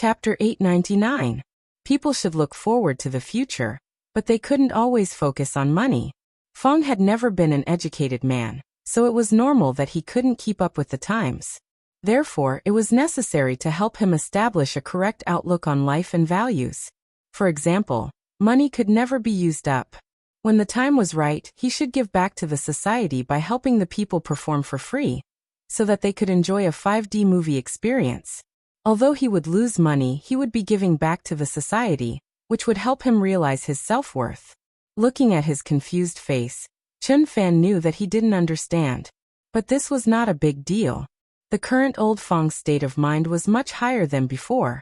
Chapter 899. People should look forward to the future, but they couldn't always focus on money. Feng had never been an educated man, so it was normal that he couldn't keep up with the times. Therefore, it was necessary to help him establish a correct outlook on life and values. For example, money could never be used up. When the time was right, he should give back to the society by helping the people perform for free, so that they could enjoy a 5D movie experience. Although he would lose money, he would be giving back to the society, which would help him realize his self-worth. Looking at his confused face, Chun Fan knew that he didn't understand. But this was not a big deal. The current old Feng's state of mind was much higher than before.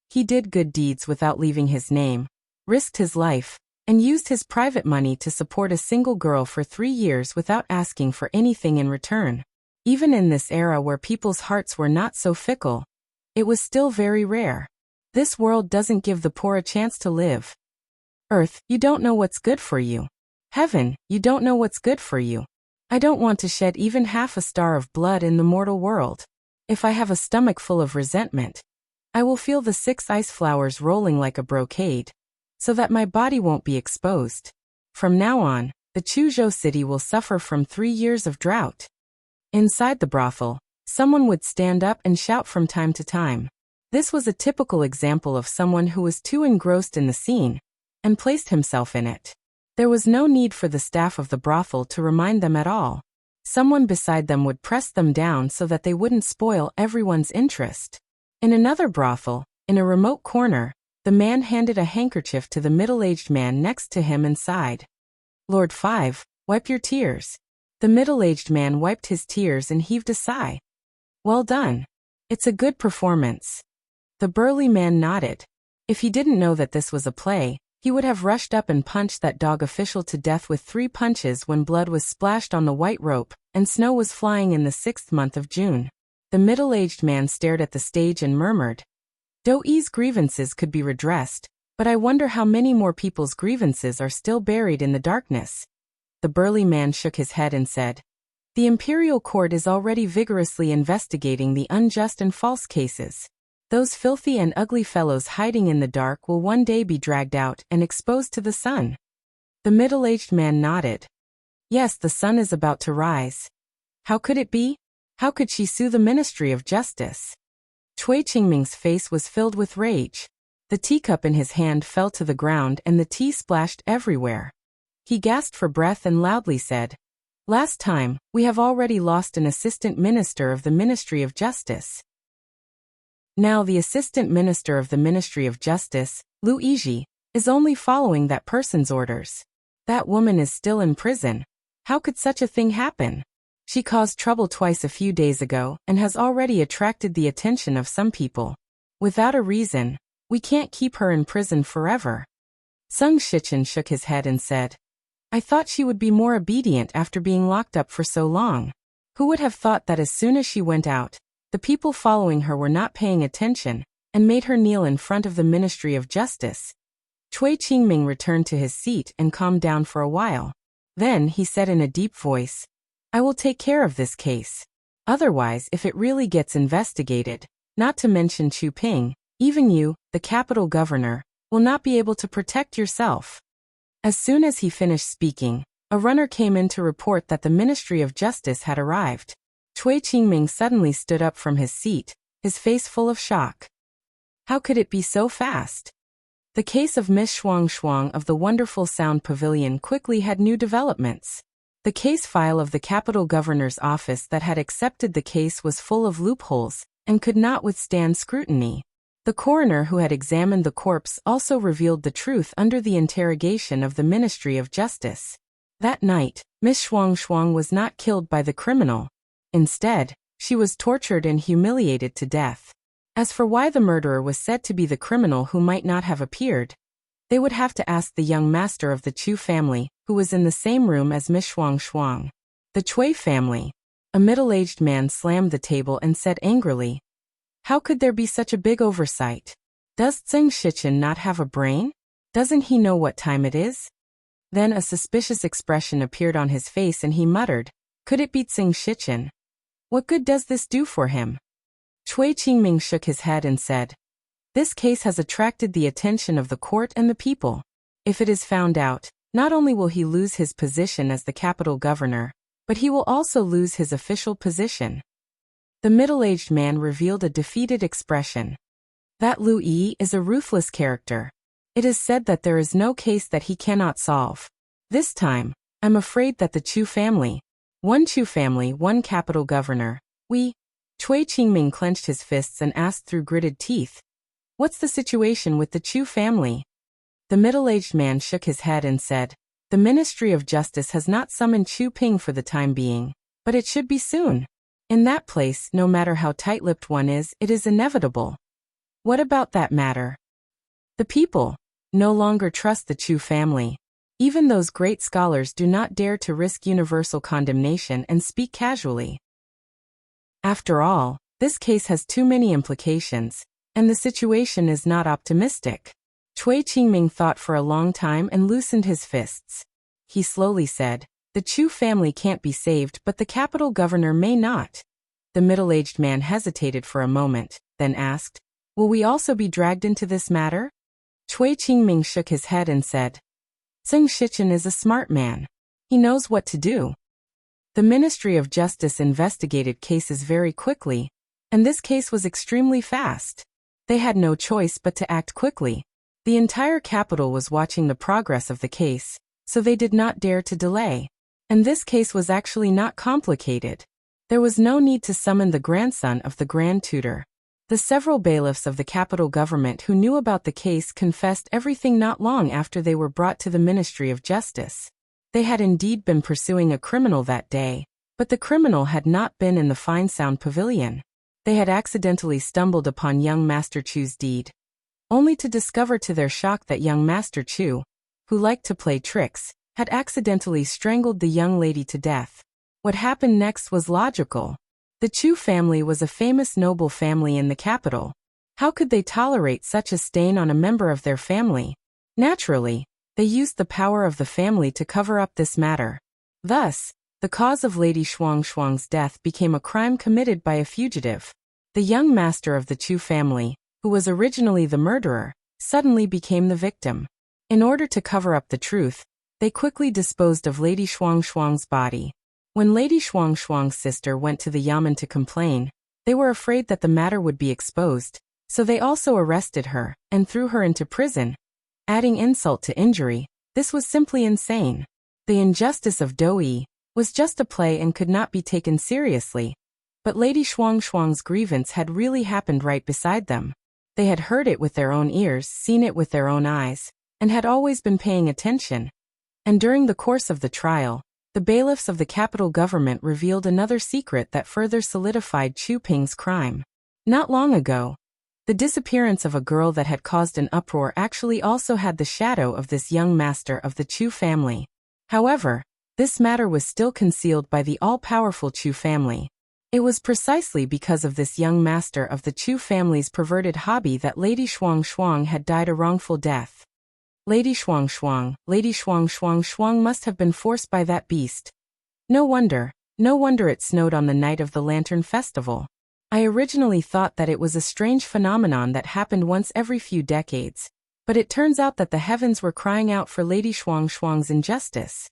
He did good deeds without leaving his name, risked his life, and used his private money to support a single girl for 3 years without asking for anything in return. Even in this era where people's hearts were not so fickle, it was still very rare. This world doesn't give the poor a chance to live. Earth, you don't know what's good for you. Heaven, you don't know what's good for you. I don't want to shed even half a star of blood in the mortal world. If I have a stomach full of resentment, I will feel the 6 ice flowers rolling like a brocade, so that my body won't be exposed. From now on, the Chuzhou city will suffer from 3 years of drought. Inside the brothel, someone would stand up and shout from time to time. This was a typical example of someone who was too engrossed in the scene and placed himself in it. There was no need for the staff of the brothel to remind them at all. Someone beside them would press them down so that they wouldn't spoil everyone's interest. In another brothel, in a remote corner, the man handed a handkerchief to the middle-aged man next to him and sighed. "Lord Five, wipe your tears." The middle-aged man wiped his tears and heaved a sigh. "Well done. It's a good performance." The burly man nodded. If he didn't know that this was a play, he would have rushed up and punched that dog official to death with 3 punches when blood was splashed on the white rope and snow was flying in the 6th month of June. The middle-aged man stared at the stage and murmured, "Doi's grievances could be redressed, but I wonder how many more people's grievances are still buried in the darkness." The burly man shook his head and said, "The imperial court is already vigorously investigating the unjust and false cases. Those filthy and ugly fellows hiding in the dark will one day be dragged out and exposed to the sun." The middle-aged man nodded. "Yes, the sun is about to rise. How could it be? How could she sue the Ministry of Justice?" Cui Qingming's face was filled with rage. The teacup in his hand fell to the ground and the tea splashed everywhere. He gasped for breath and loudly said, "Last time, we have already lost an assistant minister of the Ministry of Justice. Now the assistant minister of the Ministry of Justice, Lu Yizhi, is only following that person's orders. That woman is still in prison. How could such a thing happen? She caused trouble twice a few days ago and has already attracted the attention of some people. Without a reason, we can't keep her in prison forever." Sung Shichen shook his head and said, "I thought she would be more obedient after being locked up for so long. Who would have thought that as soon as she went out, the people following her were not paying attention and made her kneel in front of the Ministry of Justice?" Cui Qingming returned to his seat and calmed down for a while. Then he said in a deep voice, "I will take care of this case. Otherwise, if it really gets investigated, not to mention Chu Ping, even you, the capital governor, will not be able to protect yourself." As soon as he finished speaking, a runner came in to report that the Ministry of Justice had arrived. Cui Qingming suddenly stood up from his seat, his face full of shock. How could it be so fast? The case of Miss Shuang Shuang of the Wonderful Sound Pavilion quickly had new developments. The case file of the capital governor's office that had accepted the case was full of loopholes and could not withstand scrutiny. The coroner who had examined the corpse also revealed the truth under the interrogation of the Ministry of Justice. That night, Miss Shuang Shuang was not killed by the criminal. Instead, she was tortured and humiliated to death. As for why the murderer was said to be the criminal who might not have appeared, they would have to ask the young master of the Chu family, who was in the same room as Miss Shuang Shuang. The Cui family. A middle-aged man slammed the table and said angrily, "How could there be such a big oversight? Does Zheng Shichen not have a brain? Doesn't he know what time it is?" Then a suspicious expression appeared on his face and he muttered, "Could it be Zheng Shichen? What good does this do for him?" Cui Qingming shook his head and said, This case has attracted the attention of the court and the people. If it is found out, not only will he lose his position as the capital governor, but he will also lose his official position. The middle-aged man revealed a defeated expression. That Lu Yi is a ruthless character. It is said that there is no case that he cannot solve. This time, I'm afraid that the Chu family, one capital governor, Cui Qingming clenched his fists and asked through gritted teeth, "What's the situation with the Chu family?" The middle-aged man shook his head and said, "The Ministry of Justice has not summoned Chu Ping for the time being, but it should be soon. In that place, no matter how tight-lipped one is, it is inevitable." What about that matter? The people no longer trust the Chu family. Even those great scholars do not dare to risk universal condemnation and speak casually. After all, this case has too many implications, and the situation is not optimistic. Cui Qingming thought for a long time and loosened his fists. He slowly said, "The Chu family can't be saved, but the capital governor may not." The middle-aged man hesitated for a moment, then asked, "Will we also be dragged into this matter?" Cui Qingming shook his head and said, "Zheng Shichen is a smart man. He knows what to do." The Ministry of Justice investigated cases very quickly, and this case was extremely fast. They had no choice but to act quickly. The entire capital was watching the progress of the case, so they did not dare to delay. And this case was actually not complicated. There was no need to summon the grandson of the Grand Tutor. The several bailiffs of the capital government who knew about the case confessed everything not long after they were brought to the Ministry of Justice. They had indeed been pursuing a criminal that day, but the criminal had not been in the Fine Sound Pavilion. They had accidentally stumbled upon young Master Chu's deed, only to discover to their shock that young Master Chu, who liked to play tricks, had accidentally strangled the young lady to death. What happened next was logical. The Chu family was a famous noble family in the capital. How could they tolerate such a stain on a member of their family? Naturally, they used the power of the family to cover up this matter. Thus, the cause of Lady Shuang's death became a crime committed by a fugitive. The young master of the Chu family, who was originally the murderer, suddenly became the victim. In order to cover up the truth, they quickly disposed of Lady Shuang's body. When Lady Shuang's sister went to the Yamen to complain, they were afraid that the matter would be exposed, so they also arrested her and threw her into prison. Adding insult to injury, this was simply insane. The injustice of Doi was just a play and could not be taken seriously. But Lady Shuang's grievance had really happened right beside them. They had heard it with their own ears, seen it with their own eyes, and had always been paying attention. And during the course of the trial, the bailiffs of the capital government revealed another secret that further solidified Chu Ping's crime. Not long ago, the disappearance of a girl that had caused an uproar actually also had the shadow of this young master of the Chu family. However, this matter was still concealed by the all-powerful Chu family. It was precisely because of this young master of the Chu family's perverted hobby that Lady Shuang had died a wrongful death. Lady Shuang must have been forced by that beast. No wonder it snowed on the night of the Lantern Festival. I originally thought that it was a strange phenomenon that happened once every few decades, but it turns out that the heavens were crying out for Lady Shuang's injustice.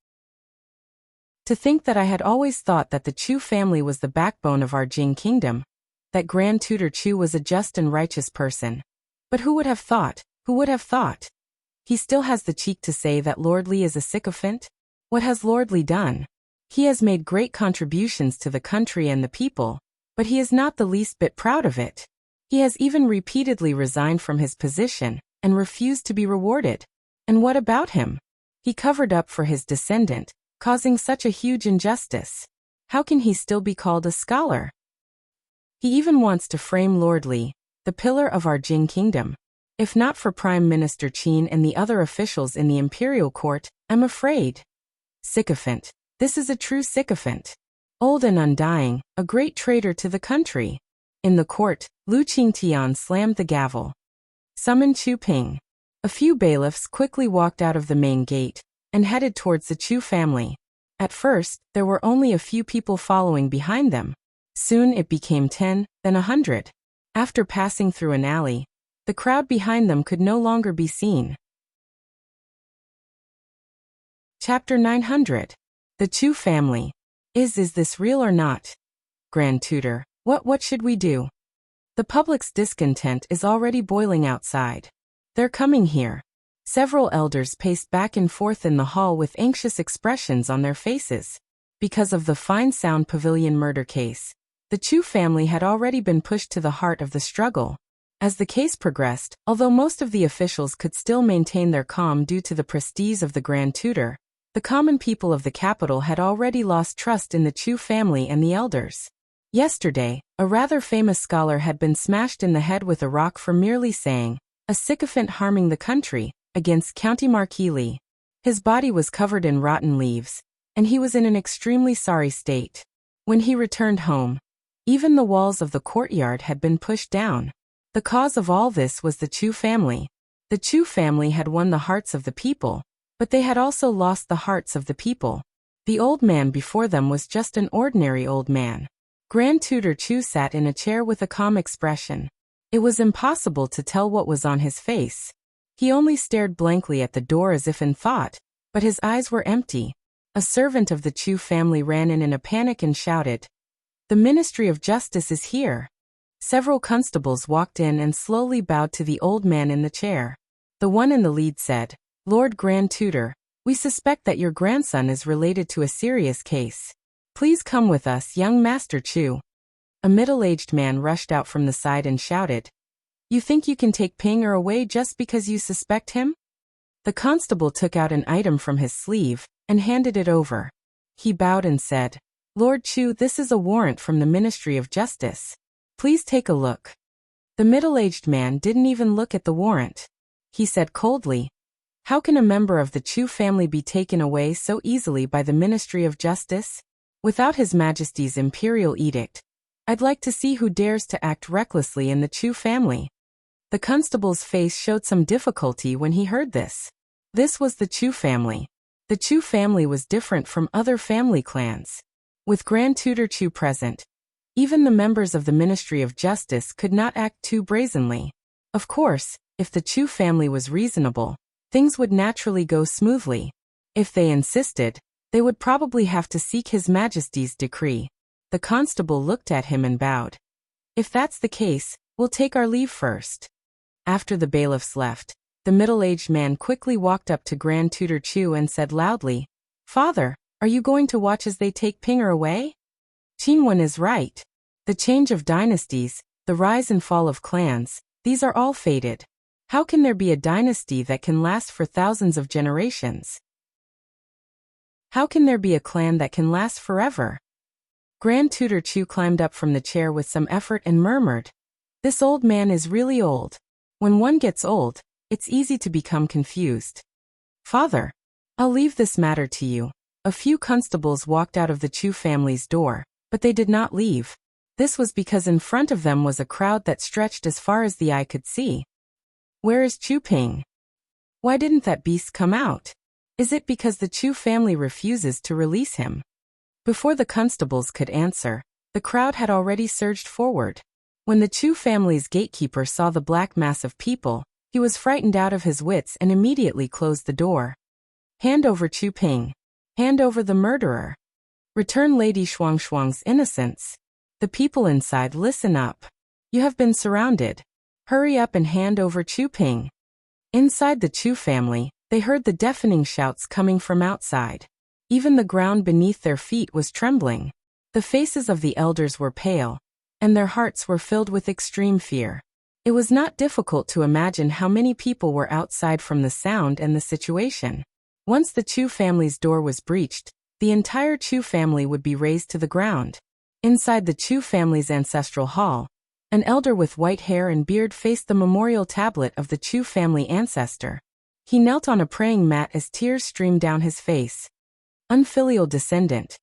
To think that I had always thought that the Chu family was the backbone of our Jing kingdom, that Grand Tutor Chu was a just and righteous person. But who would have thought? He still has the cheek to say that Lord Li is a sycophant? What has Lord Li done? He has made great contributions to the country and the people, but he is not the least bit proud of it. He has even repeatedly resigned from his position and refused to be rewarded. And what about him? He covered up for his descendant, causing such a huge injustice. How can he still be called a scholar? He even wants to frame Lord Li, the pillar of our Jing kingdom. If not for Prime Minister Qin and the other officials in the imperial court, I'm afraid. Sycophant. This is a true sycophant. Old and undying, a great traitor to the country. In the court, Lu Qingtian slammed the gavel. Summon Chu Ping. A few bailiffs quickly walked out of the main gate and headed towards the Chu family. At first, there were only a few people following behind them. Soon it became 10, then 100. After passing through an alley, The crowd behind them could no longer be seen. Chapter 900. The Chu Family. Is this real or not? Grand Tutor. What should we do? The public's discontent is already boiling outside. They're coming here. Several elders paced back and forth in the hall with anxious expressions on their faces. Because of the Fine Sound Pavilion murder case, the Chu family had already been pushed to the heart of the struggle. As the case progressed, although most of the officials could still maintain their calm due to the prestige of the Grand Tutor, the common people of the capital had already lost trust in the Chu family and the elders. Yesterday, a rather famous scholar had been smashed in the head with a rock for merely saying, "A sycophant harming the country," against County Marquis Li. His body was covered in rotten leaves, and he was in an extremely sorry state. When he returned home, even the walls of the courtyard had been pushed down. The cause of all this was the Chu family. The Chu family had won the hearts of the people, but they had also lost the hearts of the people. The old man before them was just an ordinary old man. Grand Tutor Chu sat in a chair with a calm expression. It was impossible to tell what was on his face. He only stared blankly at the door as if in thought, but his eyes were empty. A servant of the Chu family ran in a panic and shouted, "The Ministry of Justice is here." Several constables walked in and slowly bowed to the old man in the chair. The one in the lead said, "Lord Grand Tutor, we suspect that your grandson is related to a serious case. Please come with us, young Master Chu." A middle-aged man rushed out from the side and shouted, "You think you can take Ping Er away just because you suspect him?" The constable took out an item from his sleeve and handed it over. He bowed and said, "Lord Chu, this is a warrant from the Ministry of Justice. Please take a look." The middle-aged man didn't even look at the warrant. He said coldly, "How can a member of the Chu family be taken away so easily by the Ministry of Justice? Without His Majesty's imperial edict, I'd like to see who dares to act recklessly in the Chu family." The constable's face showed some difficulty when he heard this. This was the Chu family. The Chu family was different from other family clans. With Grand Tutor Chu present, even the members of the Ministry of Justice could not act too brazenly. Of course, if the Chu family was reasonable, things would naturally go smoothly. If they insisted, they would probably have to seek His Majesty's decree. The constable looked at him and bowed. "If that's the case, we'll take our leave first." After the bailiffs left, the middle-aged man quickly walked up to Grand Tutor Chu and said loudly, "Father, are you going to watch as they take Ping Er away?" Qinwen is right. The change of dynasties, the rise and fall of clans, these are all fated. How can there be a dynasty that can last for thousands of generations? How can there be a clan that can last forever? Grand Tutor Chu climbed up from the chair with some effort and murmured, "This old man is really old. When one gets old, it's easy to become confused." "Father, I'll leave this matter to you." A few constables walked out of the Chu family's door, but they did not leave. This was because in front of them was a crowd that stretched as far as the eye could see. "Where is Chu Ping? Why didn't that beast come out? Is it because the Chu family refuses to release him?" Before the constables could answer, the crowd had already surged forward. When the Chu family's gatekeeper saw the black mass of people, he was frightened out of his wits and immediately closed the door. "Hand over Chu Ping. Hand over the murderer. Return Lady Shuang's innocence. The people inside, listen up. You have been surrounded. Hurry up and hand over Chu Ping." Inside the Chu family, they heard the deafening shouts coming from outside. Even the ground beneath their feet was trembling. The faces of the elders were pale, and their hearts were filled with extreme fear. It was not difficult to imagine how many people were outside from the sound and the situation. Once the Chu family's door was breached, the entire Chu family would be razed to the ground. Inside the Chu family's ancestral hall, an elder with white hair and beard faced the memorial tablet of the Chu family ancestor. He knelt on a praying mat as tears streamed down his face. "Unfilial descendant,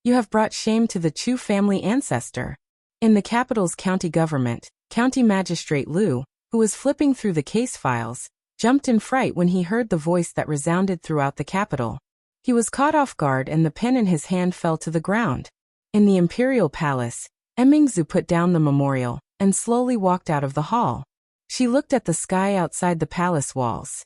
you have brought shame to the Chu family ancestor." In the capital's county government, County Magistrate Liu, who was flipping through the case files, jumped in fright when he heard the voice that resounded throughout the capital. He was caught off guard and the pen in his hand fell to the ground. In the imperial palace, Emingzu put down the memorial and slowly walked out of the hall. She looked at the sky outside the palace walls.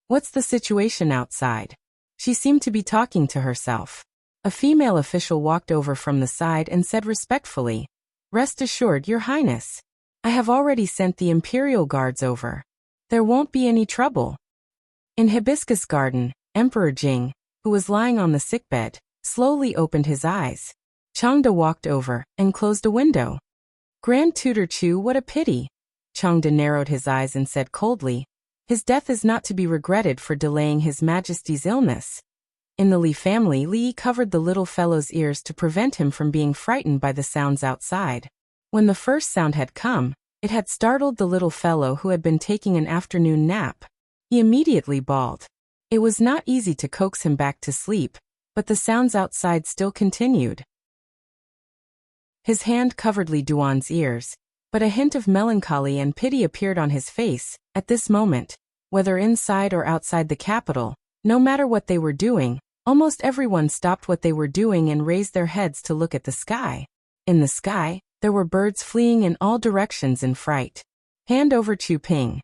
What's the situation outside? She seemed to be talking to herself. A female official walked over from the side and said respectfully, "Rest assured, Your Highness. I have already sent the Imperial Guards over. There won't be any trouble." In Hibiscus Garden, Emperor Jing, who was lying on the sickbed, slowly opened his eyes. Changde walked over and closed a window. "Grand Tutor Chu, what a pity." Changde narrowed his eyes and said coldly, "His death is not to be regretted for delaying His Majesty's illness." In the Li family, Li covered the little fellow's ears to prevent him from being frightened by the sounds outside. When the first sound had come, it had startled the little fellow who had been taking an afternoon nap. He immediately bawled. It was not easy to coax him back to sleep, but the sounds outside still continued. His hand covered Li Duan's ears, but a hint of melancholy and pity appeared on his face. At this moment, whether inside or outside the capital, no matter what they were doing, almost everyone stopped what they were doing and raised their heads to look at the sky. In the sky, there were birds fleeing in all directions in fright. "Hand over Chu Ping.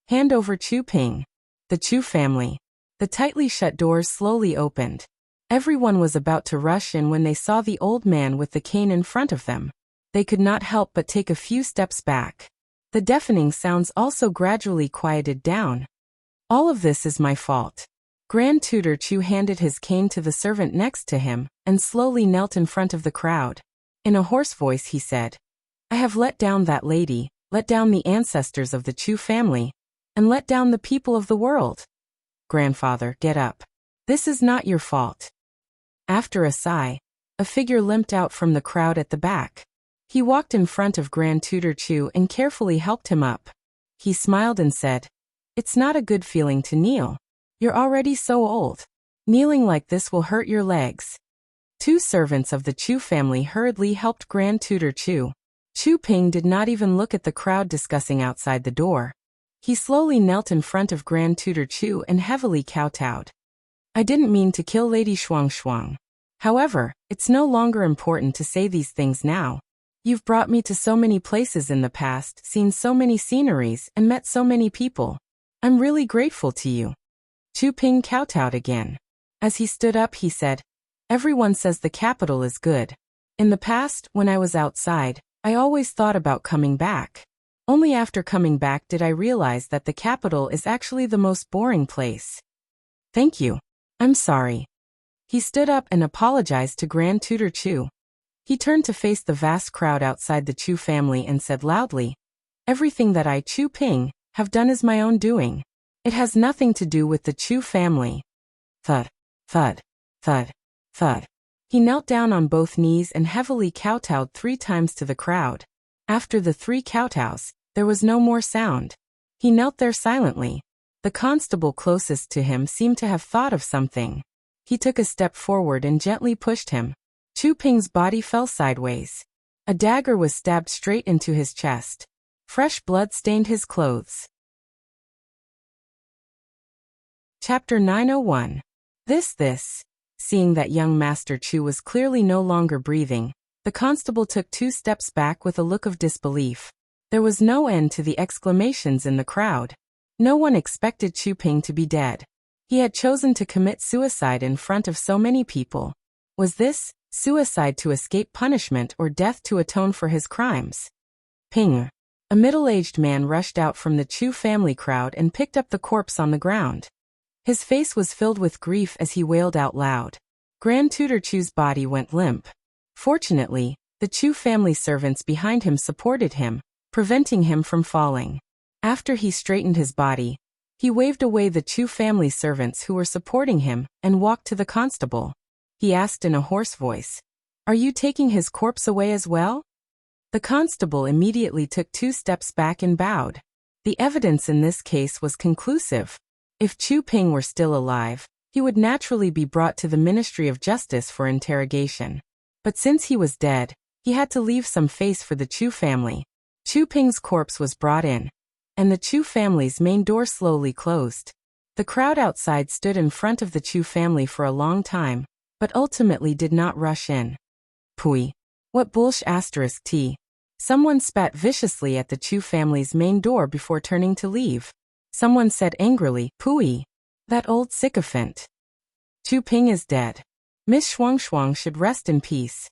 Hand over Chu Ping." The Chu family. The tightly shut doors slowly opened. Everyone was about to rush in when they saw the old man with the cane in front of them. They could not help but take a few steps back. The deafening sounds also gradually quieted down. "All of this is my fault." Grand Tutor Chu handed his cane to the servant next to him and slowly knelt in front of the crowd. In a hoarse voice he said, "I have let down that lady, let down the ancestors of the Chu family, and let down the people of the world. Grandfather, get up. This is not your fault." After a sigh, a figure limped out from the crowd at the back. He walked in front of Grand Tutor Chu and carefully helped him up. He smiled and said, "It's not a good feeling to kneel. You're already so old. Kneeling like this will hurt your legs." Two servants of the Chu family hurriedly helped Grand Tutor Chu. Chu Ping did not even look at the crowd discussing outside the door. He slowly knelt in front of Grand Tutor Chu and heavily kowtowed. "I didn't mean to kill Lady Shuang Shuang. However, it's no longer important to say these things now. You've brought me to so many places in the past, seen so many sceneries, and met so many people. I'm really grateful to you." Chu Ping kowtowed again. As he stood up, he said, "Everyone says the capital is good. In the past, when I was outside, I always thought about coming back. Only after coming back did I realize that the capital is actually the most boring place. Thank you. I'm sorry." He stood up and apologized to Grand Tutor Chu. He turned to face the vast crowd outside the Chu family and said loudly, "Everything that I, Chu Ping, have done is my own doing. It has nothing to do with the Chu family." Thud, thud, thud, thud. He knelt down on both knees and heavily kowtowed 3 times to the crowd. After the 3 kowtows, there was no more sound. He knelt there silently. The constable closest to him seemed to have thought of something. He took a step forward and gently pushed him. Chu Ping's body fell sideways. A dagger was stabbed straight into his chest. Fresh blood stained his clothes. Chapter 901. This. Seeing that young Master Chu was clearly no longer breathing, the constable took 2 steps back with a look of disbelief. There was no end to the exclamations in the crowd. No one expected Chu Ping to be dead. He had chosen to commit suicide in front of so many people. Was this suicide to escape punishment or death to atone for his crimes? Ping. A middle-aged man rushed out from the Chu family crowd and picked up the corpse on the ground. His face was filled with grief as he wailed out loud. Grand Tutor Chu's body went limp. Fortunately, the Chu family servants behind him supported him, preventing him from falling. After he straightened his body, he waved away the Chu family servants who were supporting him and walked to the constable. He asked in a hoarse voice, "Are you taking his corpse away as well?" The constable immediately took 2 steps back and bowed. The evidence in this case was conclusive. If Chu Ping were still alive, he would naturally be brought to the Ministry of Justice for interrogation. But since he was dead, he had to leave some face for the Chu family. Chu Ping's corpse was brought in, and the Chu family's main door slowly closed. The crowd outside stood in front of the Chu family for a long time, but ultimately did not rush in. Pui. What bullsh*t. Someone spat viciously at the Chu family's main door before turning to leave. Someone said angrily, "Pooey. That old sycophant. Chu Ping is dead. Miss Shuangshuang should rest in peace."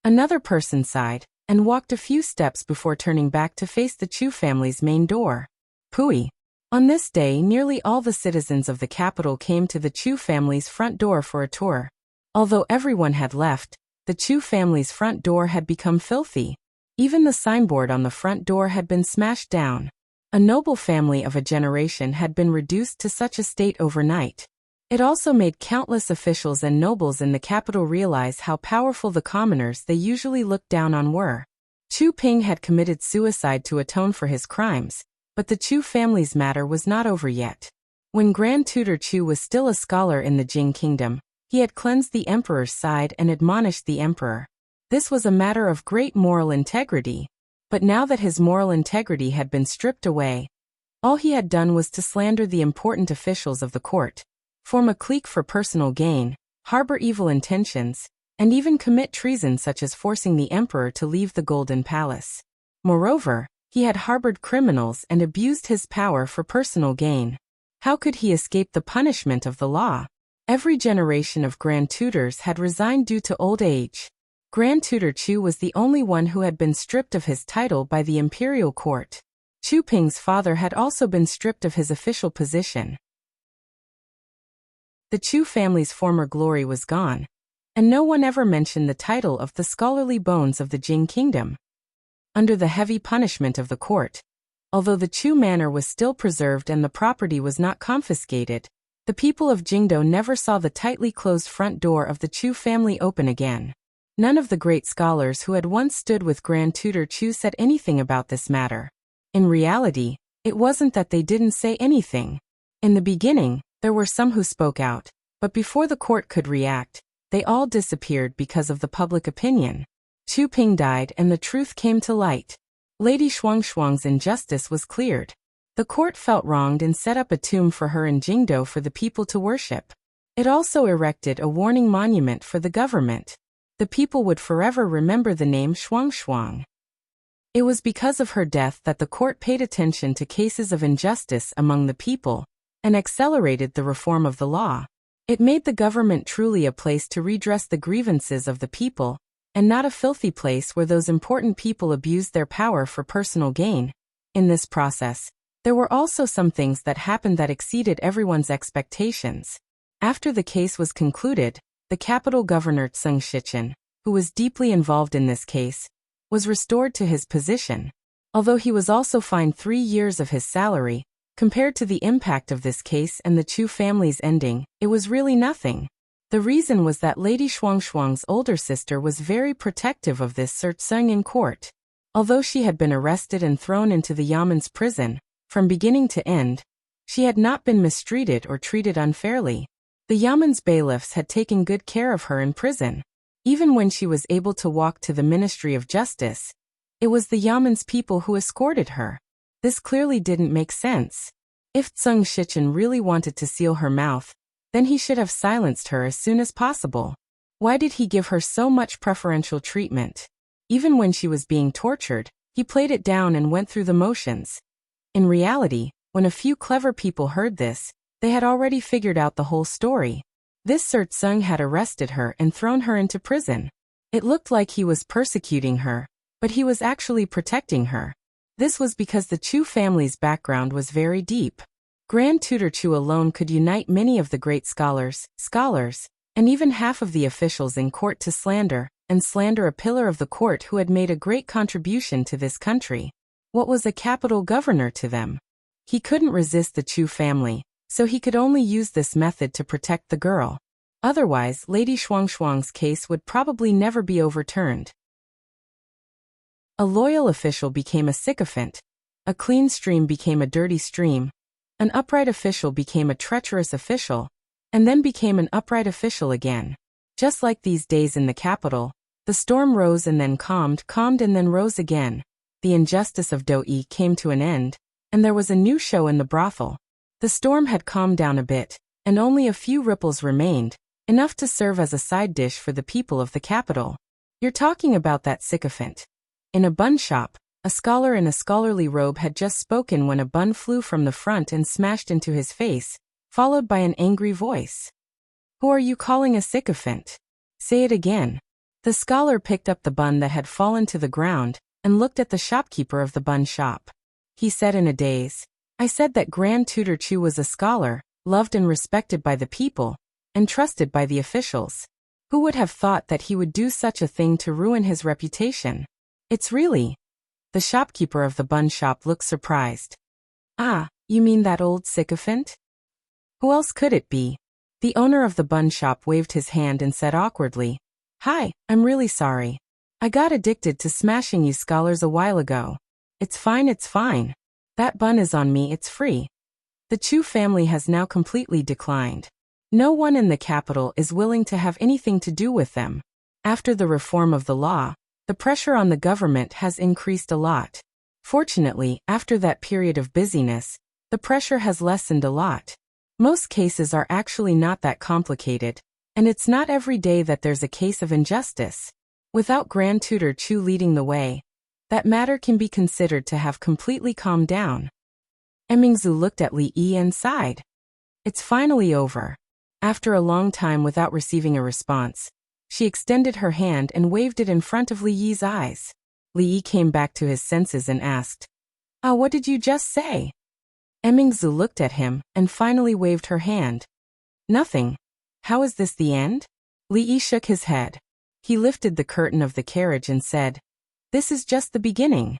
Another person sighed and walked a few steps before turning back to face the Chu family's main door. Pooey. On this day, nearly all the citizens of the capital came to the Chu family's front door for a tour. Although everyone had left, the Chu family's front door had become filthy. Even the signboard on the front door had been smashed down. A noble family of a generation had been reduced to such a state overnight. It also made countless officials and nobles in the capital realize how powerful the commoners they usually looked down on were. Chu Ping had committed suicide to atone for his crimes, but the Chu family's matter was not over yet. When Grand Tutor Chu was still a scholar in the Jing kingdom, he had cleansed the emperor's side and admonished the emperor. This was a matter of great moral integrity. But now that his moral integrity had been stripped away, all he had done was to slander the important officials of the court, form a clique for personal gain, harbor evil intentions, and even commit treason such as forcing the emperor to leave the Golden Palace. Moreover, he had harbored criminals and abused his power for personal gain. How could he escape the punishment of the law? Every generation of Grand Tutors had resigned due to old age. Grand Tutor Chu was the only one who had been stripped of his title by the imperial court. Chu Ping's father had also been stripped of his official position. The Chu family's former glory was gone, and no one ever mentioned the title of the scholarly bones of the Jing kingdom. Under the heavy punishment of the court, although the Chu manor was still preserved and the property was not confiscated, the people of Jingdo never saw the tightly closed front door of the Chu family open again. None of the great scholars who had once stood with Grand Tutor Chu said anything about this matter. In reality, it wasn't that they didn't say anything. In the beginning, there were some who spoke out, but before the court could react, they all disappeared because of the public opinion. Chu Ping died and the truth came to light. Lady Shuangshuang's injustice was cleared. The court felt wronged and set up a tomb for her in Jingdo for the people to worship. It also erected a warning monument for the government. The people would forever remember the name Shuangshuang. It was because of her death that the court paid attention to cases of injustice among the people and accelerated the reform of the law. It made the government truly a place to redress the grievances of the people, and not a filthy place where those important people abused their power for personal gain. In this process, there were also some things that happened that exceeded everyone's expectations. After the case was concluded, the capital governor Tseng Shichen, who was deeply involved in this case, was restored to his position. Although he was also fined 3 years of his salary, compared to the impact of this case and the Chu family's ending, it was really nothing. The reason was that Lady Shuangshuang's older sister was very protective of this Sir Tseng in court. Although she had been arrested and thrown into the Yamen's prison, from beginning to end, she had not been mistreated or treated unfairly. The Yamen's bailiffs had taken good care of her in prison. Even when she was able to walk to the Ministry of Justice, it was the Yamen's people who escorted her. This clearly didn't make sense. If Tseng Shichen really wanted to seal her mouth, then he should have silenced her as soon as possible. Why did he give her so much preferential treatment? Even when she was being tortured, he played it down and went through the motions. In reality, when a few clever people heard this, they had already figured out the whole story. This Sir Tseng had arrested her and thrown her into prison. It looked like he was persecuting her, but he was actually protecting her. This was because the Chu family's background was very deep. Grand Tutor Chu alone could unite many of the great scholars, and even half of the officials in court to slander a pillar of the court who had made a great contribution to this country. What was a capital governor to them? He couldn't resist the Chu family, so he could only use this method to protect the girl. Otherwise, Lady Shuangshuang's case would probably never be overturned. A loyal official became a sycophant. A clean stream became a dirty stream. An upright official became a treacherous official, and then became an upright official again. Just like these days in the capital, the storm rose and then calmed and then rose again. The injustice of Dou-yi came to an end, and there was a new show in the brothel. The storm had calmed down a bit, and only a few ripples remained, enough to serve as a side dish for the people of the capital. You're talking about that sycophant. In a bun shop, a scholar in a scholarly robe had just spoken when a bun flew from the front and smashed into his face, followed by an angry voice. "Who are you calling a sycophant? Say it again." The scholar picked up the bun that had fallen to the ground and looked at the shopkeeper of the bun shop. He said in a daze, "I said that Grand Tutor Chu was a scholar, loved and respected by the people, and trusted by the officials. Who would have thought that he would do such a thing to ruin his reputation? It's really—" The shopkeeper of the bun shop looked surprised. "Ah, you mean that old sycophant? Who else could it be?" The owner of the bun shop waved his hand and said awkwardly, "Hi, I'm really sorry. I got addicted to smashing you scholars a while ago. It's fine, it's fine. That bun is on me, it's free." The Chu family has now completely declined. No one in the capital is willing to have anything to do with them. After the reform of the law, the pressure on the government has increased a lot. Fortunately, after that period of busyness, the pressure has lessened a lot. Most cases are actually not that complicated, and it's not every day that there's a case of injustice. Without Grand Tutor Chu leading the way, that matter can be considered to have completely calmed down. Emingzu looked at Li Yi and sighed. It's finally over. After a long time without receiving a response, she extended her hand and waved it in front of Li Yi's eyes. Li Yi came back to his senses and asked, "Ah, what did you just say?" Emingzu looked at him and finally waved her hand. "Nothing. How is this the end?" Li Yi shook his head. He lifted the curtain of the carriage and said, "This is just the beginning."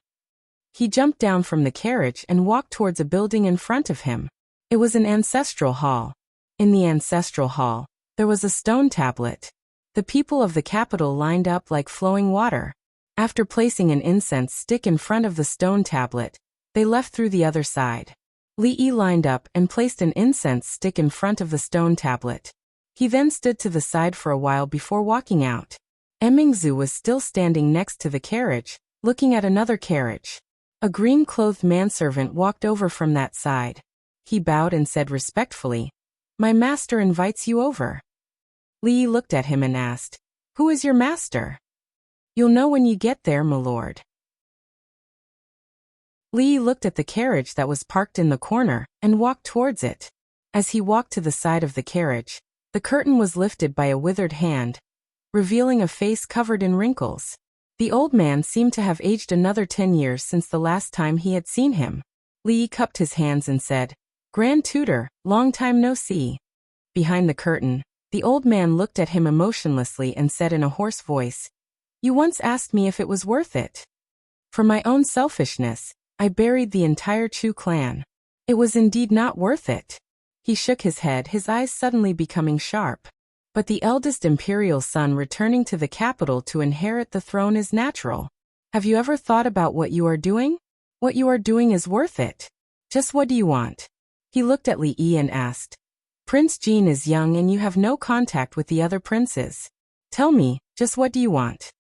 He jumped down from the carriage and walked towards a building in front of him. It was an ancestral hall. In the ancestral hall, there was a stone tablet. The people of the capital lined up like flowing water. After placing an incense stick in front of the stone tablet, they left through the other side. Li Yi lined up and placed an incense stick in front of the stone tablet. He then stood to the side for a while before walking out. Emingzu was still standing next to the carriage, looking at another carriage. A green-clothed manservant walked over from that side. He bowed and said respectfully, "My master invites you over." Li Yi looked at him and asked, "Who is your master?" "You'll know when you get there, my lord." Li Yi looked at the carriage that was parked in the corner and walked towards it. As he walked to the side of the carriage, the curtain was lifted by a withered hand, revealing a face covered in wrinkles. The old man seemed to have aged another 10 years since the last time he had seen him. Li Yi cupped his hands and said, "Grand Tutor, long time no see." Behind the curtain, the old man looked at him emotionlessly and said in a hoarse voice, "You once asked me if it was worth it. For my own selfishness, I buried the entire Chu clan. It was indeed not worth it." He shook his head, his eyes suddenly becoming sharp. "But the eldest imperial son returning to the capital to inherit the throne is natural. Have you ever thought about what you are doing? What you are doing is worth it. Just what do you want?" He looked at Li Yi and asked, "Prince Jin is young and you have no contact with the other princes. Tell me, just what do you want?"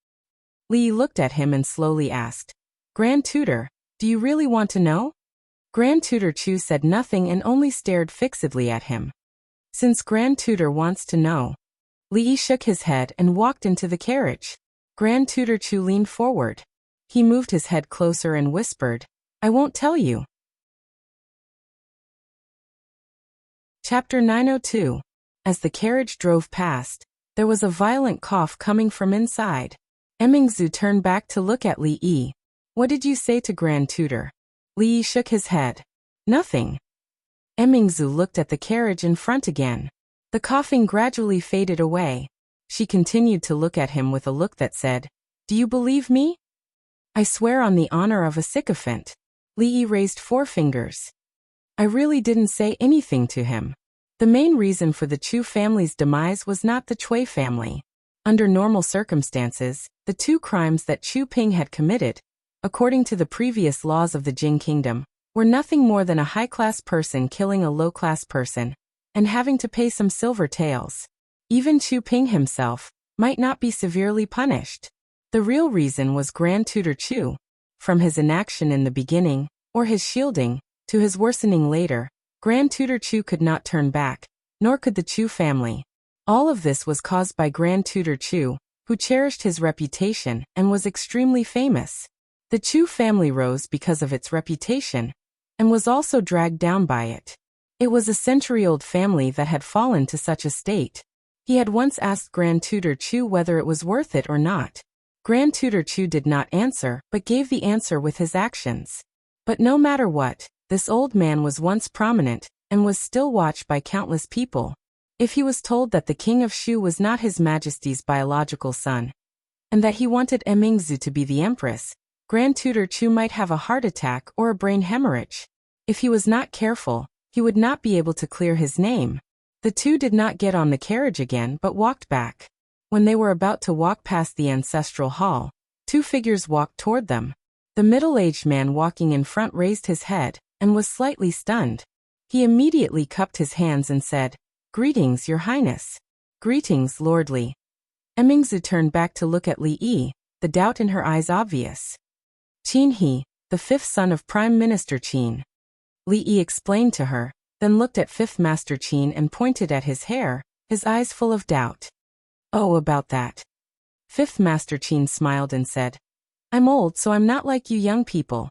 Li Yi looked at him and slowly asked, "Grand Tutor, do you really want to know?" Grand Tutor Chu said nothing and only stared fixedly at him. "Since Grand Tutor wants to know." Li Yi shook his head and walked into the carriage. Grand Tutor Chu leaned forward. He moved his head closer and whispered, "I won't tell you." Chapter 902. As the carriage drove past, there was a violent cough coming from inside. Emingzu turned back to look at Li Yi. "What did you say to Grand Tutor?" Li Yi shook his head. "Nothing." Emingzu looked at the carriage in front again. The coughing gradually faded away. She continued to look at him with a look that said, "Do you believe me?" "I swear on the honor of a sycophant." Li Yi raised 4 fingers. "I really didn't say anything to him." The main reason for the Chu family's demise was not the Cui family. Under normal circumstances, the 2 crimes that Chu Ping had committed, according to the previous laws of the Jing Kingdom, were nothing more than a high-class person killing a low-class person, and having to pay some silver taels. Even Chu Ping himself might not be severely punished. The real reason was Grand Tutor Chu. From his inaction in the beginning, or his shielding, to his worsening later, Grand Tutor Chu could not turn back, nor could the Chu family. All of this was caused by Grand Tutor Chu, who cherished his reputation and was extremely famous. The Chu family rose because of its reputation, and was also dragged down by it. It was a century-old family that had fallen to such a state. He had once asked Grand Tutor Chu whether it was worth it or not. Grand Tutor Chu did not answer, but gave the answer with his actions. But no matter what, this old man was once prominent, and was still watched by countless people. If he was told that the king of Shu was not his majesty's biological son, and that he wanted Emingzu to be the empress, Grand Tutor Chu might have a heart attack or a brain hemorrhage. If he was not careful, he would not be able to clear his name. The two did not get on the carriage again but walked back. When they were about to walk past the ancestral hall, two figures walked toward them. The middle-aged man walking in front raised his head, and was slightly stunned. He immediately cupped his hands and said, "Greetings, Your Highness." "Greetings, Lordly." Emingzu turned back to look at Li Yi, the doubt in her eyes obvious. "Qin He, the fifth son of Prime Minister Qin." Li Yi explained to her, then looked at Fifth Master Qin and pointed at his hair, his eyes full of doubt. "Oh, about that." Fifth Master Qin smiled and said, "I'm old, so I'm not like you young people."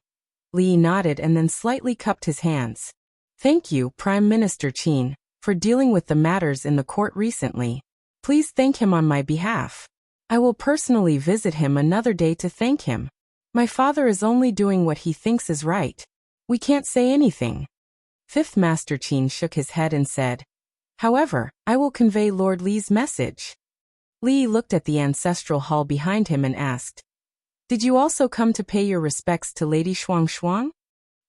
Li Yi nodded and then slightly cupped his hands. "Thank you, Prime Minister Qin, for dealing with the matters in the court recently. Please thank him on my behalf. I will personally visit him another day to thank him. My father is only doing what he thinks is right. We can't say anything." Fifth Master Qin shook his head and said, "However, I will convey Lord Li's message." Li looked at the ancestral hall behind him and asked, "Did you also come to pay your respects to Lady Shuang?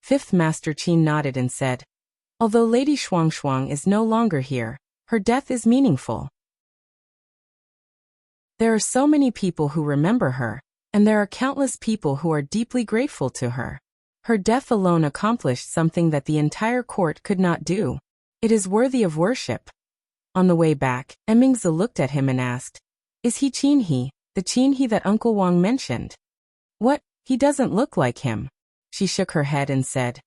Fifth Master Qin nodded and said, "Although Lady Shuang is no longer here, her death is meaningful. There are so many people who remember her, and there are countless people who are deeply grateful to her. Her death alone accomplished something that the entire court could not do. It is worthy of worship." On the way back, Emingzi looked at him and asked, "Is he Qin He, the Qin He that Uncle Wang mentioned?" "What? He doesn't look like him." She shook her head and said,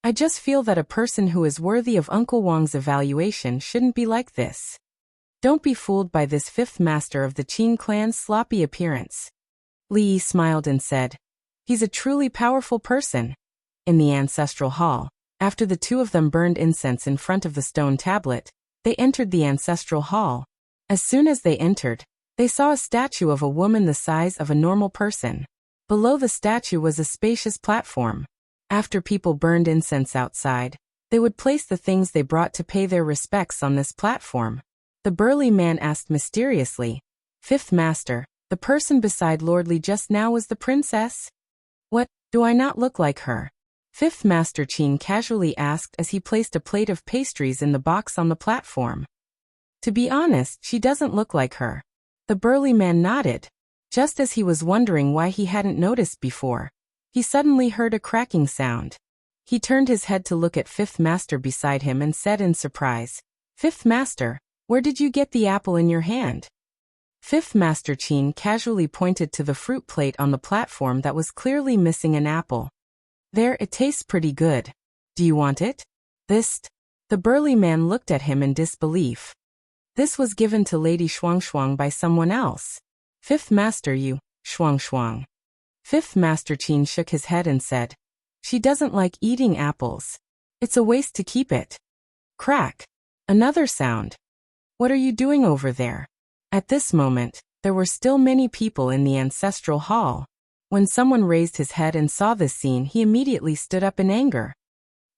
"I just feel that a person who is worthy of Uncle Wang's evaluation shouldn't be like this. Don't be fooled by this fifth master of the Qin clan's sloppy appearance." Li Yi smiled and said, "He's a truly powerful person." In the ancestral hall, after the two of them burned incense in front of the stone tablet, they entered the ancestral hall. As soon as they entered, they saw a statue of a woman the size of a normal person. Below the statue was a spacious platform. After people burned incense outside, they would place the things they brought to pay their respects on this platform. The burly man asked mysteriously, "Fifth Master, the person beside Lord Li just now was the princess? What, do I not look like her?" Fifth Master Qin casually asked as he placed a plate of pastries in the box on the platform. "To be honest, she doesn't look like her." The burly man nodded. Just as he was wondering why he hadn't noticed before, he suddenly heard a cracking sound. He turned his head to look at Fifth Master beside him and said in surprise, "Fifth Master, where did you get the apple in your hand?" Fifth Master Qin casually pointed to the fruit plate on the platform that was clearly missing an apple. "There, it tastes pretty good. Do you want it?" The burly man looked at him in disbelief. "This was given to Lady Shuang by someone else. Fifth Master, you, Shuang." Fifth Master Qin shook his head and said, "She doesn't like eating apples. It's a waste to keep it." Crack. Another sound. "What are you doing over there?" At this moment, there were still many people in the ancestral hall. When someone raised his head and saw this scene, he immediately stood up in anger.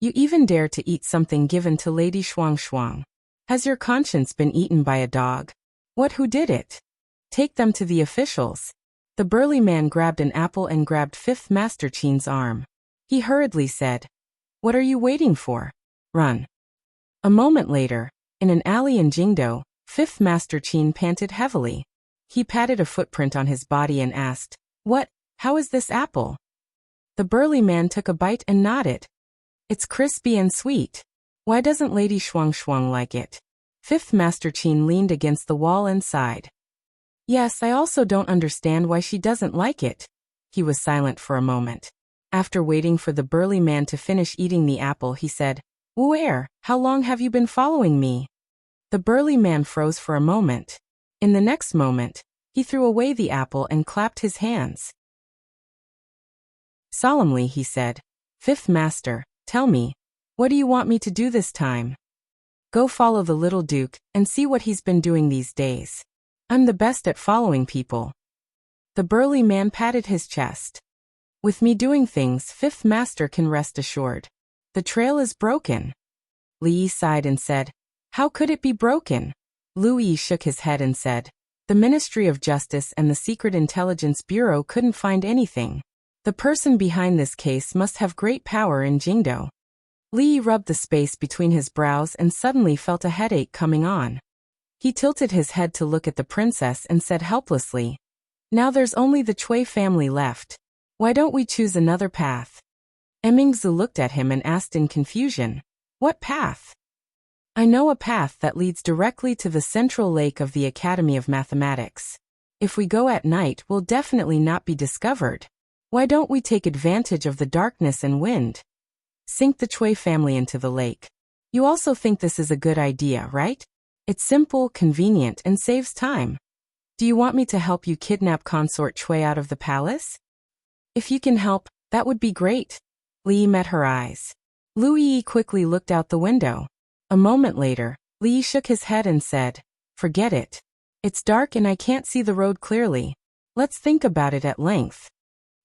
"You even dare to eat something given to Lady Shuang? Has your conscience been eaten by a dog? What, who did it? Take them to the officials." The burly man grabbed an apple and grabbed Fifth Master Qin's arm. He hurriedly said, "What are you waiting for? Run." A moment later, in an alley in Jingdo, Fifth Master Qin panted heavily. He patted a footprint on his body and asked, "What? How is this apple?" The burly man took a bite and nodded. "It's crispy and sweet. Why doesn't Lady Shuang like it?" Fifth Master Qin leaned against the wall and sighed. "Yes, I also don't understand why she doesn't like it." He was silent for a moment. After waiting for the burly man to finish eating the apple, he said, "Where? How long have you been following me?" The burly man froze for a moment. In the next moment, he threw away the apple and clapped his hands. Solemnly he said, "Fifth Master, tell me, what do you want me to do this time?" "Go follow the little Duke, and see what he's been doing these days. I'm the best at following people." The burly man patted his chest. "With me doing things, Fifth Master can rest assured. The trail is broken." Li Yi sighed and said, "How could it be broken?" Lu Yi shook his head and said, "The Ministry of Justice and the Secret Intelligence Bureau couldn't find anything. The person behind this case must have great power in Jingdo." Li Yi rubbed the space between his brows and suddenly felt a headache coming on. He tilted his head to look at the princess and said helplessly, "Now there's only the Cui family left. Why don't we choose another path?" Emingzu looked at him and asked in confusion, "What path?" "I know a path that leads directly to the central lake of the Academy of Mathematics. If we go at night, we'll definitely not be discovered. Why don't we take advantage of the darkness and wind? Sink the Cui family into the lake. You also think this is a good idea, right? It's simple, convenient, and saves time. Do you want me to help you kidnap Consort Cui out of the palace?" "If you can help, that would be great." Li Yi met her eyes. Lu Yi quickly looked out the window. A moment later, Li Yi shook his head and said, "Forget it. It's dark and I can't see the road clearly. Let's think about it at length.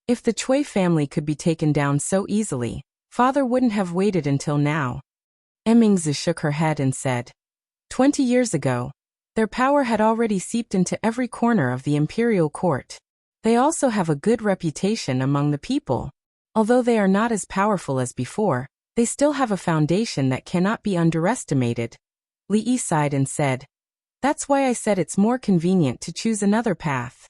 If the Cui family could be taken down so easily, Father wouldn't have waited until now." Emingzi shook her head and said, 20 years ago, their power had already seeped into every corner of the imperial court. They also have a good reputation among the people. Although they are not as powerful as before, they still have a foundation that cannot be underestimated." Li Yi sighed and said, "That's why I said it's more convenient to choose another path."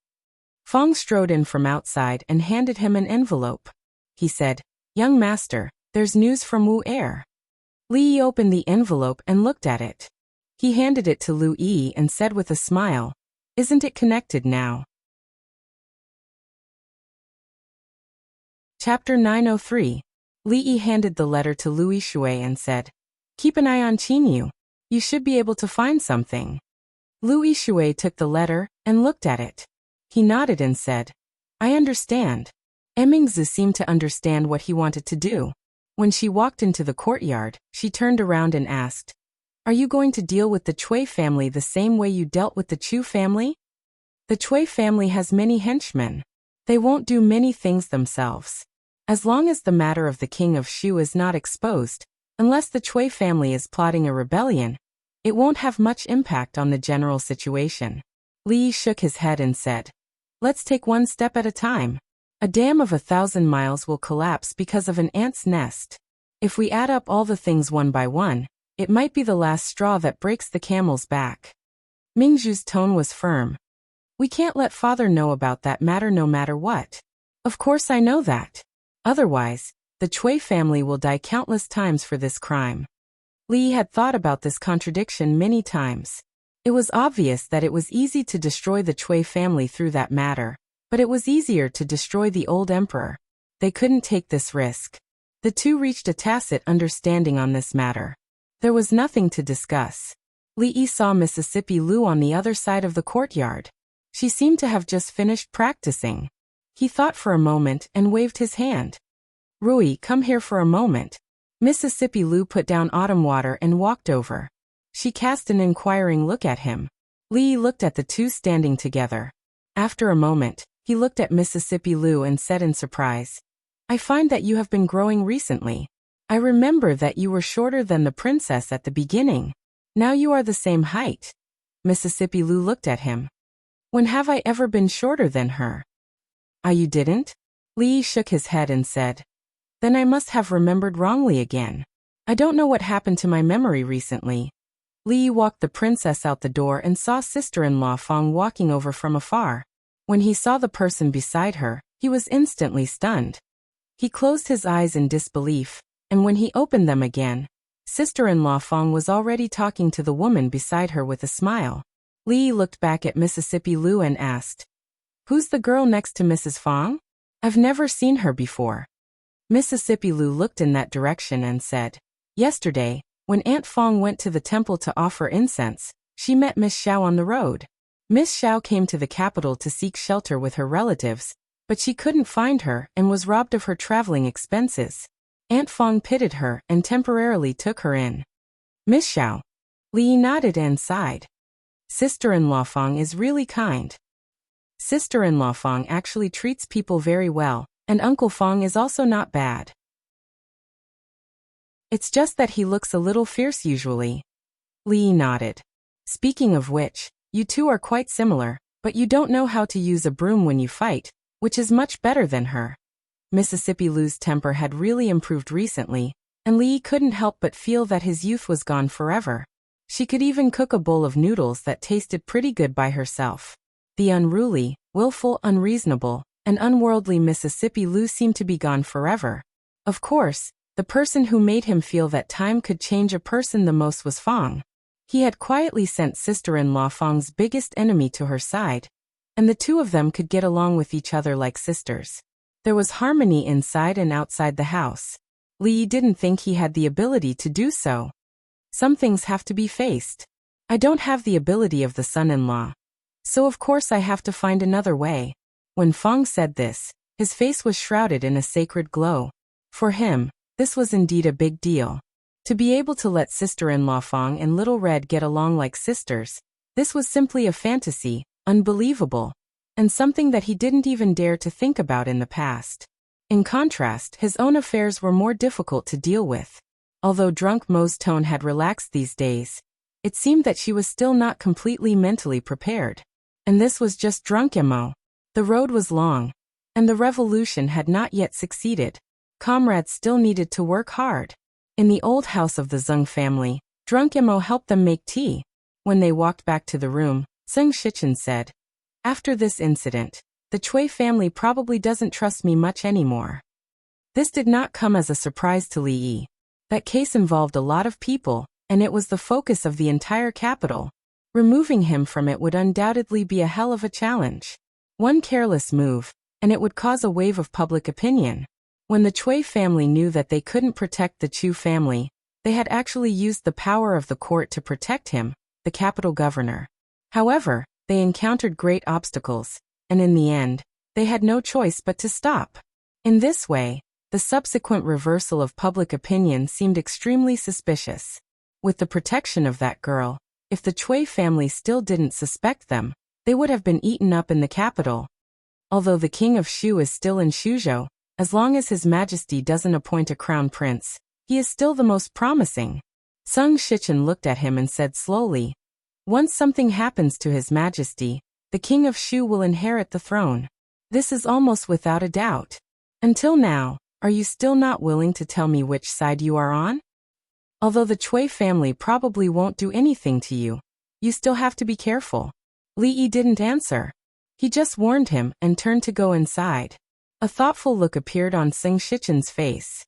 Fong strode in from outside and handed him an envelope. He said, "Young master, there's news from Wu Air." Li Yi opened the envelope and looked at it. He handed it to Lu Yi and said with a smile, "Isn't it connected now?" Chapter 903. Li Yi handed the letter to Louis Shui and said, "Keep an eye on Qinyu. You should be able to find something." Louis Shui took the letter and looked at it. He nodded and said, "I understand." Emingzi seemed to understand what he wanted to do. When she walked into the courtyard, she turned around and asked, "Are you going to deal with the Cui family the same way you dealt with the Chu family?" "The Cui family has many henchmen. They won't do many things themselves. As long as the matter of the king of Shu is not exposed, unless the Cui family is plotting a rebellion, it won't have much impact on the general situation." Li Yi shook his head and said, "Let's take one step at a time. A dam of 1,000 miles will collapse because of an ant's nest. If we add up all the things one by one, it might be the last straw that breaks the camel's back." Mingzhu's tone was firm. "We can't let father know about that matter no matter what." "Of course I know that. Otherwise, the Cui family will die countless times for this crime." Li had thought about this contradiction many times. It was obvious that it was easy to destroy the Cui family through that matter, but it was easier to destroy the old emperor. They couldn't take this risk. The two reached a tacit understanding on this matter. There was nothing to discuss. Li Yi saw Mississippi Lu on the other side of the courtyard. She seemed to have just finished practicing. He thought for a moment and waved his hand. "Rui, come here for a moment." Mississippi Lu put down autumn water and walked over. She cast an inquiring look at him. Li looked at the two standing together. After a moment, he looked at Mississippi Lu and said in surprise, "I find that you have been growing recently. I remember that you were shorter than the princess at the beginning. Now you are the same height." Mississippi Lu looked at him. "When have I ever been shorter than her?" "Ah, you didn't?" Li shook his head and said, "Then I must have remembered wrongly again. I don't know what happened to my memory recently." Li walked the princess out the door and saw sister-in-law Fong walking over from afar. When he saw the person beside her, he was instantly stunned. He closed his eyes in disbelief, and when he opened them again, sister-in-law Fong was already talking to the woman beside her with a smile. Li looked back at Mississippi Lu and asked, "Who's the girl next to Mrs. Fong? I've never seen her before." Mississippi Lu looked in that direction and said, "Yesterday, when Aunt Fong went to the temple to offer incense, she met Miss Xiao on the road. Miss Xiao came to the capital to seek shelter with her relatives, But she couldn't find her and was robbed of her traveling expenses. Aunt Fong pitied her and temporarily took her in. Miss Xiao. Li nodded and sighed. Sister-in-law Fong is really kind. Sister-in-law Fong actually treats people very well, and Uncle Fong is also not bad. It's just that he looks a little fierce usually. Li nodded. Speaking of which, you two are quite similar, but you don't know how to use a broom when you fight, which is much better than her. Mississippi Lou's temper had really improved recently, and Li couldn't help but feel that his youth was gone forever. She could even cook a bowl of noodles that tasted pretty good by herself. The unruly, willful, unreasonable, and unworldly Mississippi Lou seemed to be gone forever. Of course, the person who made him feel that time could change a person the most was Fong. He had quietly sent sister-in-law Fong's biggest enemy to her side, and the two of them could get along with each other like sisters. There was harmony inside and outside the house. Li didn't think he had the ability to do so. Some things have to be faced. I don't have the ability of the son-in-law. So of course I have to find another way. When Fong said this, his face was shrouded in a sacred glow. For him, this was indeed a big deal. To be able to let sister-in-law Fong and Little Red get along like sisters, this was simply a fantasy, unbelievable, and something that he didn't even dare to think about in the past. In contrast, his own affairs were more difficult to deal with. Although drunk Mo's tone had relaxed these days, it seemed that she was still not completely mentally prepared. And this was just drunk Mo. The road was long, and the revolution had not yet succeeded. Comrades still needed to work hard. In the old house of the Zeng family, drunk Mo helped them make tea. When they walked back to the room, Zeng Shichen said, "After this incident, the Chui family probably doesn't trust me much anymore." This did not come as a surprise to Li Yi. That case involved a lot of people, and it was the focus of the entire capital. Removing him from it would undoubtedly be a hell of a challenge. One careless move, and it would cause a wave of public opinion. When the Chui family knew that they couldn't protect the Chu family, they had actually used the power of the court to protect him, the capital governor. However, they encountered great obstacles, and in the end, they had no choice but to stop. In this way, the subsequent reversal of public opinion seemed extremely suspicious. With the protection of that girl, if the Chui family still didn't suspect them, they would have been eaten up in the capital. Although the king of Shu is still in Shuzhou, as long as His Majesty doesn't appoint a crown prince, he is still the most promising. Zeng Shichen looked at him and said slowly, "Once something happens to His Majesty, the king of Shu will inherit the throne. This is almost without a doubt. Until now, are you still not willing to tell me which side you are on? Although the Chui family probably won't do anything to you, you still have to be careful." Li Yi didn't answer. He just warned him and turned to go inside. A thoughtful look appeared on Zeng Shichen's face.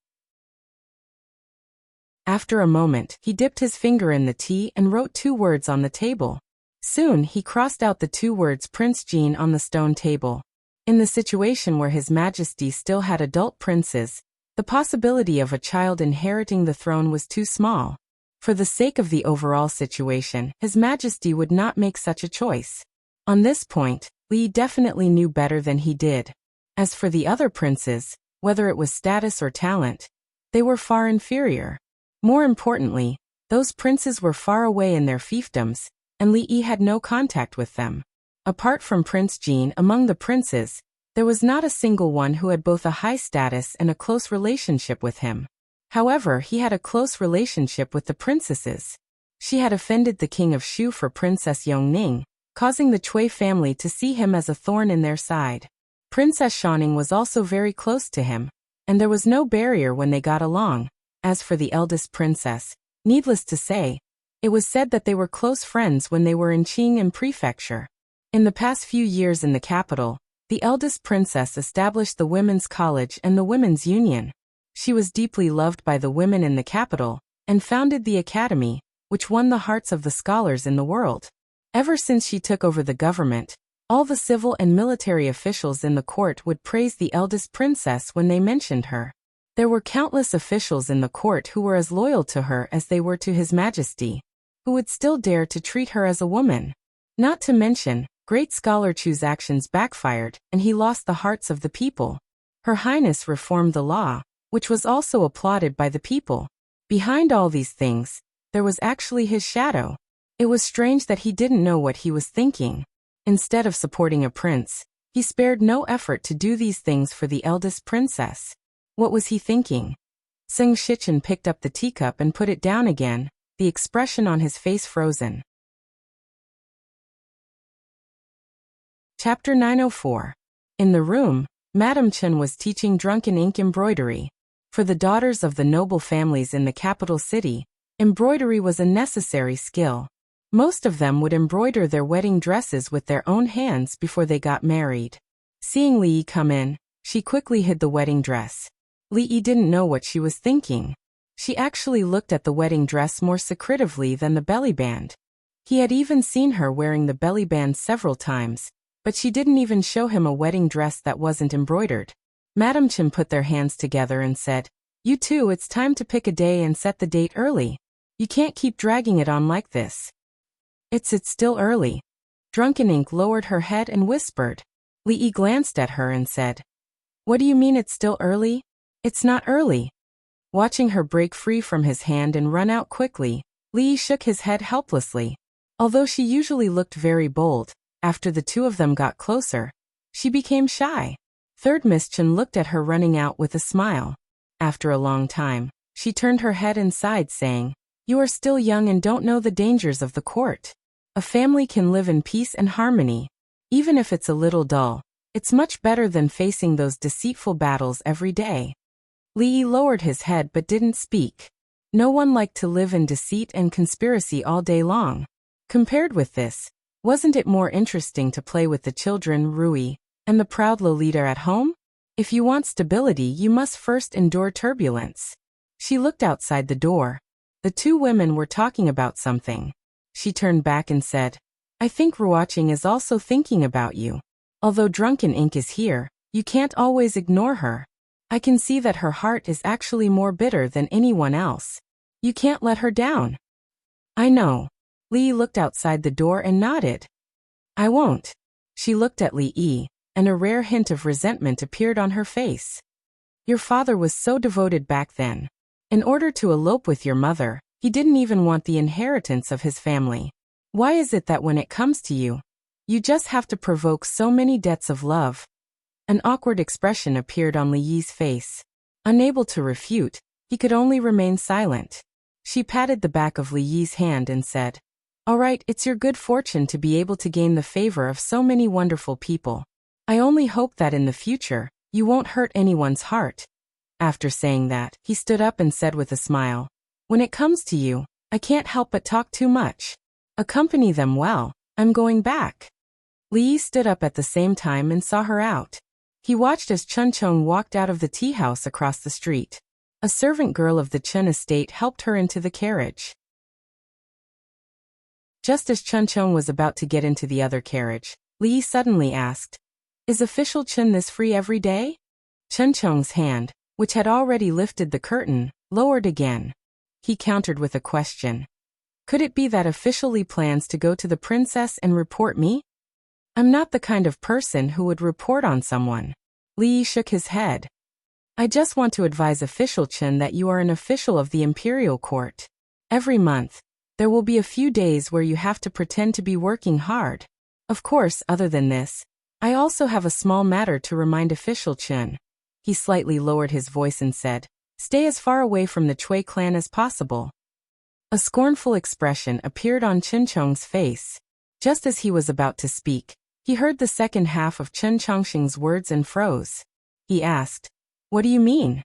After a moment, he dipped his finger in the tea and wrote 2 words on the table. Soon, he crossed out the 2 words Prince Jean on the stone table. In the situation where His Majesty still had adult princes, the possibility of a child inheriting the throne was too small. For the sake of the overall situation, His Majesty would not make such a choice. On this point, Li definitely knew better than he did. As for the other princes, whether it was status or talent, they were far inferior. More importantly, those princes were far away in their fiefdoms, and Li Yi had no contact with them. Apart from Prince Jean among the princes, there was not a single one who had both a high status and a close relationship with him. However, he had a close relationship with the princesses. She had offended the king of Shu for Princess Yongning, causing the Chui family to see him as a thorn in their side. Princess Shaning was also very close to him, and there was no barrier when they got along. As for the eldest princess, needless to say, it was said that they were close friends when they were in Qing Prefecture. In the past few years in the capital, the eldest princess established the Women's College and the Women's Union. She was deeply loved by the women in the capital, and founded the academy, which won the hearts of the scholars in the world. Ever since she took over the government, all the civil and military officials in the court would praise the eldest princess when they mentioned her. There were countless officials in the court who were as loyal to her as they were to His Majesty, who would still dare to treat her as a woman. Not to mention, Great scholar Chu's actions backfired, and he lost the hearts of the people. Her Highness reformed the law, which was also applauded by the people. Behind all these things, there was actually his shadow. It was strange that he didn't know what he was thinking. Instead of supporting a prince, he spared no effort to do these things for the eldest princess. What was he thinking? Seng Shichen picked up the teacup and put it down again, the expression on his face frozen. Chapter 904. In the room, Madame Chen was teaching drunken ink embroidery. For the daughters of the noble families in the capital city, embroidery was a necessary skill. Most of them would embroider their wedding dresses with their own hands before they got married. Seeing Li Yi come in, she quickly hid the wedding dress. Li Yi didn't know what she was thinking. She actually looked at the wedding dress more secretively than the belly band. He had even seen her wearing the belly band several times, but she didn't even show him a wedding dress that wasn't embroidered. Madame Chen put their hands together and said, "You two, it's time to pick a day and set the date early. You can't keep dragging it on like this." It's still early." Drunken Ink lowered her head and whispered. Li Yi glanced at her and said, "What do you mean it's still early?" "It's not early." Watching her break free from his hand and run out quickly, Li Yi shook his head helplessly. Although she usually looked very bold, after the two of them got closer, she became shy. Third Miss Chen looked at her running out with a smile. After a long time, she turned her head and sighed, saying, "You are still young and don't know the dangers of the court. A family can live in peace and harmony. Even if it's a little dull, it's much better than facing those deceitful battles every day." Li Yi lowered his head but didn't speak. No one liked to live in deceit and conspiracy all day long. Compared with this, wasn't it more interesting to play with the children, Rui, and the proud Lolita at home? If you want stability, you must first endure turbulence. She looked outside the door. The two women were talking about something. She turned back and said, "I think Ruoqing is also thinking about you. Although Drunken Ink is here, you can't always ignore her. I can see that her heart is actually more bitter than anyone else. You can't let her down." "I know." Li Yi looked outside the door and nodded. "I won't." She looked at Li Yi, and a rare hint of resentment appeared on her face. "Your father was so devoted back then. In order to elope with your mother, he didn't even want the inheritance of his family. Why is it that when it comes to you, you just have to provoke so many debts of love?" An awkward expression appeared on Li Yi's face. Unable to refute, he could only remain silent. She patted the back of Li Yi's hand and said, "All right, it's your good fortune to be able to gain the favor of so many wonderful people. I only hope that in the future, you won't hurt anyone's heart." After saying that, he stood up and said with a smile, "When it comes to you, I can't help but talk too much. Accompany them well, I'm going back." Li Yi stood up at the same time and saw her out. He watched as Chun Chong walked out of the tea house across the street. A servant girl of the Chen estate helped her into the carriage. Just as Chun Chong was about to get into the other carriage, Li Yi suddenly asked, "Is official Chen this free every day?" Chun Chong's hand, which had already lifted the curtain, lowered again. He countered with a question. "Could it be that official Li plans to go to the princess and report me?" "I'm not the kind of person who would report on someone." Li Yi shook his head. "I just want to advise official Chen that you are an official of the imperial court. Every month, there will be a few days where you have to pretend to be working hard. Of course, other than this, I also have a small matter to remind official Chen." He slightly lowered his voice and said, "Stay as far away from the Chui clan as possible." A scornful expression appeared on Chun Chong's face. Just as he was about to speak, he heard the second half of Chen Chongqing's words and froze. He asked, "What do you mean?"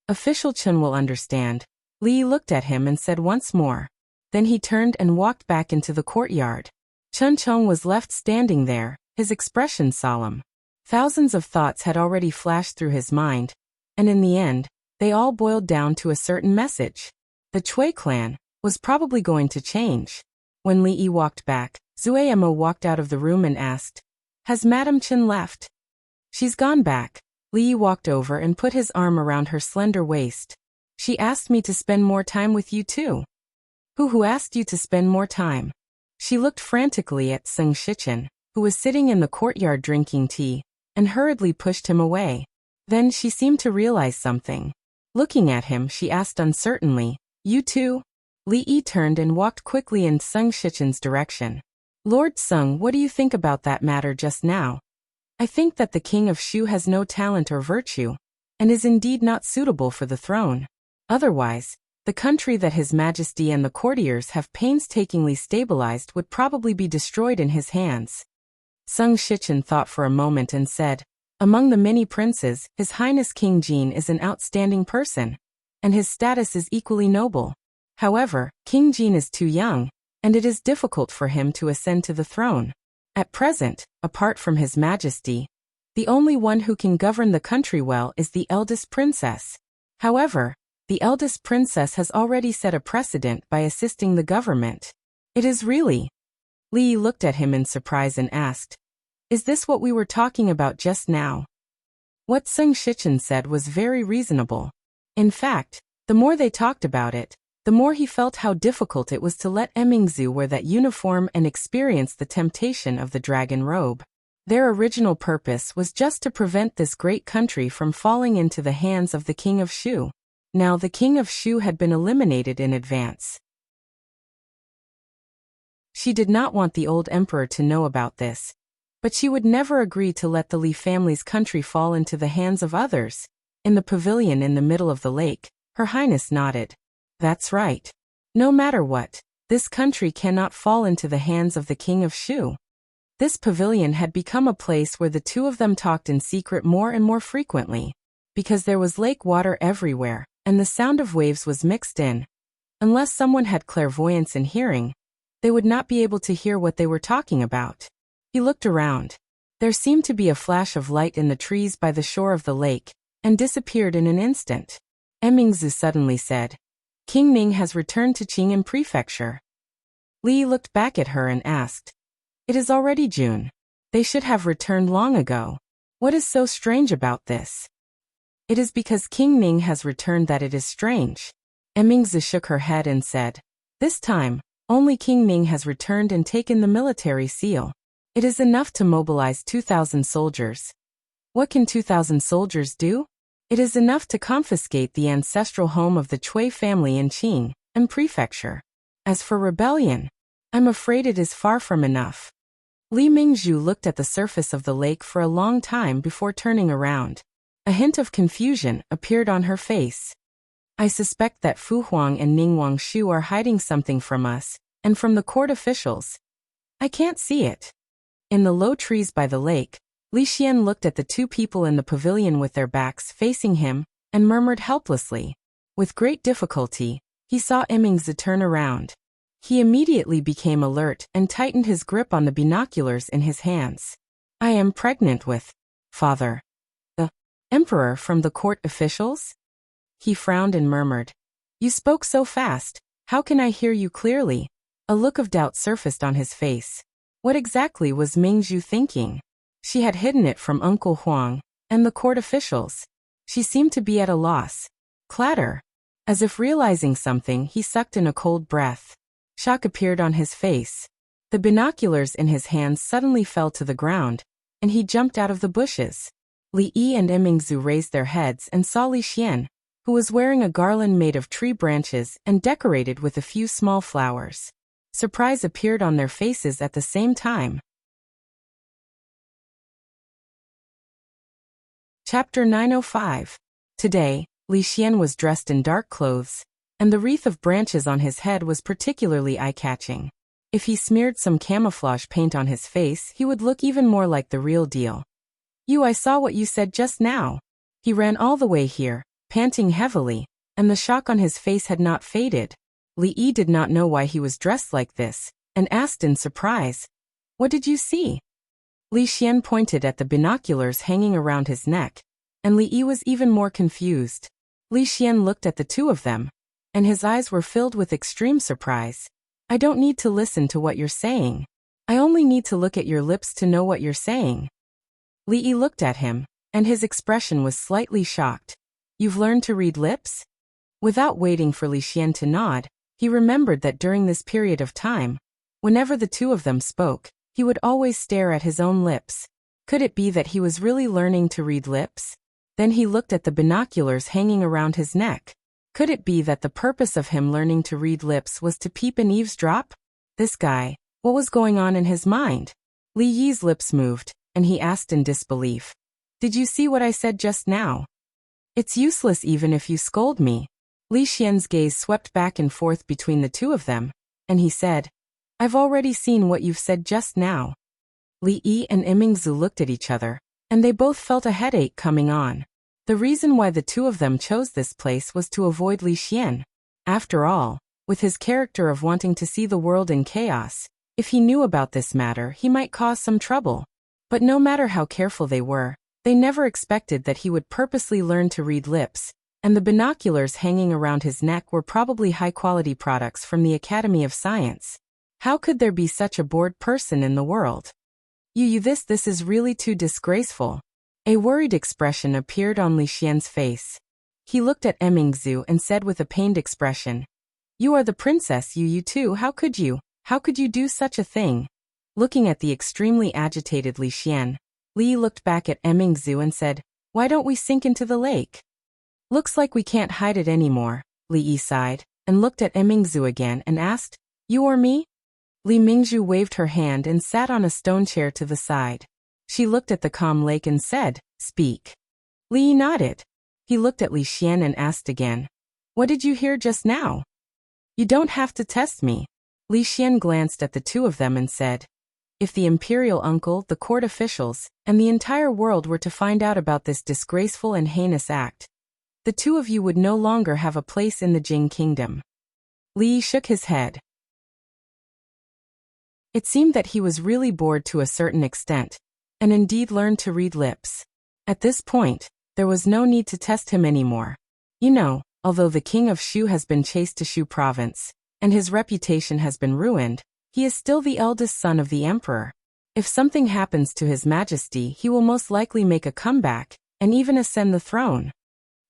"Official Chen will understand." Li Yi looked at him and said once more. Then he turned and walked back into the courtyard. Chun Chong was left standing there, his expression solemn. Thousands of thoughts had already flashed through his mind, and in the end, they all boiled down to a certain message. The Chui clan was probably going to change. When Li Yi walked back, Zui Emma walked out of the room and asked, "Has Madame Chen left?" "She's gone back." Li Yi walked over and put his arm around her slender waist. "She asked me to spend more time with you too." Who asked you to spend more time?" She looked frantically at Seng Shichen, who was sitting in the courtyard drinking tea, and hurriedly pushed him away. Then she seemed to realize something. Looking at him, she asked uncertainly, "You too?" Li Yi turned and walked quickly in Sung Shichen's direction. "Lord Sung, what do you think about that matter just now?" "I think that the king of Shu has no talent or virtue, and is indeed not suitable for the throne. Otherwise, the country that His Majesty and the courtiers have painstakingly stabilized would probably be destroyed in his hands." Sung Shichen thought for a moment and said, "Among the many princes, His Highness King Jin is an outstanding person, and his status is equally noble. However, King Jin is too young, and it is difficult for him to ascend to the throne. At present, apart from His Majesty, the only one who can govern the country well is the eldest princess. However, the eldest princess has already set a precedent by assisting the government. It is really—" Li Yi looked at him in surprise and asked, "Is this what we were talking about just now?" What Sung Shichen said was very reasonable. In fact, the more they talked about it, the more he felt how difficult it was to let Emingzu wear that uniform and experience the temptation of the dragon robe. Their original purpose was just to prevent this great country from falling into the hands of the king of Shu. Now the king of Shu had been eliminated in advance. She did not want the old emperor to know about this, but she would never agree to let the Li family's country fall into the hands of others. In the pavilion in the middle of the lake, Her Highness nodded. "That's right. No matter what, this country cannot fall into the hands of the king of Shu." This pavilion had become a place where the two of them talked in secret more and more frequently, because there was lake water everywhere, and the sound of waves was mixed in. Unless someone had clairvoyance in hearing, they would not be able to hear what they were talking about. He looked around. There seemed to be a flash of light in the trees by the shore of the lake, and disappeared in an instant. Emingzu suddenly said, "King Ming has returned to Qing'an Prefecture." Li looked back at her and asked, "It is already June. They should have returned long ago. What is so strange about this?" "It is because King Ming has returned that it is strange." Emingzu shook her head and said, "This time, only King Ming has returned and taken the military seal. It is enough to mobilize 2,000 soldiers. What can 2,000 soldiers do? It is enough to confiscate the ancestral home of the Cui family in Qing'an Prefecture. As for rebellion, I'm afraid it is far from enough." Li Mingzhu looked at the surface of the lake for a long time before turning around. A hint of confusion appeared on her face. "I suspect that Fu Huang and Ning Wangshu are hiding something from us, and from the court officials. I can't see it." In the low trees by the lake, Li Xian looked at the two people in the pavilion with their backs facing him, and murmured helplessly. With great difficulty, he saw Emingzi turn around. He immediately became alert and tightened his grip on the binoculars in his hands. "I am pregnant with father. The emperor from the court officials?" He frowned and murmured, "You spoke so fast, how can I hear you clearly?" A look of doubt surfaced on his face. What exactly was Mingzhu thinking? She had hidden it from Uncle Huang and the court officials. She seemed to be at a loss. Clatter. As if realizing something, he sucked in a cold breath. Shock appeared on his face. The binoculars in his hands suddenly fell to the ground, and he jumped out of the bushes. Li Yi and Emingzu raised their heads and saw Li Xian, who was wearing a garland made of tree branches and decorated with a few small flowers. Surprise appeared on their faces at the same time. Chapter 905. Today, Li Xian was dressed in dark clothes, and the wreath of branches on his head was particularly eye-catching. If he smeared some camouflage paint on his face, he would look even more like the real deal. I saw what you said just now." He ran all the way here, panting heavily, and the shock on his face had not faded. Li Yi did not know why he was dressed like this, and asked in surprise, "What did you see?" Li Xian pointed at the binoculars hanging around his neck, and Li Yi was even more confused. Li Xian looked at the two of them, and his eyes were filled with extreme surprise. "I don't need to listen to what you're saying. I only need to look at your lips to know what you're saying." Li Yi looked at him, and his expression was slightly shocked. "You've learned to read lips?" Without waiting for Li Xian to nod, he remembered that during this period of time, whenever the two of them spoke, He would always stare at his own lips. Could it be that he was really learning to read lips? Then he looked at the binoculars hanging around his neck. Could it be that the purpose of him learning to read lips was to peep and eavesdrop? This guy, what was going on in his mind? Li Yi's lips moved, and he asked in disbelief. Did you see what I said just now? It's useless even if you scold me. Li Xian's gaze swept back and forth between the two of them, and he said, I've already seen what you've said just now. Li Yi and Emingzu looked at each other, and they both felt a headache coming on. The reason why the two of them chose this place was to avoid Li Xian. After all, with his character of wanting to see the world in chaos, if he knew about this matter he might cause some trouble. But no matter how careful they were, they never expected that he would purposely learn to read lips, and the binoculars hanging around his neck were probably high-quality products from the Academy of Science. How could there be such a bored person in the world? This is really too disgraceful. A worried expression appeared on Li Xian's face. He looked at Emingzu and said with a pained expression, You are the princess, you too, how could you do such a thing? Looking at the extremely agitated Li Xian, Li looked back at Emingzu and said, Why don't we sink into the lake? Looks like we can't hide it anymore. Li Yi sighed, and looked at Emingzu again and asked, You or me? Li Mingzhu waved her hand and sat on a stone chair to the side. She looked at the calm lake and said, Speak. Li Yi nodded. He looked at Li Xian and asked again, What did you hear just now? You don't have to test me. Li Xian glanced at the two of them and said, If the imperial uncle, the court officials, and the entire world were to find out about this disgraceful and heinous act, the two of you would no longer have a place in the Jing kingdom. Li Yi shook his head. It seemed that he was really bored to a certain extent, and indeed learned to read lips. At this point, there was no need to test him anymore. Although the king of Shu has been chased to Shu province, and his reputation has been ruined, he is still the eldest son of the emperor. If something happens to his majesty, he will most likely make a comeback, and even ascend the throne.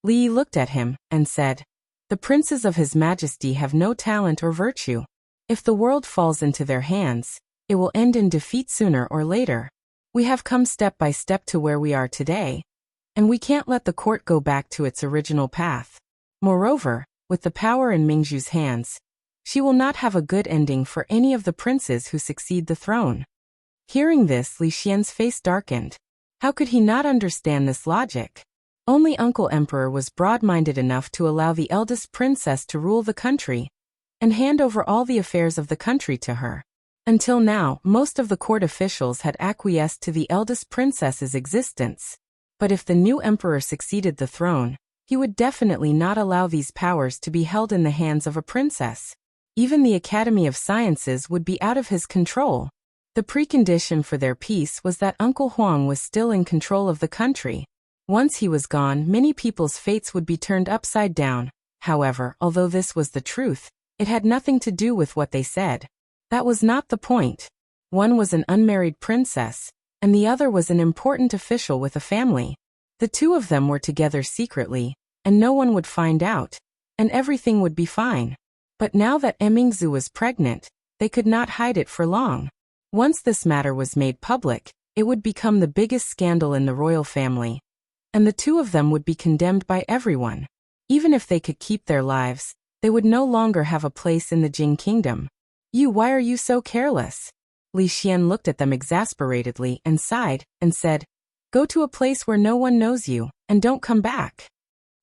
Li Yi looked at him, and said, The princes of his majesty have no talent or virtue. If the world falls into their hands, it will end in defeat sooner or later. We have come step by step to where we are today, and we can't let the court go back to its original path. Moreover, with the power in Mingzhu's hands, she will not have a good ending for any of the princes who succeed the throne. Hearing this, Li Xian's face darkened. How could he not understand this logic? Only Uncle Emperor was broad-minded enough to allow the eldest princess to rule the country, and hand over all the affairs of the country to her. Until now, most of the court officials had acquiesced to the eldest princess's existence. But if the new emperor succeeded the throne, he would definitely not allow these powers to be held in the hands of a princess. Even the Academy of Sciences would be out of his control. The precondition for their peace was that Uncle Huang was still in control of the country. Once he was gone, many people's fates would be turned upside down. However, although this was the truth, it had nothing to do with what they said. That was not the point. One was an unmarried princess, and the other was an important official with a family. The two of them were together secretly, and no one would find out, and everything would be fine. But now that Emingzu was pregnant, they could not hide it for long. Once this matter was made public, it would become the biggest scandal in the royal family, and the two of them would be condemned by everyone. Even if they could keep their lives, they would no longer have a place in the Jing kingdom. Why are you so careless? Li Xian looked at them exasperatedly and sighed, and said, Go to a place where no one knows you, and don't come back.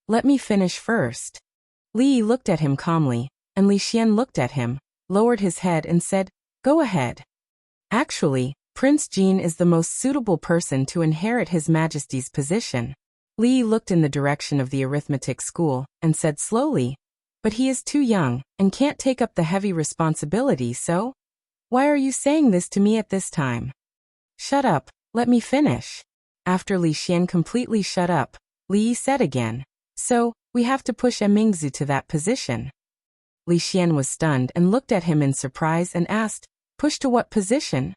Let me finish first. Li Yi looked at him calmly, and Li Xian looked at him, lowered his head and said, Go ahead. Actually, Prince Jin is the most suitable person to inherit His Majesty's position. Li Yi looked in the direction of the arithmetic school, and said slowly, But he is too young, and can't take up the heavy responsibility, so? Why are you saying this to me at this time? Shut up, let me finish. After Li Xian completely shut up, Li Yi said again, So, we have to push Emingzu to that position. Li Xian was stunned and looked at him in surprise and asked, Push to what position?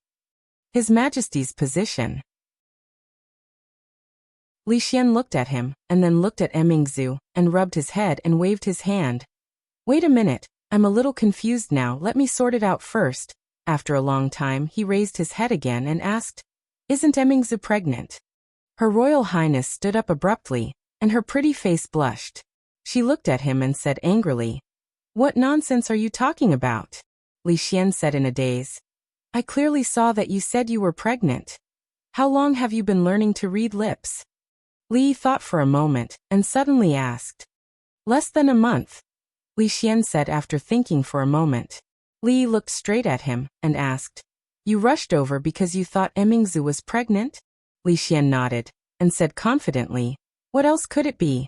His Majesty's position. Li Xian looked at him, and then looked at Emingzu, and rubbed his head and waved his hand. Wait a minute, I'm a little confused now, let me sort it out first. After a long time, he raised his head again and asked, "Isn't Emingzu pregnant?" Her Royal Highness stood up abruptly, and her pretty face blushed. She looked at him and said angrily, "What nonsense are you talking about?" Li Xian said in a daze, "I clearly saw that you said you were pregnant. How long have you been learning to read lips?" Li thought for a moment, and suddenly asked, "Less than a month," Li Xian said after thinking for a moment. Li looked straight at him, and asked, "You rushed over because you thought Emingzu was pregnant?" Li Xian nodded, and said confidently, "What else could it be?"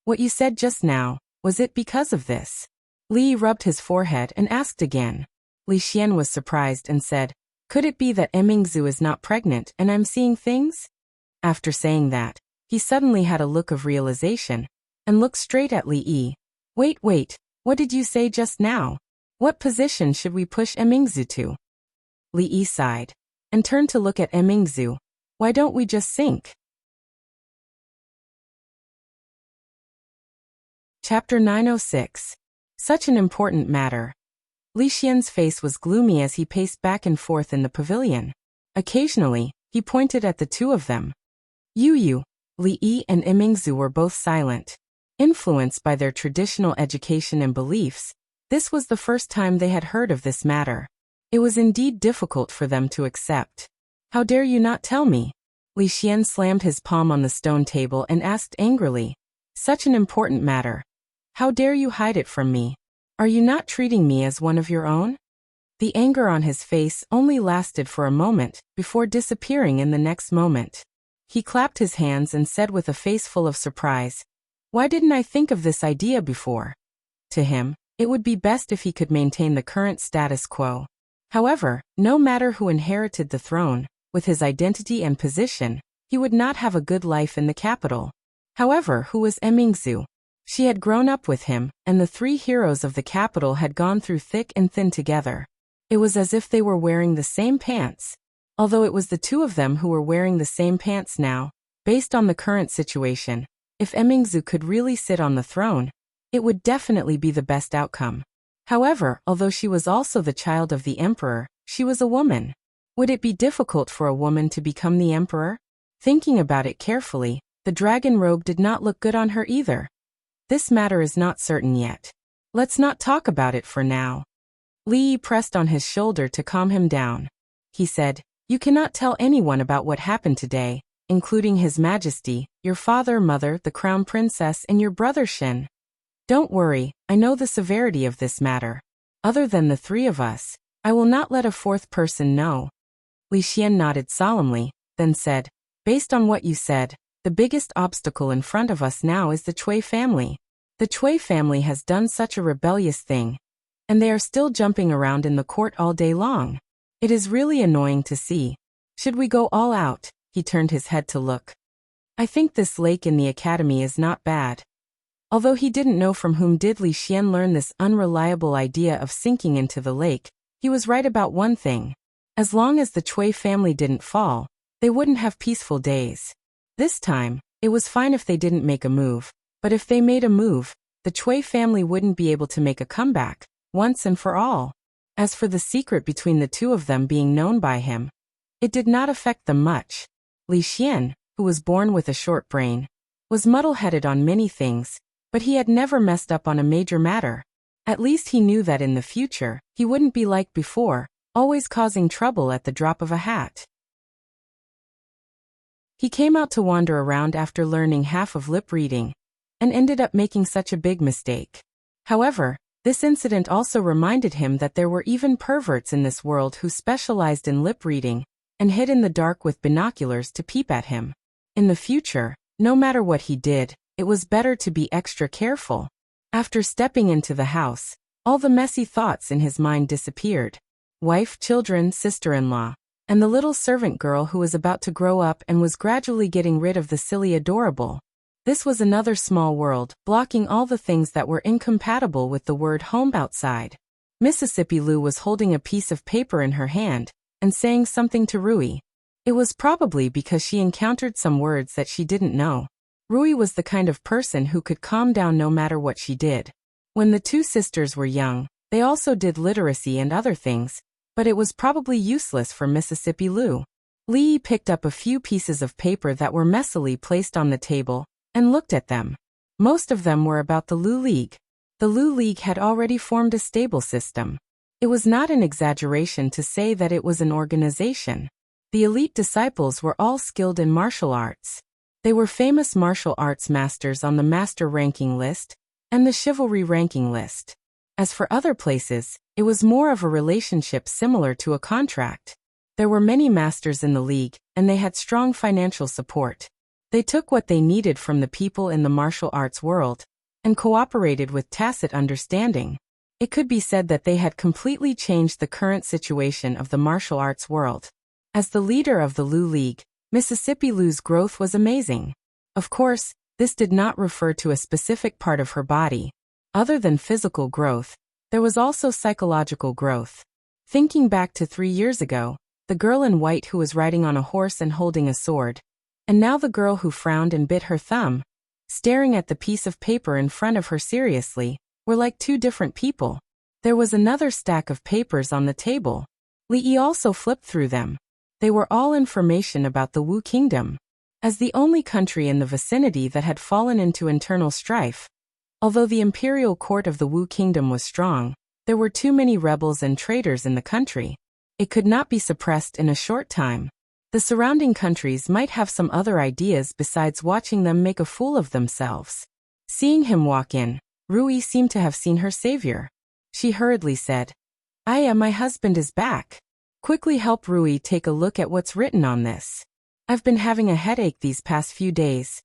"What you said just now, was it because of this?" Li rubbed his forehead and asked again. Li Xian was surprised and said, "Could it be that Emingzu is not pregnant and I'm seeing things?" After saying that, he suddenly had a look of realization, and looked straight at Li Yi. Wait, what did you say just now? What position should we push Emingzu to?" Li Yi sighed, and turned to look at Emingzu. "Why don't we just sink?" Chapter 906. Such an important matter. Li Xian's face was gloomy as he paced back and forth in the pavilion. Occasionally, he pointed at the two of them. Yu, Li Yi and Emingzu were both silent. Influenced by their traditional education and beliefs, this was the first time they had heard of this matter. It was indeed difficult for them to accept. "How dare you not tell me?" Li Xian slammed his palm on the stone table and asked angrily. "Such an important matter. How dare you hide it from me? Are you not treating me as one of your own?" The anger on his face only lasted for a moment, before disappearing in the next moment. He clapped his hands and said with a face full of surprise, "Why didn't I think of this idea before?" To him, it would be best if he could maintain the current status quo. However, no matter who inherited the throne, with his identity and position, he would not have a good life in the capital. However, who was Emingzu? She had grown up with him, and the three heroes of the capital had gone through thick and thin together. It was as if they were wearing the same pants. Although it was the two of them who were wearing the same pants now, based on the current situation, if Emingzu could really sit on the throne, it would definitely be the best outcome. However, although she was also the child of the emperor, she was a woman. Would it be difficult for a woman to become the emperor? Thinking about it carefully, the dragon robe did not look good on her either. This matter is not certain yet. Let's not talk about it for now. Li Yi pressed on his shoulder to calm him down. He said, "You cannot tell anyone about what happened today, including His Majesty, your father, mother, the crown princess, and your brother Shen. Don't worry, I know the severity of this matter. Other than the three of us, I will not let a fourth person know." Li Xian nodded solemnly, then said, "Based on what you said, the biggest obstacle in front of us now is the Cui family. The Cui family has done such a rebellious thing, and they are still jumping around in the court all day long. It is really annoying to see. Should we go all out?" He turned his head to look. "I think this lake in the academy is not bad." Although he didn't know from whom did Li Xian learn this unreliable idea of sinking into the lake, he was right about one thing. As long as the Cui family didn't fall, they wouldn't have peaceful days. This time, it was fine if they didn't make a move, but if they made a move, the Cui family wouldn't be able to make a comeback, once and for all. As for the secret between the two of them being known by him, it did not affect them much. Li Xian, who was born with a short brain, was muddle-headed on many things, but he had never messed up on a major matter. At least he knew that in the future, he wouldn't be like before, always causing trouble at the drop of a hat. He came out to wander around after learning half of lip reading, and ended up making such a big mistake. However, this incident also reminded him that there were even perverts in this world who specialized in lip reading, and hid in the dark with binoculars to peep at him. In the future, no matter what he did, it was better to be extra careful. After stepping into the house, all the messy thoughts in his mind disappeared. Wife, children, sister-in-law, and the little servant girl who was about to grow up and was gradually getting rid of the silly adorable. This was another small world, blocking all the things that were incompatible with the word home outside. Mississippi Lou was holding a piece of paper in her hand, and saying something to Rui. It was probably because she encountered some words that she didn't know. Rui was the kind of person who could calm down no matter what she did. When the two sisters were young, they also did literacy and other things, but it was probably useless for Mississippi Lou. Lee picked up a few pieces of paper that were messily placed on the table and looked at them. Most of them were about the Lu League. The Lu League had already formed a stable system. It was not an exaggeration to say that it was an organization. The elite disciples were all skilled in martial arts. They were famous martial arts masters on the master ranking list and the chivalry ranking list. As for other places, it was more of a relationship similar to a contract. There were many masters in the league, and they had strong financial support. They took what they needed from the people in the martial arts world and cooperated with tacit understanding. It could be said that they had completely changed the current situation of the martial arts world. As the leader of the Lu League, Mississippi Lou's growth was amazing. Of course, this did not refer to a specific part of her body. Other than physical growth, there was also psychological growth. Thinking back to 3 years ago, the girl in white who was riding on a horse and holding a sword, and now the girl who frowned and bit her thumb, staring at the piece of paper in front of her seriously, were like two different people. There was another stack of papers on the table. Lee also flipped through them. They were all information about the Wu Kingdom. As the only country in the vicinity that had fallen into internal strife, although the imperial court of the Wu Kingdom was strong, there were too many rebels and traitors in the country. It could not be suppressed in a short time. The surrounding countries might have some other ideas besides watching them make a fool of themselves. Seeing him walk in, Rui seemed to have seen her savior. She hurriedly said, "Aya, my husband is back. Quickly help Rui take a look at what's written on this. I've been having a headache these past few days."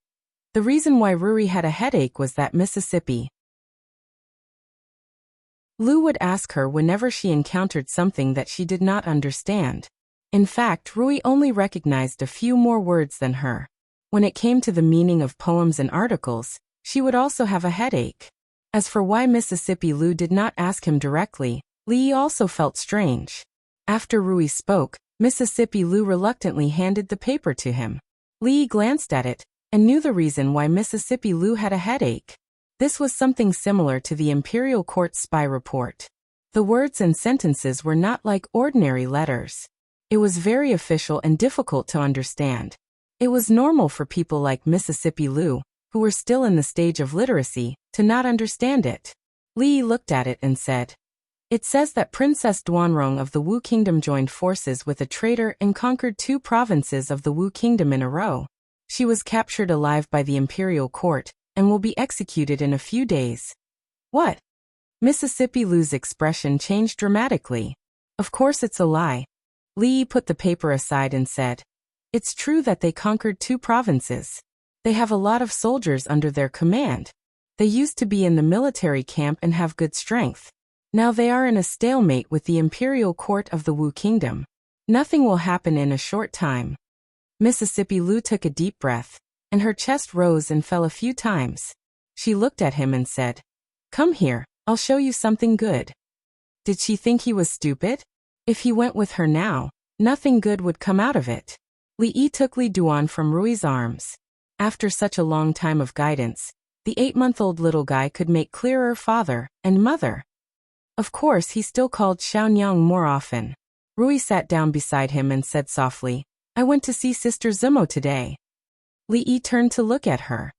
The reason why Rui had a headache was that Mississippi Lou would ask her whenever she encountered something that she did not understand. In fact, Rui only recognized a few more words than her. When it came to the meaning of poems and articles, she would also have a headache. As for why Mississippi Lou did not ask him directly, Lee also felt strange. After Rui spoke, Mississippi Lou reluctantly handed the paper to him. Lee glanced at it and knew the reason why Mississippi Lou had a headache. This was something similar to the Imperial Court spy report. The words and sentences were not like ordinary letters. It was very official and difficult to understand. It was normal for people like Mississippi Lou, who were still in the stage of literacy, to not understand it. Lee looked at it and said, "It says that Princess Duanrong of the Wu Kingdom joined forces with a traitor and conquered 2 provinces of the Wu Kingdom in a row. She was captured alive by the Imperial Court and will be executed in a few days." "What?" Mississippi Lou's expression changed dramatically. "Of course it's a lie." Lee put the paper aside and said, "It's true that they conquered 2 provinces. They have a lot of soldiers under their command. They used to be in the military camp and have good strength. Now they are in a stalemate with the Imperial Court of the Wu Kingdom. Nothing will happen in a short time." Mississippi Lou took a deep breath, and her chest rose and fell a few times. She looked at him and said, "Come here, I'll show you something good." Did she think he was stupid? If he went with her now, nothing good would come out of it. Li took Li Duan from Rui's arms. After such a long time of guidance, the 8-month-old little guy could make clearer father and mother. Of course, he still called Xiaonyang more often. Rui sat down beside him and said softly, "I went to see Sister Zimo today." Li turned to look at her.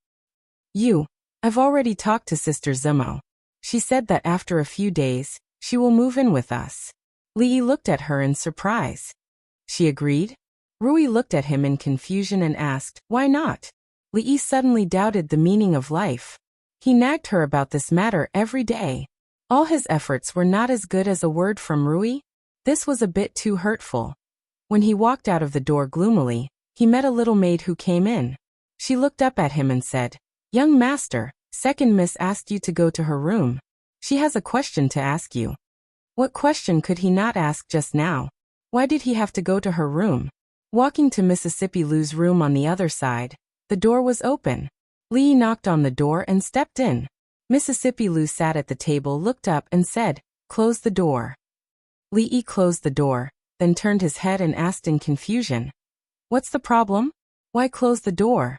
I've already talked to Sister Zimo. She said that after a few days, she will move in with us." Li looked at her in surprise. "She agreed?" Rui looked at him in confusion and asked, "Why not?" Li suddenly doubted the meaning of life. He nagged her about this matter every day. All his efforts were not as good as a word from Rui. This was a bit too hurtful. When he walked out of the door gloomily, he met a little maid who came in. She looked up at him and said, "Young master, second miss asked you to go to her room. She has a question to ask you." What question could he not ask just now? Why did he have to go to her room? Walking to Mississippi Lou's room on the other side, the door was open. Lee knocked on the door and stepped in. Mississippi Lou sat at the table, looked up and said, "Close the door." Lee closed the door, then turned his head and asked in confusion, "What's the problem? Why close the door?"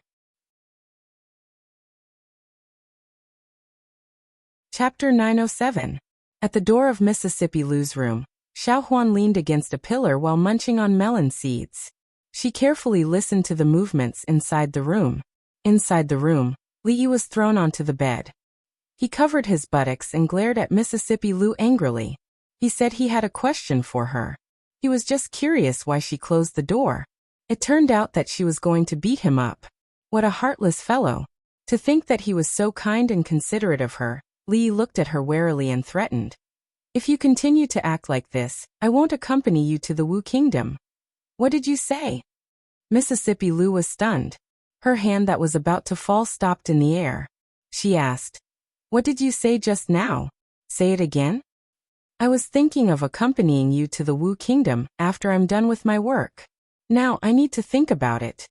Chapter 907. At the door of Mississippi Lou's room, Xiaohuan leaned against a pillar while munching on melon seeds. She carefully listened to the movements inside the room. Inside the room, Li Yi was thrown onto the bed. He covered his buttocks and glared at Mississippi Lu angrily. He said he had a question for her. He was just curious why she closed the door. It turned out that she was going to beat him up. What a heartless fellow. To think that he was so kind and considerate of her, Li Yi looked at her warily and threatened. If you continue to act like this, I won't accompany you to the Wu Kingdom. What did you say? Mississippi Lu was stunned. Her hand that was about to fall stopped in the air. She asked, "What did you say just now? Say it again?" "I was thinking of accompanying you to the Wu Kingdom after I'm done with my work. Now I need to think about it."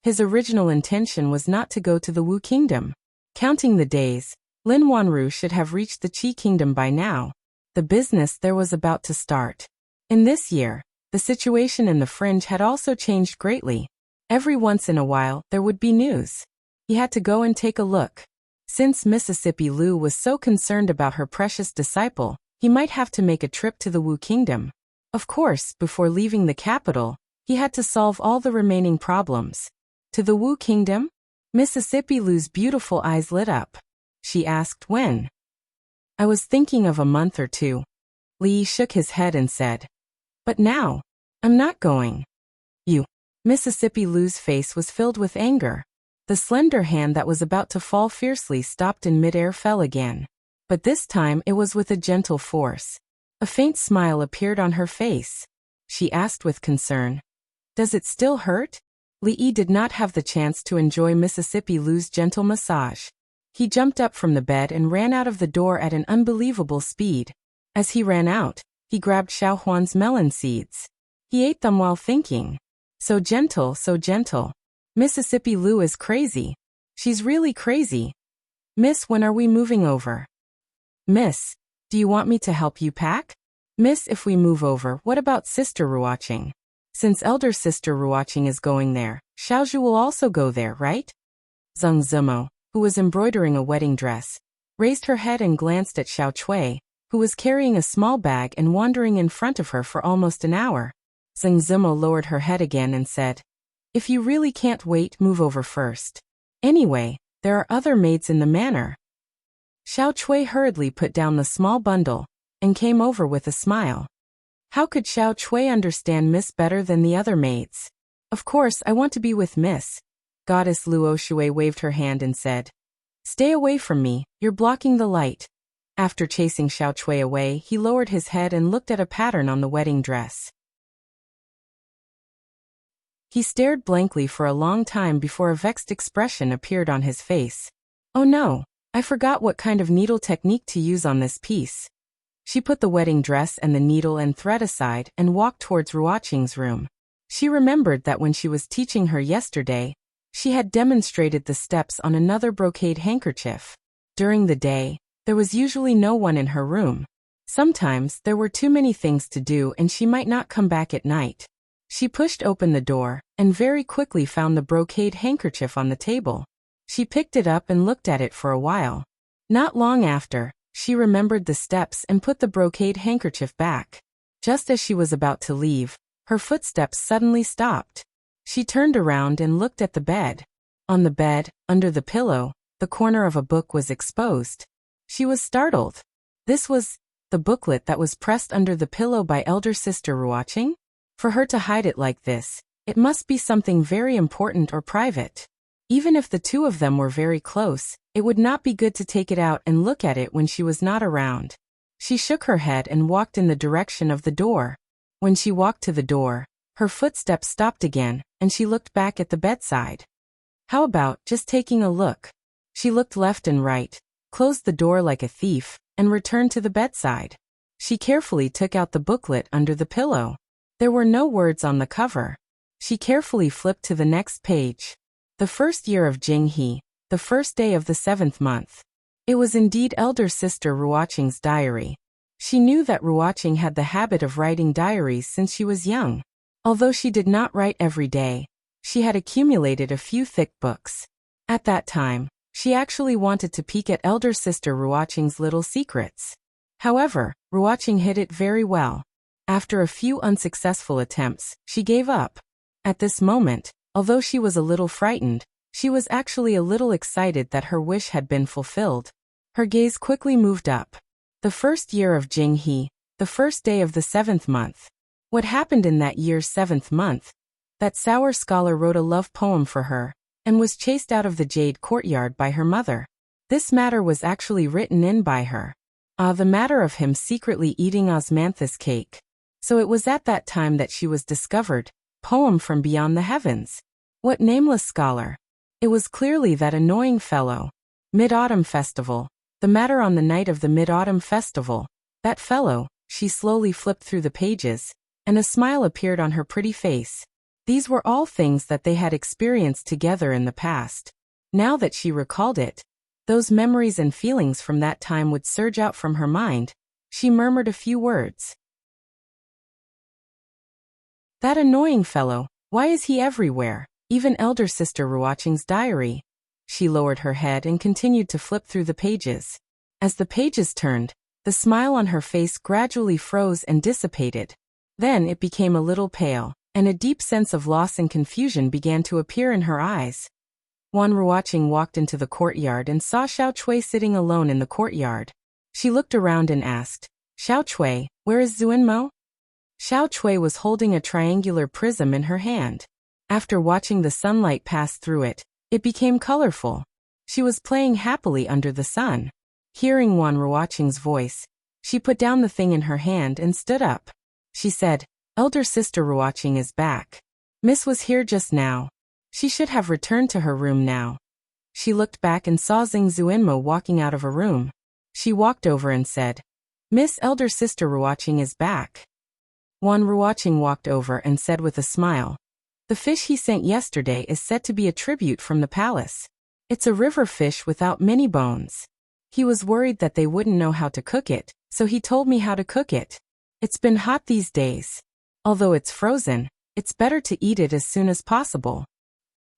His original intention was not to go to the Wu Kingdom. Counting the days, Lin Wanru should have reached the Qi Kingdom by now. The business there was about to start. In this year, the situation in the fringe had also changed greatly. Every once in a while, there would be news. He had to go and take a look. Since Mississippi Lu was so concerned about her precious disciple, he might have to make a trip to the Wu Kingdom. Of course, before leaving the capital, he had to solve all the remaining problems. To the Wu Kingdom? Mississippi Lu's beautiful eyes lit up. She asked when. "I was thinking of a month or two." Li shook his head and said, "But now, I'm not going." "You." Mississippi Lu's face was filled with anger. The slender hand that was about to fall fiercely stopped in midair fell again. But this time it was with a gentle force. A faint smile appeared on her face. She asked with concern, "Does it still hurt?" Li Yi did not have the chance to enjoy Mississippi Lu's gentle massage. He jumped up from the bed and ran out of the door at an unbelievable speed. As he ran out, he grabbed Xiaohuan's melon seeds. He ate them while thinking, so gentle, so gentle. Mississippi Lu is crazy. She's really crazy. "Miss, when are we moving over?" "Miss, do you want me to help you pack?" "Miss, if we move over, what about Sister Ruoqing? Since elder Sister Ruoqing is going there, Xiaozhu will also go there, right?" Zheng Zimo, who was embroidering a wedding dress, raised her head and glanced at Xiao Cui, who was carrying a small bag and wandering in front of her for almost an hour. Zheng Zimo lowered her head again and said, "If you really can't wait, move over first. Anyway, there are other maids in the manor." Xiao Cui hurriedly put down the small bundle and came over with a smile. How could Xiao Cui understand Miss better than the other maids? "Of course, I want to be with Miss." Goddess Luo Shui waved her hand and said, "Stay away from me, you're blocking the light." After chasing Xiao Cui away, he lowered his head and looked at a pattern on the wedding dress. He stared blankly for a long time before a vexed expression appeared on his face. "Oh no, I forgot what kind of needle technique to use on this piece." She put the wedding dress and the needle and thread aside and walked towards Ruoqing's room. She remembered that when she was teaching her yesterday, she had demonstrated the steps on another brocade handkerchief. During the day, there was usually no one in her room. Sometimes there were too many things to do and she might not come back at night. She pushed open the door and very quickly found the brocade handkerchief on the table. She picked it up and looked at it for a while. Not long after, she remembered the steps and put the brocade handkerchief back. Just as she was about to leave, her footsteps suddenly stopped. She turned around and looked at the bed. On the bed, under the pillow, the corner of a book was exposed. She was startled. This was the booklet that was pressed under the pillow by elder sister Ruoqing? For her to hide it like this, it must be something very important or private. Even if the two of them were very close, it would not be good to take it out and look at it when she was not around. She shook her head and walked in the direction of the door. When she walked to the door, her footsteps stopped again, and she looked back at the bedside. How about just taking a look? She looked left and right, closed the door like a thief, and returned to the bedside. She carefully took out the booklet under the pillow. There were no words on the cover. She carefully flipped to the next page. The first year of Jinghe, the first day of the 7th month. It was indeed elder sister Ruoqing's diary. She knew that Ruoqing had the habit of writing diaries since she was young. Although she did not write every day, she had accumulated a few thick books. At that time, she actually wanted to peek at elder sister Ruoqing's little secrets. However, Ruoqing hid it very well. After a few unsuccessful attempts, she gave up. At this moment, although she was a little frightened, she was actually a little excited that her wish had been fulfilled. Her gaze quickly moved up. The first year of Jinghe, the first day of the 7th month. What happened in that year's 7th month? That sour scholar wrote a love poem for her, and was chased out of the jade courtyard by her mother. This matter was actually written in by her. The matter of him secretly eating osmanthus cake. So it was at that time that she was discovered. Poem from beyond the heavens. What nameless scholar? It was clearly that annoying fellow. Mid-Autumn Festival. The matter on the night of the Mid-Autumn Festival. That fellow. She slowly flipped through the pages, and a smile appeared on her pretty face. These were all things that they had experienced together in the past. Now that she recalled it, those memories and feelings from that time would surge out from her mind. She murmured a few words. That annoying fellow, why is he everywhere? Even elder sister Ruoqing's diary. She lowered her head and continued to flip through the pages. As the pages turned, the smile on her face gradually froze and dissipated. Then it became a little pale, and a deep sense of loss and confusion began to appear in her eyes. Wan Ruoqing walked into the courtyard and saw Xiao Chui sitting alone in the courtyard. She looked around and asked, Xiao Chui, where is Zuinmo? Xiao Chui was holding a triangular prism in her hand. After watching the sunlight pass through it, it became colorful. She was playing happily under the sun. Hearing Wan Ruoqing's voice, she put down the thing in her hand and stood up. She said, Elder sister Ruoqing is back. Miss was here just now. She should have returned to her room now. She looked back and saw Xing Zuinmo walking out of a room. She walked over and said, Miss elder sister Ruoqing is back. Wan Ruoqing walked over and said with a smile, the fish he sent yesterday is said to be a tribute from the palace. It's a river fish without many bones. He was worried that they wouldn't know how to cook it, so he told me how to cook it. It's been hot these days. Although it's frozen, it's better to eat it as soon as possible.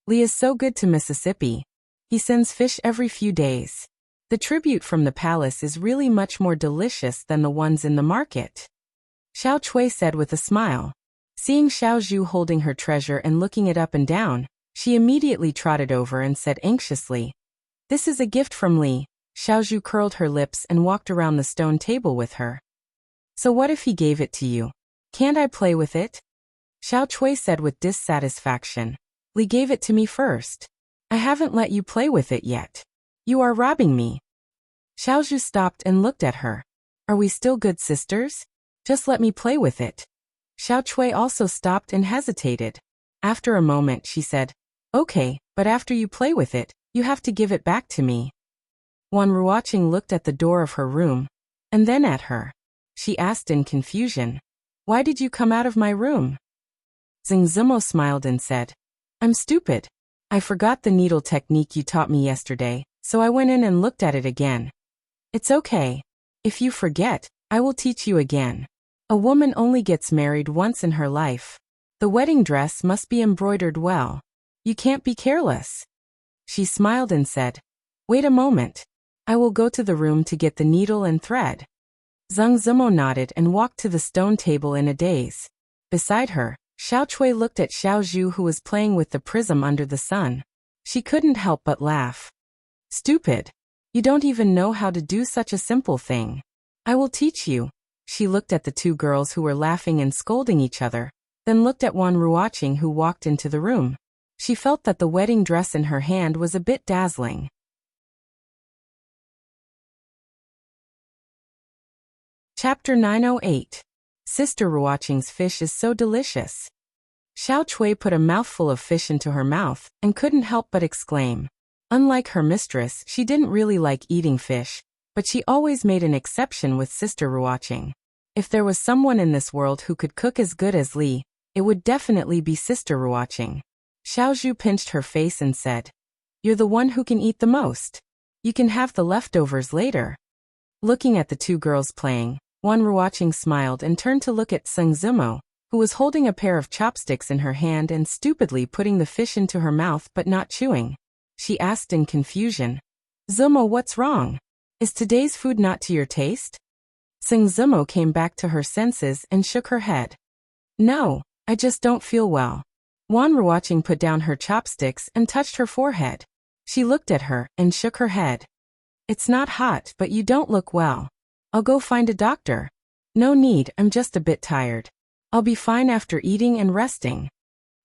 Lee is so good to Mississippi. He sends fish every few days. The tribute from the palace is really much more delicious than the ones in the market. Xiao Chui said with a smile. Seeing Xiao Zhu holding her treasure and looking it up and down, she immediately trotted over and said anxiously, This is a gift from Li. Xiao Zhu curled her lips and walked around the stone table with her. So what if he gave it to you? Can't I play with it? Xiao Chui said with dissatisfaction. Li gave it to me first. I haven't let you play with it yet. You are robbing me. Xiao Zhu stopped and looked at her. Are we still good sisters? Just let me play with it. Xiao Chui also stopped and hesitated. After a moment she said, Okay, but after you play with it, you have to give it back to me. Wan Ruoqing looked at the door of her room, and then at her. She asked in confusion, Why did you come out of my room? Xing Zimo smiled and said, I'm stupid. I forgot the needle technique you taught me yesterday, so I went in and looked at it again. It's okay. If you forget, I will teach you again. A woman only gets married once in her life. The wedding dress must be embroidered well. You can't be careless. She smiled and said, Wait a moment. I will go to the room to get the needle and thread. Zhang Zimo nodded and walked to the stone table in a daze. Beside her, Xiao Chui looked at Xiao Zhu who was playing with the prism under the sun. She couldn't help but laugh. Stupid. You don't even know how to do such a simple thing. I will teach you. She looked at the two girls who were laughing and scolding each other, then looked at Wan Ruoqing who walked into the room. She felt that the wedding dress in her hand was a bit dazzling. Chapter 908. Sister Ruoqing's fish is so delicious. Xiao Chui put a mouthful of fish into her mouth and couldn't help but exclaim. Unlike her mistress, she didn't really like eating fish, but she always made an exception with Sister Ruoqing. If there was someone in this world who could cook as good as Li, it would definitely be Sister Ruoqing. Xiao Zhu pinched her face and said, You're the one who can eat the most. You can have the leftovers later. Looking at the two girls playing, Wan Ruoqing smiled and turned to look at Xing Zimo, who was holding a pair of chopsticks in her hand and stupidly putting the fish into her mouth but not chewing. She asked in confusion, Zimo, what's wrong? Is today's food not to your taste? Sung Zumo came back to her senses and shook her head. No, I just don't feel well. Wan Ruoqing put down her chopsticks and touched her forehead. She looked at her and shook her head. It's not hot, but you don't look well. I'll go find a doctor. No need, I'm just a bit tired. I'll be fine after eating and resting.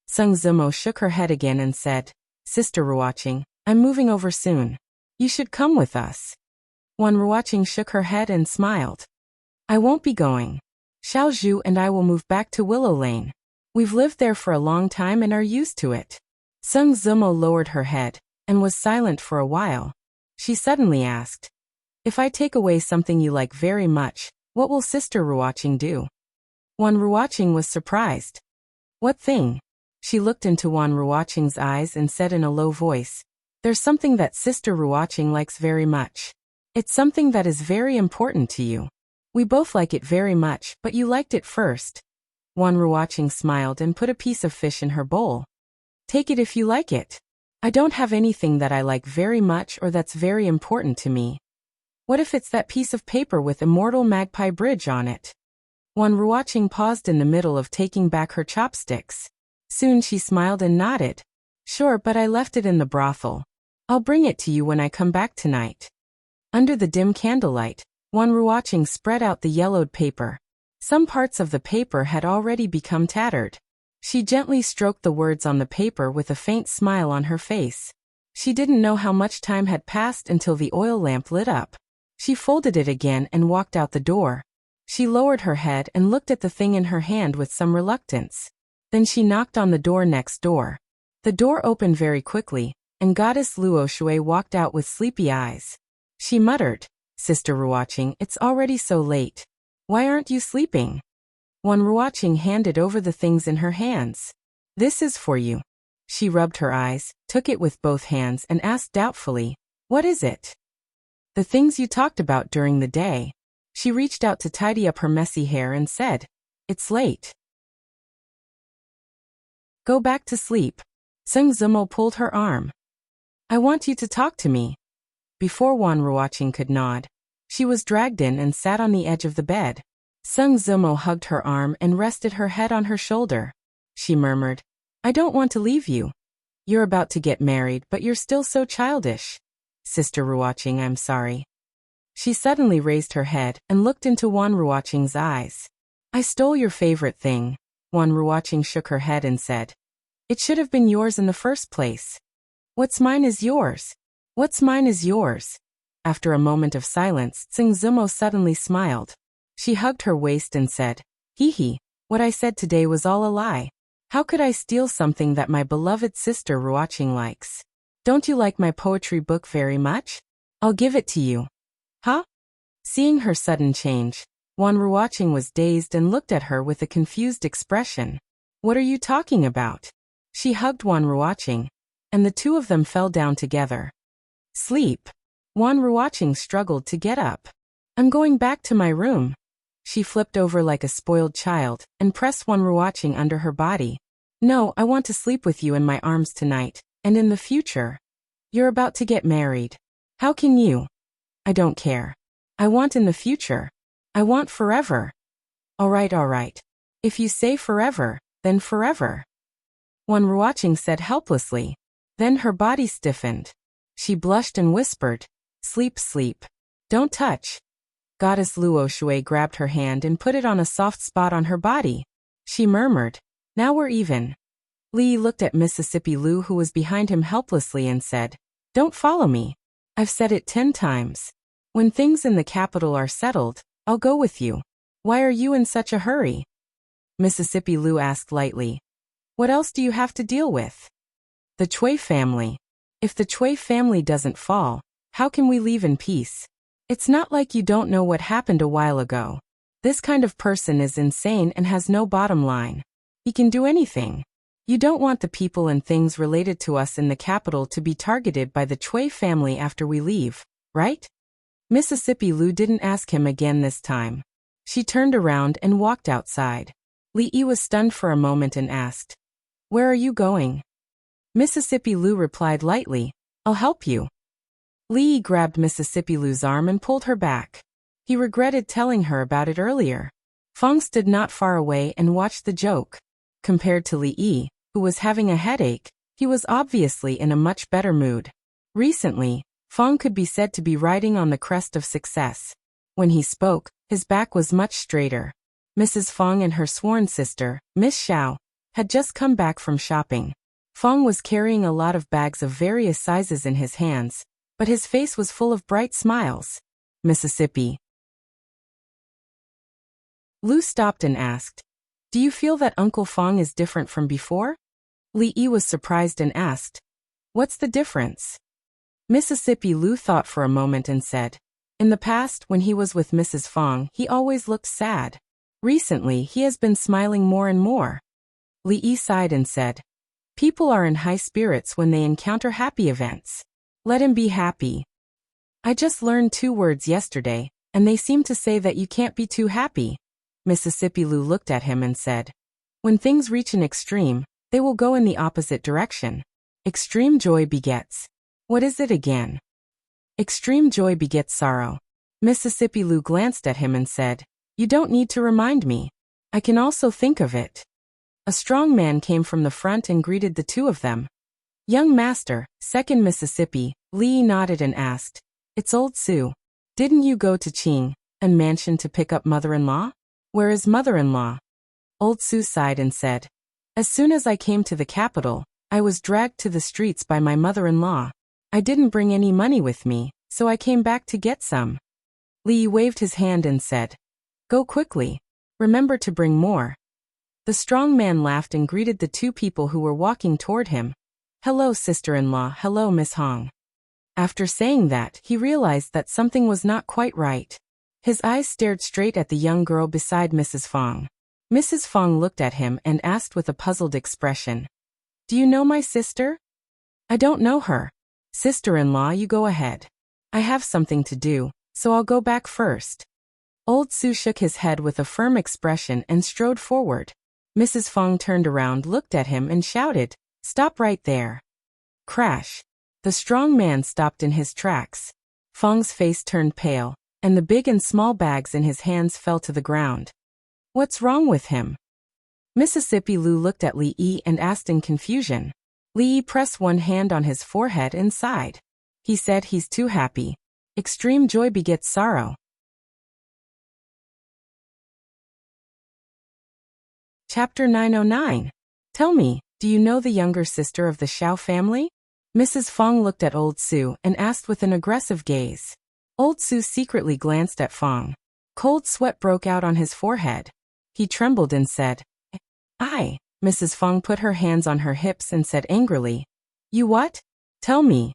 Sung Zumo shook her head again and said, Sister Ruoqing, I'm moving over soon. You should come with us. Wan Ruoqing shook her head and smiled. I won't be going. Xiao Zhu and I will move back to Willow Lane. We've lived there for a long time and are used to it. Sung Zumo lowered her head and was silent for a while. She suddenly asked, If I take away something you like very much, what will Sister Ruoqing do? Wan Ruoqing was surprised. What thing? She looked into Wan Ruoqing's eyes and said in a low voice, There's something that Sister Ruoqing likes very much. It's something that is very important to you. We both like it very much, but you liked it first. Wan Ruoqing smiled and put a piece of fish in her bowl. Take it if you like it. I don't have anything that I like very much or that's very important to me. What if it's that piece of paper with Immortal Magpie Bridge on it? Wan Ruoqing paused in the middle of taking back her chopsticks. Soon she smiled and nodded. Sure, but I left it in the brothel. I'll bring it to you when I come back tonight. Under the dim candlelight, Wan Ruoqing spread out the yellowed paper. Some parts of the paper had already become tattered. She gently stroked the words on the paper with a faint smile on her face. She didn't know how much time had passed until the oil lamp lit up. She folded it again and walked out the door. She lowered her head and looked at the thing in her hand with some reluctance. Then she knocked on the door next door. The door opened very quickly, and Goddess Luo Shui walked out with sleepy eyes. She muttered, Sister Ruoqing, it's already so late. Why aren't you sleeping? Wan Ruoqing handed over the things in her hands. This is for you. She rubbed her eyes, took it with both hands and asked doubtfully, What is it? The things you talked about during the day. She reached out to tidy up her messy hair and said, It's late. Go back to sleep. Sung Zumo pulled her arm. I want you to talk to me. Before Wan Ruoqing could nod, she was dragged in and sat on the edge of the bed. Sung Zumo hugged her arm and rested her head on her shoulder. She murmured, I don't want to leave you. You're about to get married, but you're still so childish. Sister Ruoqing, I'm sorry. She suddenly raised her head and looked into Wan Ruoqing's eyes. I stole your favorite thing. Wan Ruoqing shook her head and said, It should have been yours in the first place. What's mine is yours. What's mine is yours. After a moment of silence, Sung Zumo suddenly smiled. She hugged her waist and said, Hee hee, what I said today was all a lie. How could I steal something that my beloved Sister Ruoqing likes? Don't you like my poetry book very much? I'll give it to you. Huh? Seeing her sudden change, Wan Ruoqing was dazed and looked at her with a confused expression. What are you talking about? She hugged Wan Ruoqing, and the two of them fell down together. Sleep. Wan Ruoqing struggled to get up. I'm going back to my room. She flipped over like a spoiled child and pressed Wan Ruoqing under her body. No, I want to sleep with you in my arms tonight, and in the future. You're about to get married. How can you? I don't care. I want in the future. I want forever. All right. If you say forever, then forever. Wan Ruoqing said helplessly. Then her body stiffened. She blushed and whispered, Sleep, sleep. Don't touch. Goddess Luo Shui grabbed her hand and put it on a soft spot on her body. She murmured, Now we're even. Li looked at Mississippi Lu, who was behind him, helplessly and said, Don't follow me. I've said it 10 times. When things in the capital are settled, I'll go with you. Why are you in such a hurry? Mississippi Lu asked lightly. What else do you have to deal with? The Chui family. If the Chui family doesn't fall, how can we leave in peace? It's not like you don't know what happened a while ago. This kind of person is insane and has no bottom line. He can do anything. You don't want the people and things related to us in the capital to be targeted by the Chui family after we leave, right? Mississippi Lu didn't ask him again this time. She turned around and walked outside. Li was stunned for a moment and asked, Where are you going? Mississippi Lu replied lightly, I'll help you. Li grabbed Mississippi Lu's arm and pulled her back. He regretted telling her about it earlier. Fong stood not far away and watched the joke. Compared to Li Yi, who was having a headache, he was obviously in a much better mood. Recently, Fong could be said to be riding on the crest of success. When he spoke, his back was much straighter. Mrs. Fong and her sworn sister, Miss Xiao, had just come back from shopping. Fong was carrying a lot of bags of various sizes in his hands, but his face was full of bright smiles. Mississippi. Lu stopped and asked, "Do you feel that Uncle Fong is different from before?" Li Yi was surprised and asked, "What's the difference?" Mississippi Lu thought for a moment and said, "In the past, when he was with Mrs. Fong, he always looked sad. Recently, he has been smiling more and more." Li Yi sighed and said, "People are in high spirits when they encounter happy events. Let him be happy. I just learned 2 words yesterday, and they seem to say that you can't be too happy." Mississippi Lu looked at him and said, "When things reach an extreme, they will go in the opposite direction. Extreme joy begets. What is it again?" "Extreme joy begets sorrow." Mississippi Lu glanced at him and said, "You don't need to remind me. I can also think of it." A strong man came from the front and greeted the two of them. "Young master," second Mississippi, Li nodded and asked, "It's old Sue. Didn't you go to Qing and mansion to pick up mother-in-law? Where is mother-in-law?" Old Sue sighed and said, "As soon as I came to the capital, I was dragged to the streets by my mother-in-law. I didn't bring any money with me, so I came back to get some." Li waved his hand and said, "Go quickly. Remember to bring more." The strong man laughed and greeted the 2 people who were walking toward him. "Hello, sister-in-law. Hello, Miss Hong." After saying that, he realized that something was not quite right. His eyes stared straight at the young girl beside Mrs. Fong. Mrs. Fong looked at him and asked with a puzzled expression, "Do you know my sister?" "I don't know her." "Sister-in-law, you go ahead. I have something to do, so I'll go back first." Old Sue shook his head with a firm expression and strode forward. Mrs. Fong turned around, looked at him and shouted, "Stop right there." Crash. The strong man stopped in his tracks. Fong's face turned pale, and the big and small bags in his hands fell to the ground. "What's wrong with him?" Mississippi Lu looked at Li Yi and asked in confusion. Li Yi pressed one hand on his forehead and sighed. He said he's too happy. Extreme joy begets sorrow. Chapter 909. Tell me, do you know the younger sister of the Xiao family? Mrs. Fong looked at Old Sue and asked with an aggressive gaze. Old Sue secretly glanced at Fong. Cold sweat broke out on his forehead. He trembled and said, "I." Mrs. Fong put her hands on her hips and said angrily, "You what? Tell me."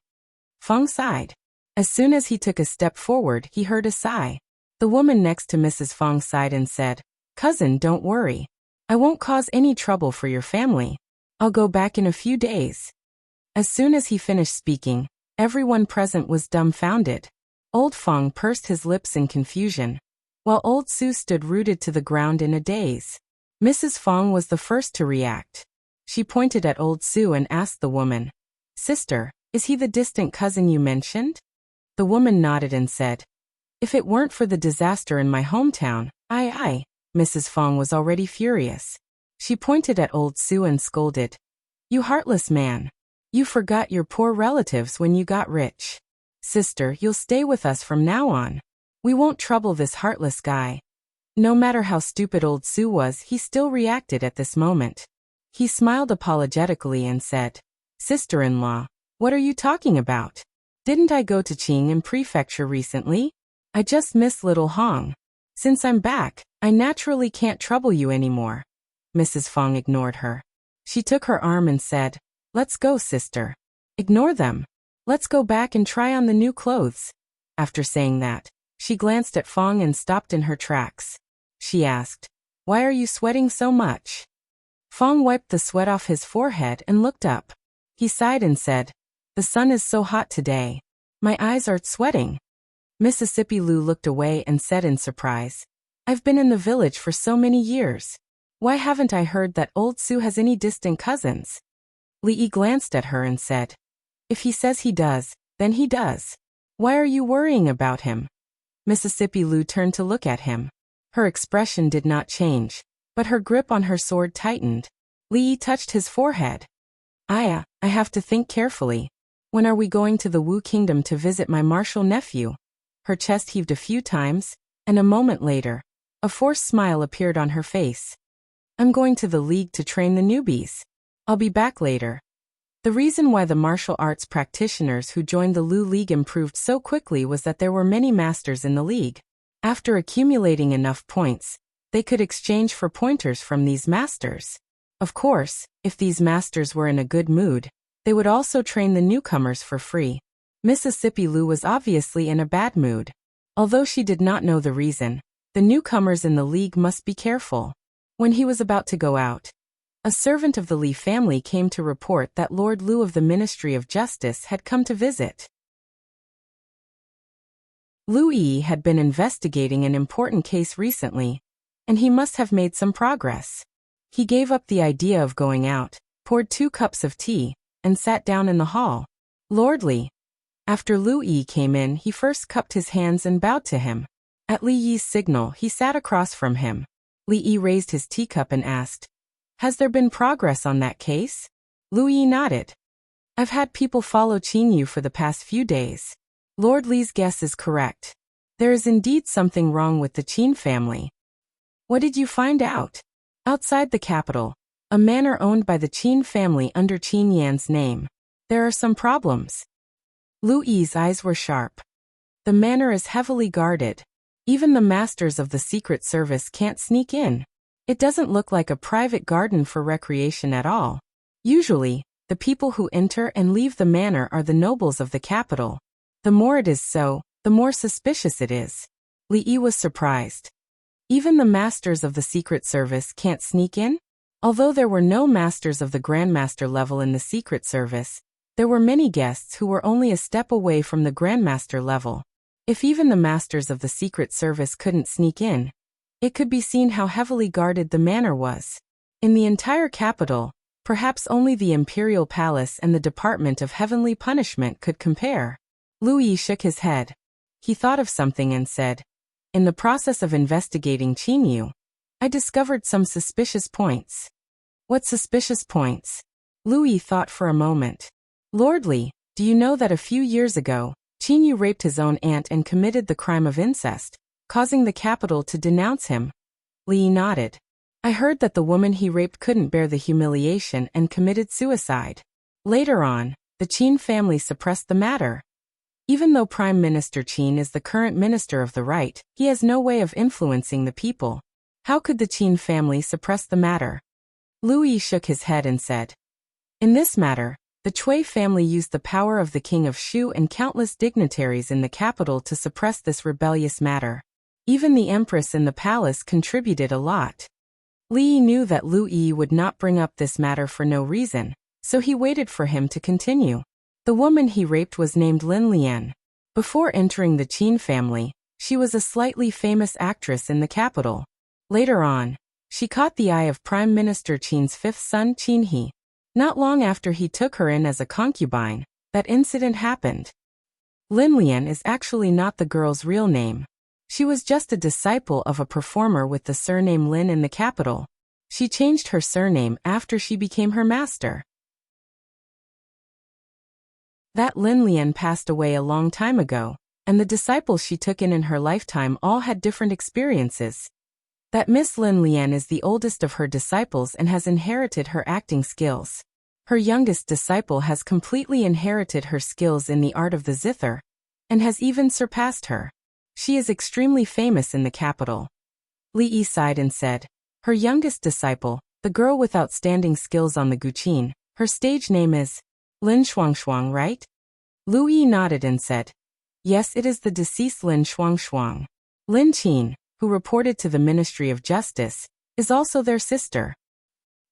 Fong sighed. As soon as he took a step forward, he heard a sigh. The woman next to Mrs. Fong sighed and said, "Cousin, don't worry. I won't cause any trouble for your family. I'll go back in a few days." As soon as he finished speaking, everyone present was dumbfounded. Old Fong pursed his lips in confusion, while Old Sue stood rooted to the ground in a daze. Mrs. Fong was the first to react. She pointed at Old Sue and asked the woman, "Sister, is he the distant cousin you mentioned?" The woman nodded and said, "If it weren't for the disaster in my hometown, I." Mrs. Fong was already furious. She pointed at Old Sue and scolded, "You heartless man. You forgot your poor relatives when you got rich. Sister, you'll stay with us from now on. We won't trouble this heartless guy." No matter how stupid Old Sue was, he still reacted at this moment. He smiled apologetically and said, "Sister-in-law, what are you talking about? Didn't I go to Qing in prefecture recently? I just miss little Hong. Since I'm back, I naturally can't trouble you anymore." Mrs. Fong ignored her. She took her arm and said, "Let's go, sister." "Ignore them. Let's go back and try on the new clothes." After saying that, she glanced at Fong and stopped in her tracks. She asked, "Why are you sweating so much?" Fong wiped the sweat off his forehead and looked up. He sighed and said, "The sun is so hot today. My eyes are sweating." Mississippi Lu looked away and said in surprise, "I've been in the village for so many years. Why haven't I heard that Old Sue has any distant cousins?" Li Yi glanced at her and said, "If he says he does, then he does. Why are you worrying about him?" Mississippi Lu turned to look at him. Her expression did not change, but her grip on her sword tightened. Li Yi touched his forehead. I have to think carefully. When are we going to the Wu Kingdom to visit my martial nephew? Her chest heaved a few times, and a moment later, a forced smile appeared on her face. I'm going to the League to train the newbies. I'll be back later. The reason why the martial arts practitioners who joined the Lu League improved so quickly was that there were many masters in the league. After accumulating enough points, they could exchange for pointers from these masters. Of course, if these masters were in a good mood, they would also train the newcomers for free. Mississippi Lu was obviously in a bad mood. Although she did not know the reason, the newcomers in the league must be careful. When he was about to go out, a servant of the Li family came to report that Lord Lu of the Ministry of Justice had come to visit. Lu Yi had been investigating an important case recently, and he must have made some progress. He gave up the idea of going out, poured 2 cups of tea, and sat down in the hall. Lord Li. After Lu Yi came in, he first cupped his hands and bowed to him. At Li Yi's signal, he sat across from him. Li Yi raised his teacup and asked, "Has there been progress on that case?" Lu Yi nodded. "I've had people follow Qin Yu for the past few days." Lord Li's guess is correct. There is indeed something wrong with the Qin family. What did you find out? Outside the capital, a manor owned by the Qin family under Qin Yan's name. There are some problems. Lu Yi's eyes were sharp. The manor is heavily guarded. Even the masters of the Secret Service can't sneak in. It doesn't look like a private garden for recreation at all. Usually, the people who enter and leave the manor are the nobles of the capital. The more it is so, the more suspicious it is. Li Yi was surprised. Even the masters of the Secret Service can't sneak in? Although there were no masters of the Grandmaster level in the Secret Service, there were many guests who were only a step away from the Grandmaster level. If even the masters of the Secret Service couldn't sneak in, it could be seen how heavily guarded the manor was. In the entire capital, perhaps only the Imperial Palace and the Department of Heavenly Punishment could compare. Lu Yi shook his head. He thought of something and said, "In the process of investigating Qin Yu, I discovered some suspicious points." What suspicious points? Lu Yi thought for a moment. Lord Li, do you know that a few years ago, Qin Yu raped his own aunt and committed the crime of incest, causing the capital to denounce him? Li Yi nodded. I heard that the woman he raped couldn't bear the humiliation and committed suicide. Later on, the Qin family suppressed the matter. Even though Prime Minister Qin is the current Minister of the Right, he has no way of influencing the people. How could the Qin family suppress the matter? Lu Yi shook his head and said, "In this matter, the Cui family used the power of the King of Shu and countless dignitaries in the capital to suppress this rebellious matter. Even the Empress in the palace contributed a lot." Li Yi knew that Lu Yi would not bring up this matter for no reason, so he waited for him to continue. The woman he raped was named Lin Lian. Before entering the Qin family, she was a slightly famous actress in the capital. Later on, she caught the eye of Prime Minister Qin's 5th son Qin He. Not long after he took her in as a concubine, that incident happened. Lin Lian is actually not the girl's real name. She was just a disciple of a performer with the surname Lin in the capital. She changed her surname after she became her master. That Lin Lian passed away a long time ago, and the disciples she took in her lifetime all had different experiences. That Miss Lin Lian is the oldest of her disciples and has inherited her acting skills. Her youngest disciple has completely inherited her skills in the art of the zither, and has even surpassed her. She is extremely famous in the capital. Li Yi sighed and said, "Her youngest disciple, the girl with outstanding skills on the guqin, her stage name is Lin Shuangshuang, right?" Lu Yi nodded and said, "Yes, it is the deceased Lin Shuangshuang. Lin Qin, who reported to the Ministry of Justice, is also their sister."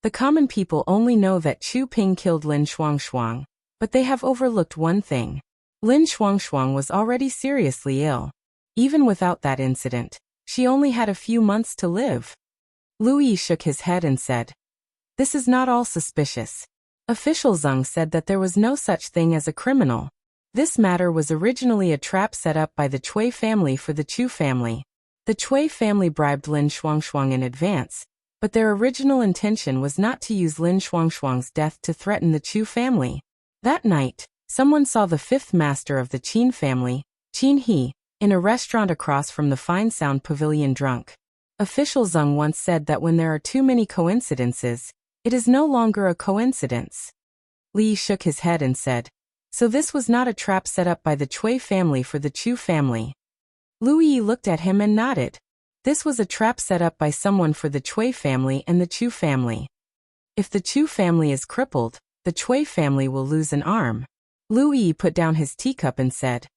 The common people only know that Chu Ping killed Lin Shuangshuang, but they have overlooked one thing. Lin Shuangshuang was already seriously ill. Even without that incident, she only had a few months to live. Lu Yi shook his head and said, "This is not all suspicious. Official Zeng said that there was no such thing as a criminal. This matter was originally a trap set up by the Cui family for the Chu family. The Cui family bribed Lin Shuangshuang in advance, but their original intention was not to use Lin Shuangshuang's death to threaten the Chu family. That night, someone saw the fifth master of the Qin family, Qin He, in a restaurant across from the Fine Sound Pavilion drunk. Official Zeng once said that when there are too many coincidences, it is no longer a coincidence. Li shook his head and said, "So this was not a trap set up by the Cui family for the Chu family." Lu Yi looked at him and nodded. This was a trap set up by someone for the Cui family and the Chu family. If the Chu family is crippled, the Cui family will lose an arm. Lu Yi put down his teacup and said,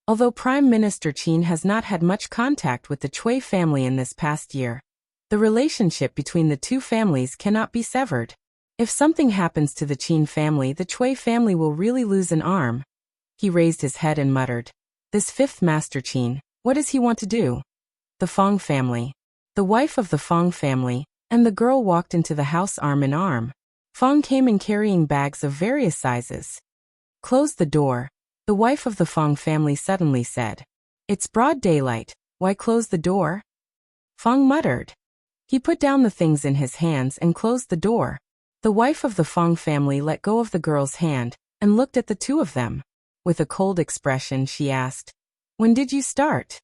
"Although Prime Minister Qin has not had much contact with the Cui family in this past year, the relationship between the two families cannot be severed. If something happens to the Qin family, the Cui family will really lose an arm." He raised his head and muttered, "This fifth master Qin, what does he want to do?" The Fong family. The wife of the Fong family, and the girl walked into the house arm in arm. Fong came in carrying bags of various sizes. "Close the door," the wife of the Fong family suddenly said. "It's broad daylight, why close the door?" Fong muttered. He put down the things in his hands and closed the door. The wife of the Fong family let go of the girl's hand and looked at the two of them. With a cold expression, she asked, "When did you start?"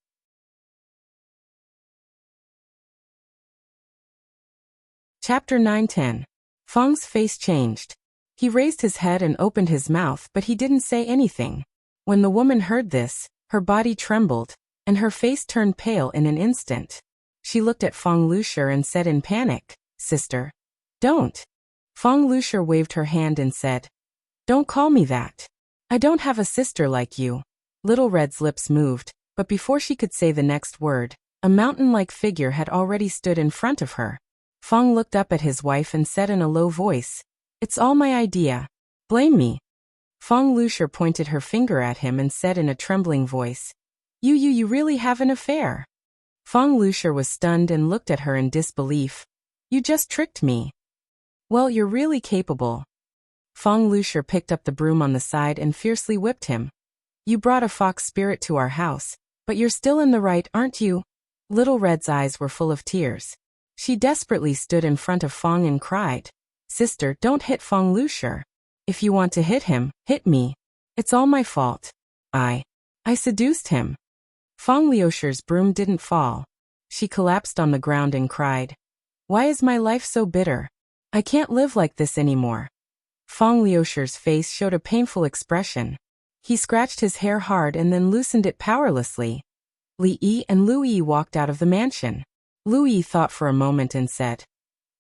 Chapter 9-10. Fong's face changed. He raised his head and opened his mouth, but he didn't say anything. When the woman heard this, her body trembled, and her face turned pale in an instant. She looked at Fong Lucier and said in panic, "Sister, don't." Fong Lucier waved her hand and said, "Don't call me that. I don't have a sister like you." Little Red's lips moved, but before she could say the next word, a mountain-like figure had already stood in front of her. Fong looked up at his wife and said in a low voice, "It's all my idea. Blame me." Fong Lucier pointed her finger at him and said in a trembling voice, You really have an affair." Fong Lucier was stunned and looked at her in disbelief. "You just tricked me." "Well, you're really capable." Fong Lucier picked up the broom on the side and fiercely whipped him. "You brought a fox spirit to our house, but you're still in the right, aren't you?" Little Red's eyes were full of tears. She desperately stood in front of Fong and cried, "Sister, don't hit Fong Lucier. If you want to hit him, hit me. It's all my fault. I seduced him." Fong Lucier's broom didn't fall. She collapsed on the ground and cried, "Why is my life so bitter? I can't live like this anymore." Fong Lucier's face showed a painful expression. He scratched his hair hard and then loosened it powerlessly. Li Yi and Lu Yi walked out of the mansion. Lu Yi thought for a moment and said,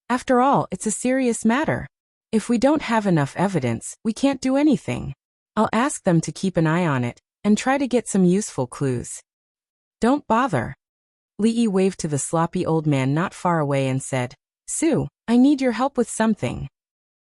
"After all, it's a serious matter. If we don't have enough evidence, we can't do anything. I'll ask them to keep an eye on it and try to get some useful clues." "Don't bother." Li Yi waved to the sloppy old man not far away and said, "Su, I need your help with something."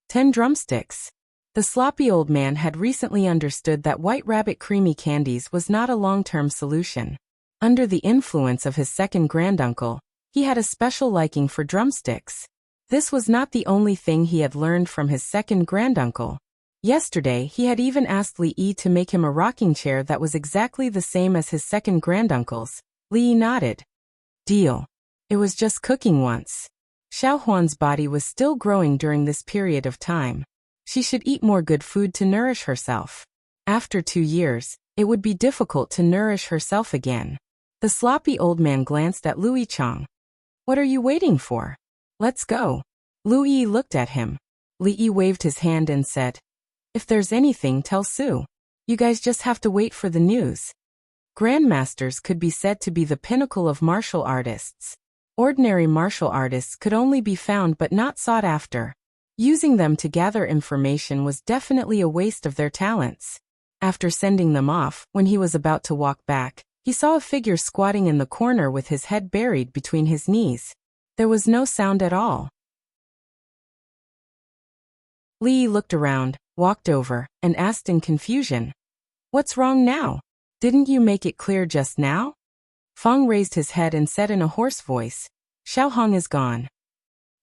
10 drumsticks. The sloppy old man had recently understood that White Rabbit creamy candies was not a long-term solution. Under the influence of his second granduncle, he had a special liking for drumsticks. This was not the only thing he had learned from his second granduncle. Yesterday, he had even asked Li Yi to make him a rocking chair that was exactly the same as his second granduncle's. Li Yi nodded. "Deal. It was just cooking once." Xiao Huan's body was still growing during this period of time. She should eat more good food to nourish herself. After 2 years, it would be difficult to nourish herself again. The sloppy old man glanced at Lu Yichang. "What are you waiting for? Let's go." Lu Yi looked at him. Li Yi waved his hand and said, "If there's anything, tell Su. You guys just have to wait for the news." Grandmasters could be said to be the pinnacle of martial artists. Ordinary martial artists could only be found but not sought after. Using them to gather information was definitely a waste of their talents. After sending them off, when he was about to walk back, he saw a figure squatting in the corner with his head buried between his knees. There was no sound at all. Li looked around, walked over, and asked in confusion, "What's wrong now? Didn't you make it clear just now?" Fong raised his head and said in a hoarse voice, "Xiao Hong is gone."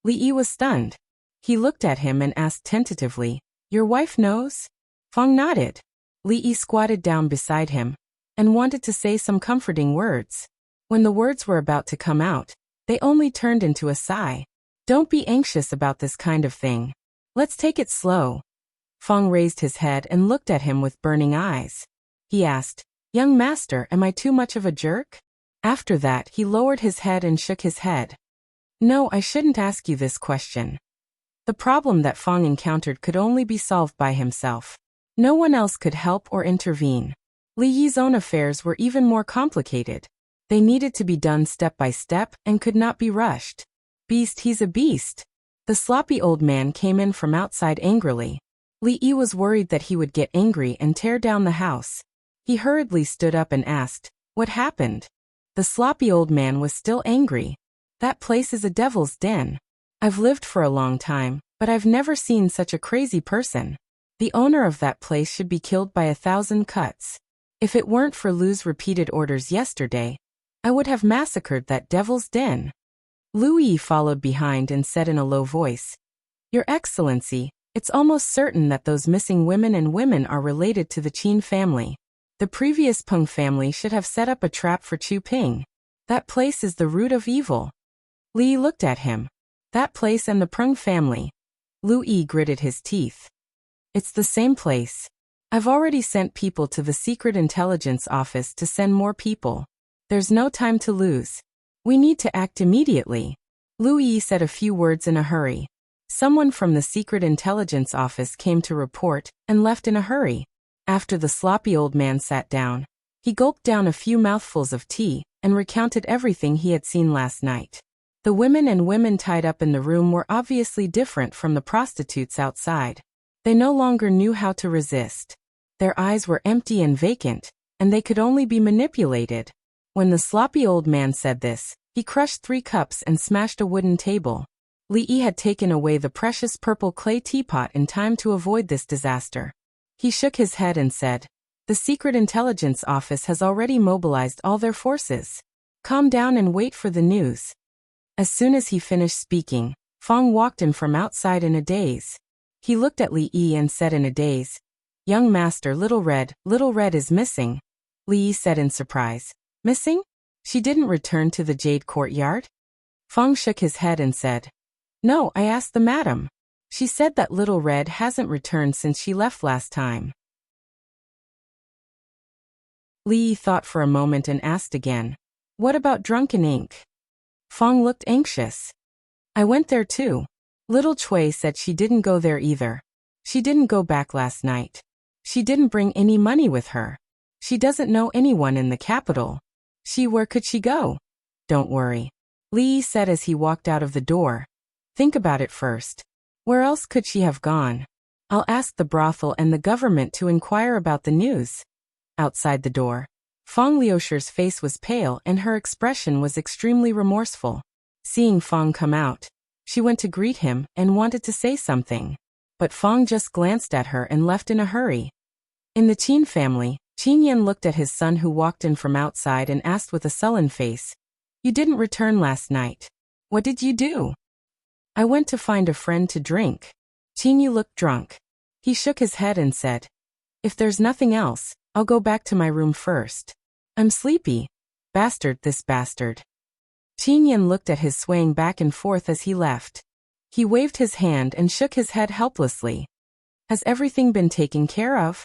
Li Yi was stunned. He looked at him and asked tentatively, "Your wife knows?" Fong nodded. Li Yi squatted down beside him and wanted to say some comforting words. When the words were about to come out, they only turned into a sigh. Don't be anxious about this kind of thing. Let's take it slow. Feng raised his head and looked at him with burning eyes. He asked, Young master, am I too much of a jerk? After that, he lowered his head and shook his head. No, I shouldn't ask you this question. The problem that Feng encountered could only be solved by himself. No one else could help or intervene. Li Yi's own affairs were even more complicated. They needed to be done step by step and could not be rushed. Beast, he's a beast. The sloppy old man came in from outside angrily. Li Yi was worried that he would get angry and tear down the house. He hurriedly stood up and asked, What happened? The sloppy old man was still angry. That place is a devil's den. I've lived for a long time, but I've never seen such a crazy person. The owner of that place should be killed by 1,000 cuts. If it weren't for Lu's repeated orders yesterday, I would have massacred that devil's den. Lu Yi followed behind and said in a low voice, Your Excellency, it's almost certain that those missing women are related to the Qin family. The previous Peng family should have set up a trap for Chu Ping. That place is the root of evil. Li looked at him. That place and the Peng family. Lu Yi gritted his teeth. It's the same place. I've already sent people to the Secret Intelligence Office to send more people. There's no time to lose. We need to act immediately. Lu Yi said a few words in a hurry. Someone from the Secret Intelligence Office came to report and left in a hurry. After the sloppy old man sat down, he gulped down a few mouthfuls of tea and recounted everything he had seen last night. The women tied up in the room were obviously different from the prostitutes outside. They no longer knew how to resist. Their eyes were empty and vacant, and they could only be manipulated. When the sloppy old man said this, he crushed 3 cups and smashed a wooden table. Li Yi had taken away the precious purple clay teapot in time to avoid this disaster. He shook his head and said, The Secret Intelligence Office has already mobilized all their forces. Calm down and wait for the news. As soon as he finished speaking, Feng walked in from outside in a daze. He looked at Li Yi and said in a daze, Young master, Little Red is missing. Li Yi said in surprise, Missing? She didn't return to the Jade Courtyard? Feng shook his head and said, No, I asked the madam. She said that Little Red hasn't returned since she left last time. Li Yi thought for a moment and asked again, What about Drunken Ink? Feng looked anxious. I went there too. Little Cui said she didn't go there either. She didn't go back last night. She didn't bring any money with her. She doesn't know anyone in the capital. Where could she go? Don't worry. Li Yi said as he walked out of the door. Think about it first. Where else could she have gone? I'll ask the brothel and the government to inquire about the news. Outside the door, Feng Liushir's face was pale and her expression was extremely remorseful. Seeing Feng come out, she went to greet him and wanted to say something. But Feng just glanced at her and left in a hurry. In the Qin family, Qin Yan looked at his son who walked in from outside and asked with a sullen face, You didn't return last night. What did you do? I went to find a friend to drink. Qin Yu looked drunk. He shook his head and said, If there's nothing else, I'll go back to my room first. I'm sleepy. Bastard, this bastard. Qin Yan looked at his swaying back and forth as he left. He waved his hand and shook his head helplessly. Has everything been taken care of?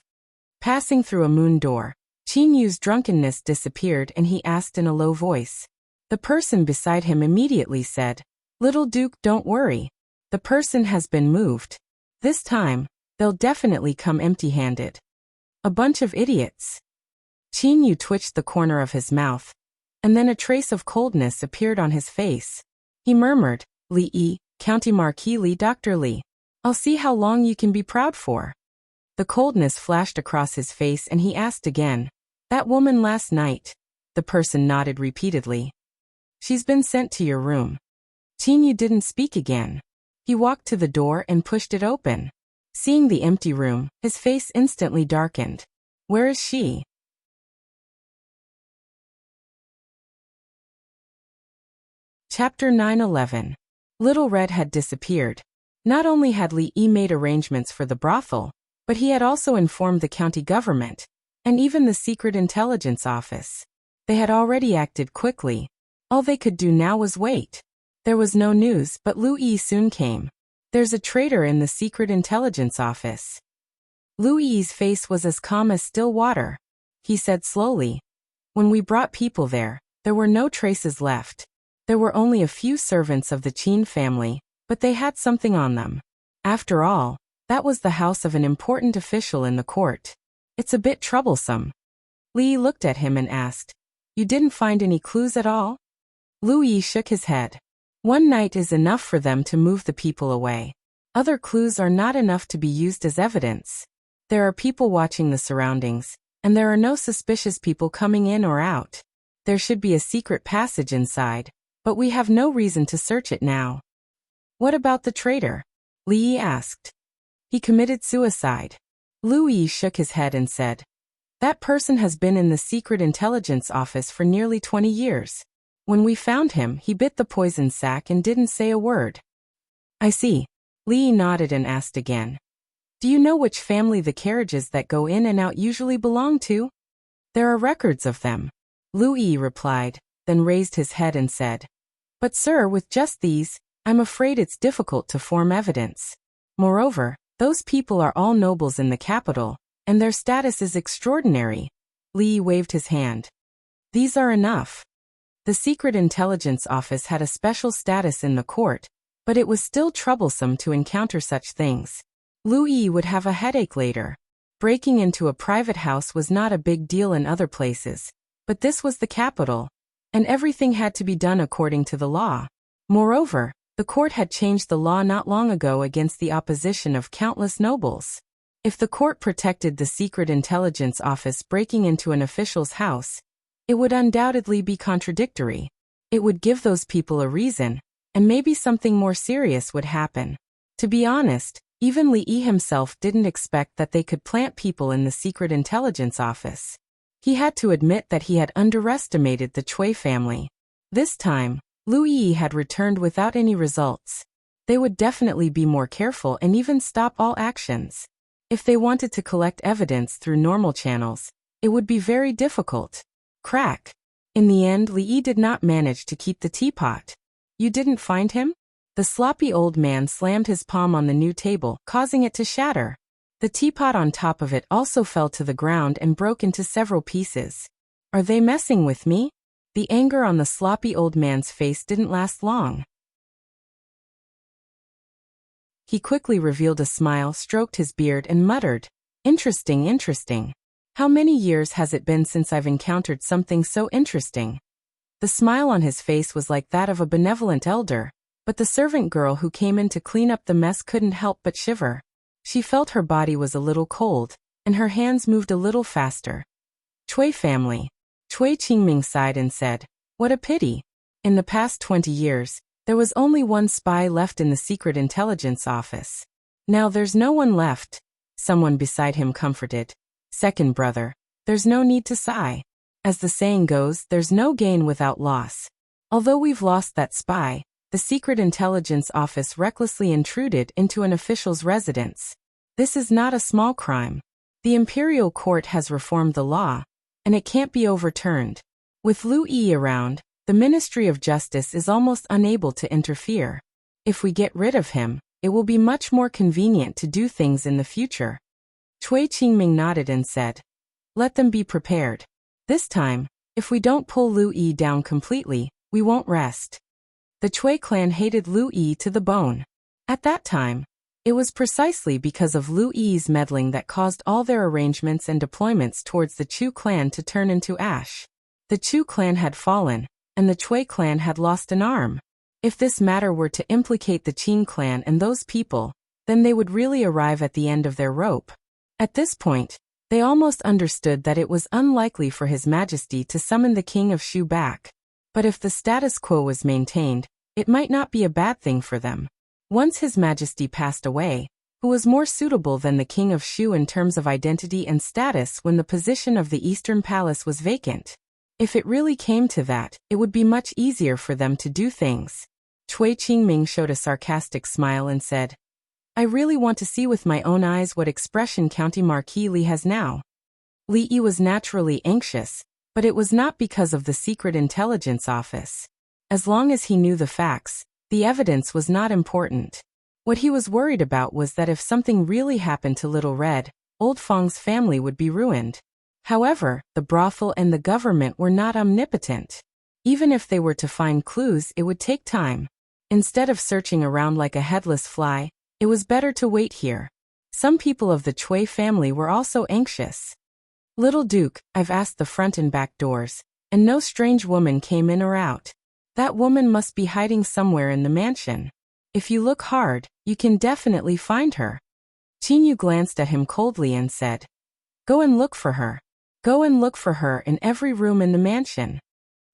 Passing through a moon door, Qin Yu's drunkenness disappeared and he asked in a low voice. The person beside him immediately said, Little Duke, don't worry. The person has been moved. This time, they'll definitely come empty-handed. A bunch of idiots. Qin Yu twitched the corner of his mouth, and then a trace of coldness appeared on his face. He murmured, Li Yi, County Marquis Li, Dr. Li. I'll see how long you can be proud for. The coldness flashed across his face and he asked again, That woman last night? The person nodded repeatedly. She's been sent to your room. Qin Yu didn't speak again. He walked to the door and pushed it open. Seeing the empty room, his face instantly darkened. Where is she? Chapter 9:11. Little Red had disappeared. Not only had Li Yi made arrangements for the brothel, But he had also informed the county government, and even the Secret Intelligence Office. They had already acted quickly. All they could do now was wait. There was no news, but Lu Yi soon came. There's a traitor in the Secret Intelligence Office. Lu Yi's face was as calm as still water. He said slowly, "When we brought people there were no traces left. There were only a few servants of the Qin family, but they had something on them. After all, that was the house of an important official in the court. It's a bit troublesome." Li looked at him and asked, "You didn't find any clues at all?" Lu Yi shook his head. "One night is enough for them to move the people away. Other clues are not enough to be used as evidence. There are people watching the surroundings, and there are no suspicious people coming in or out. There should be a secret passage inside, but we have no reason to search it now." "What about the traitor?" Li asked. "He committed suicide." Lu Yi shook his head and said, "That person has been in the Secret Intelligence Office for nearly 20 years. When we found him, he bit the poison sac and didn't say a word." "I see." Li nodded and asked again, "Do you know which family the carriages that go in and out usually belong to?" "There are records of them," Lu Yi replied, then raised his head and said, "But sir, with just these, I'm afraid it's difficult to form evidence. Moreover, those people are all nobles in the capital, and their status is extraordinary." Li waved his hand. "These are enough." The Secret Intelligence Office had a special status in the court, but it was still troublesome to encounter such things. Lu Yi would have a headache later. Breaking into a private house was not a big deal in other places, but this was the capital, and everything had to be done according to the law. Moreover, the court had changed the law not long ago against the opposition of countless nobles. If the court protected the Secret Intelligence Office breaking into an official's house, it would undoubtedly be contradictory. It would give those people a reason, and maybe something more serious would happen. To be honest, even Li Yi himself didn't expect that they could plant people in the Secret Intelligence Office. He had to admit that he had underestimated the Cui family. This time, Lu Yi had returned without any results. They would definitely be more careful and even stop all actions. If they wanted to collect evidence through normal channels, it would be very difficult. Crack. In the end, Li Yi did not manage to keep the teapot. "You didn't find him?" The sloppy old man slammed his palm on the new table, causing it to shatter. The teapot on top of it also fell to the ground and broke into several pieces. "Are they messing with me?" The anger on the sloppy old man's face didn't last long. He quickly revealed a smile, stroked his beard, and muttered, "Interesting, interesting. How many years has it been since I've encountered something so interesting?" The smile on his face was like that of a benevolent elder, but the servant girl who came in to clean up the mess couldn't help but shiver. She felt her body was a little cold, and her hands moved a little faster. "Cui family." Cui Qingming sighed and said, "What a pity. In the past 20 years, there was only one spy left in the Secret Intelligence Office. Now there's no one left." Someone beside him comforted, "Second brother, there's no need to sigh. As the saying goes, there's no gain without loss. Although we've lost that spy, the Secret Intelligence Office recklessly intruded into an official's residence. This is not a small crime. The imperial court has reformed the law, and it can't be overturned. With Lu Yi around, the Ministry of Justice is almost unable to interfere. If we get rid of him, it will be much more convenient to do things in the future." Cui Qingming nodded and said, "Let them be prepared. This time, if we don't pull Lu Yi down completely, we won't rest." The Cui clan hated Lu Yi to the bone. At that time, it was precisely because of Lu Yi's meddling that caused all their arrangements and deployments towards the Chu clan to turn into ash. The Chu clan had fallen, and the Cui clan had lost an arm. If this matter were to implicate the Qin clan and those people, then they would really arrive at the end of their rope. At this point, they almost understood that it was unlikely for His Majesty to summon the King of Shu back. But if the status quo was maintained, it might not be a bad thing for them. Once His Majesty passed away, who was more suitable than the King of Shu in terms of identity and status when the position of the Eastern Palace was vacant? If it really came to that, it would be much easier for them to do things. Cui Qingming showed a sarcastic smile and said, I really want to see with my own eyes what expression County Marquis Li has now. Li Yi was naturally anxious, but it was not because of the secret intelligence office. As long as he knew the facts, the evidence was not important. What he was worried about was that if something really happened to Little Red, Old Fong's family would be ruined. However, the brothel and the government were not omnipotent. Even if they were to find clues, it would take time. Instead of searching around like a headless fly, it was better to wait here. Some people of the Chui family were also anxious. Little Duke, I've asked the front and back doors, and no strange woman came in or out. That woman must be hiding somewhere in the mansion. If you look hard, you can definitely find her. Qin Yu glanced at him coldly and said, Go and look for her. Go and look for her in every room in the mansion.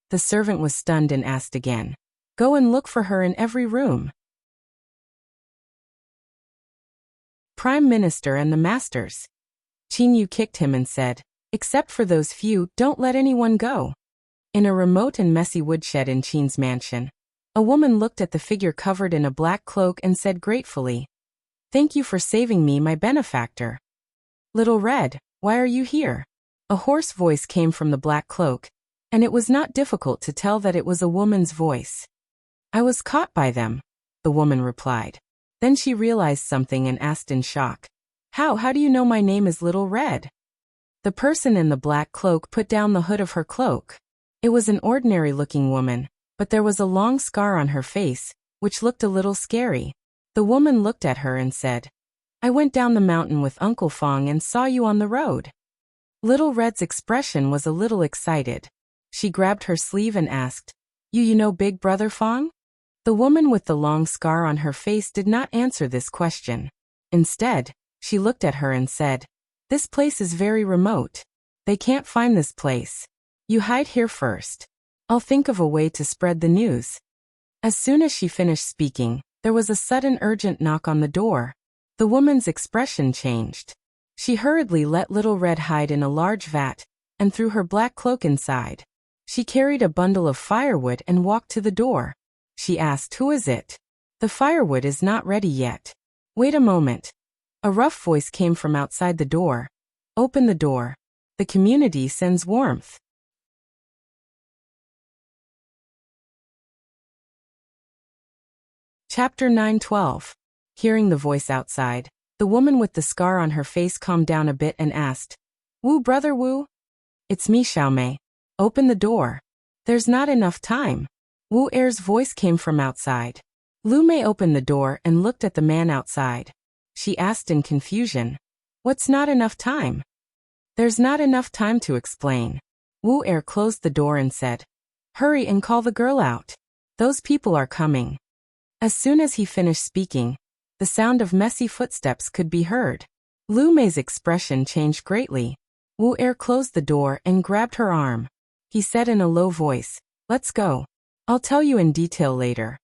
The servant was stunned and asked again, Go and look for her in every room. Prime Minister and the Masters. Qin Yu kicked him and said, Except for those few, don't let anyone go. In a remote and messy woodshed in Qin's mansion, a woman looked at the figure covered in a black cloak and said gratefully, Thank you for saving me, my benefactor. Little Red, why are you here? A hoarse voice came from the black cloak, and it was not difficult to tell that it was a woman's voice. I was caught by them, the woman replied. Then she realized something and asked in shock, How do you know my name is Little Red? The person in the black cloak put down the hood of her cloak. It was an ordinary-looking woman, but there was a long scar on her face, which looked a little scary. The woman looked at her and said, I went down the mountain with Uncle Fong and saw you on the road. Little Red's expression was a little excited. She grabbed her sleeve and asked, You know Big Brother Fong? The woman with the long scar on her face did not answer this question. Instead, she looked at her and said, This place is very remote. They can't find this place. You hide here first. I'll think of a way to spread the news. As soon as she finished speaking, there was a sudden urgent knock on the door. The woman's expression changed. She hurriedly let Little Red hide in a large vat, and threw her black cloak inside. She carried a bundle of firewood and walked to the door. She asked, Who is it? The firewood is not ready yet. Wait a moment. A rough voice came from outside the door. Open the door. The community sends warmth. Chapter 9:12. Hearing the voice outside, the woman with the scar on her face calmed down a bit and asked, Wu, brother Wu? It's me, Xiaomei. Open the door. There's not enough time. Wu Er's voice came from outside. Lu Mei opened the door and looked at the man outside. She asked in confusion, What's not enough time? There's not enough time to explain. Wu Er closed the door and said, Hurry and call the girl out. Those people are coming. As soon as he finished speaking, the sound of messy footsteps could be heard. Lu Mei's expression changed greatly. Wu Er closed the door and grabbed her arm. He said in a low voice, Let's go. I'll tell you in detail later.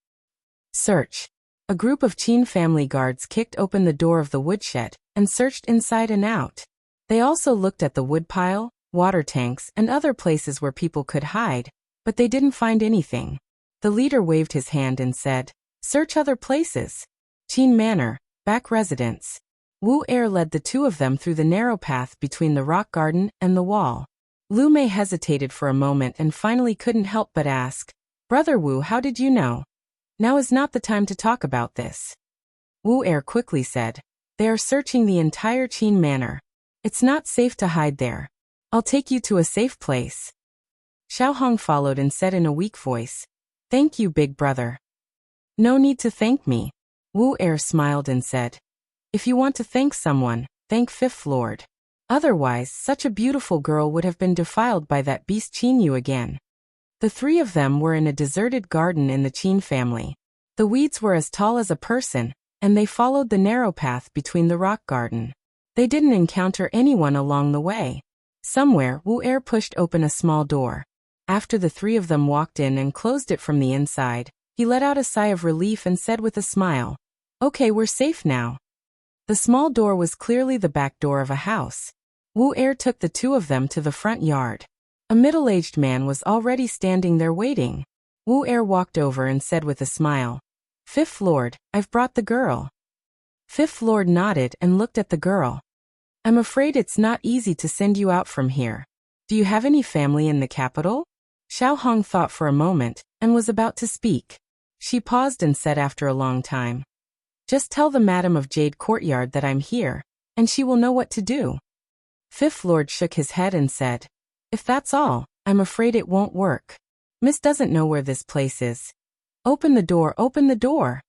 Search. A group of Qin family guards kicked open the door of the woodshed and searched inside and out. They also looked at the woodpile, water tanks, and other places where people could hide, but they didn't find anything. The leader waved his hand and said, Search other places. Qin Manor, back residence. Wu Er led the two of them through the narrow path between the rock garden and the wall. Lu Mei hesitated for a moment and finally couldn't help but ask, Brother Wu, how did you know? Now is not the time to talk about this. Wu Er quickly said, They are searching the entire Qin Manor. It's not safe to hide there. I'll take you to a safe place. Xiao Hong followed and said in a weak voice, Thank you, big brother. No need to thank me. Wu Er smiled and said, If you want to thank someone, thank Fifth Lord. Otherwise, such a beautiful girl would have been defiled by that beast Qin Yu again. The three of them were in a deserted garden in the Qin family. The weeds were as tall as a person, and they followed the narrow path between the rock garden. They didn't encounter anyone along the way. Somewhere, Wu Er pushed open a small door. After the three of them walked in and closed it from the inside, he let out a sigh of relief and said with a smile, Okay, we're safe now. The small door was clearly the back door of a house. Wu Er took the two of them to the front yard. A middle-aged man was already standing there waiting. Wu Er walked over and said with a smile, Fifth Lord, I've brought the girl. Fifth Lord nodded and looked at the girl. I'm afraid it's not easy to send you out from here. Do you have any family in the capital? Xiao Hong thought for a moment, and was about to speak. She paused and said after a long time, just tell the Madam of Jade Courtyard that I'm here, and she will know what to do. Fifth Lord shook his head and said, if that's all, I'm afraid it won't work. Miss doesn't know where this place is. Open the door, open the door.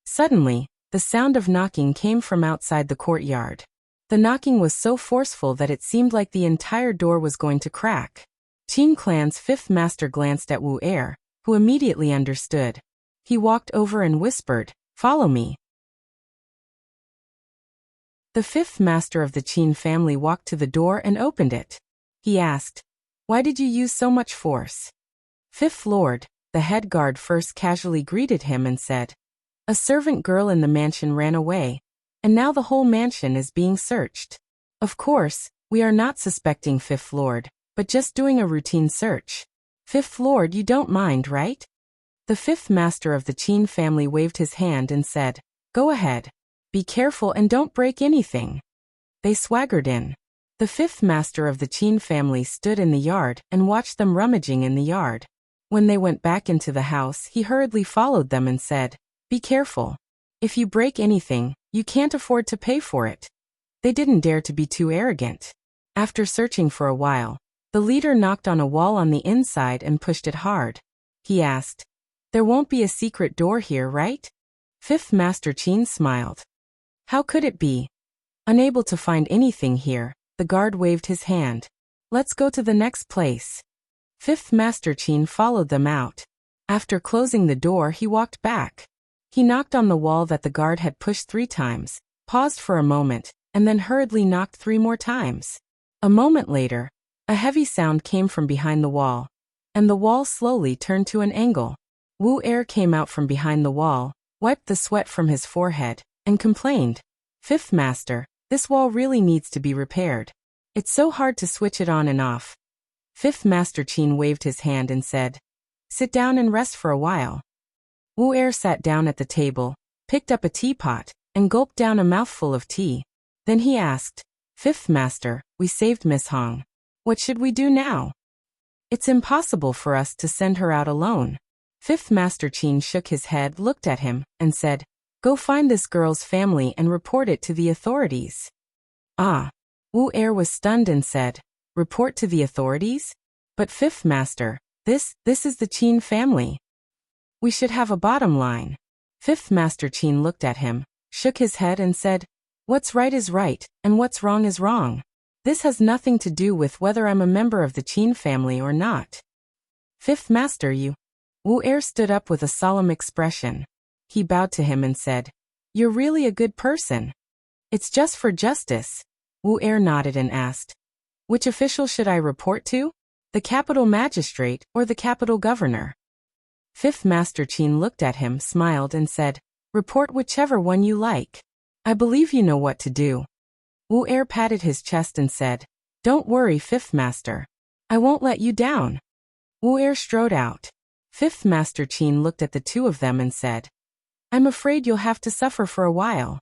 Suddenly, the sound of knocking came from outside the courtyard. The knocking was so forceful that it seemed like the entire door was going to crack. Qin Clan's fifth master glanced at Wu Er, who immediately understood. He walked over and whispered, follow me. The fifth master of the Qin family walked to the door and opened it. He asked, why did you use so much force? Fifth Lord, the head guard first casually greeted him and said, a servant girl in the mansion ran away, and now the whole mansion is being searched. Of course, we are not suspecting Fifth Lord, but just doing a routine search. Fifth Lord, you don't mind, right? The fifth master of the Qin family waved his hand and said, go ahead. Be careful and don't break anything. They swaggered in. The fifth master of the Qin family stood in the yard and watched them rummaging in the yard. When they went back into the house, he hurriedly followed them and said, be careful. If you break anything, you can't afford to pay for it. They didn't dare to be too arrogant. After searching for a while, the leader knocked on a wall on the inside and pushed it hard. He asked, there won't be a secret door here, right? Fifth Master Qin smiled. How could it be? Unable to find anything here, the guard waved his hand. Let's go to the next place. Fifth Master Qin followed them out. After closing the door, he walked back. He knocked on the wall that the guard had pushed 3 times, paused for a moment, and then hurriedly knocked 3 more times. A moment later, a heavy sound came from behind the wall, and the wall slowly turned to an angle. Wu Er came out from behind the wall, wiped the sweat from his forehead, and complained, Fifth Master, this wall really needs to be repaired. It's so hard to switch it on and off. Fifth Master Qin waved his hand and said, sit down and rest for a while. Wu Er sat down at the table, picked up a teapot, and gulped down a mouthful of tea. Then he asked, Fifth Master, we saved Miss Hong. What should we do now? It's impossible for us to send her out alone. Fifth Master Qin shook his head, looked at him, and said, go find this girl's family and report it to the authorities. Ah. Wu Er was stunned and said, report to the authorities? But Fifth Master, this is the Qin family. We should have a bottom line. Fifth Master Qin looked at him, shook his head and said, what's right is right, and what's wrong is wrong. This has nothing to do with whether I'm a member of the Qin family or not. Fifth Master, you. Wu Er stood up with a solemn expression. He bowed to him and said, you're really a good person. It's just for justice. Wu Er nodded and asked, which official should I report to? The capital magistrate or the capital governor? Fifth Master Qin looked at him, smiled and said, report whichever one you like. I believe you know what to do. Wu Er patted his chest and said, don't worry, Fifth Master. I won't let you down. Wu Er strode out. Fifth Master Qin looked at the two of them and said, I'm afraid you'll have to suffer for a while.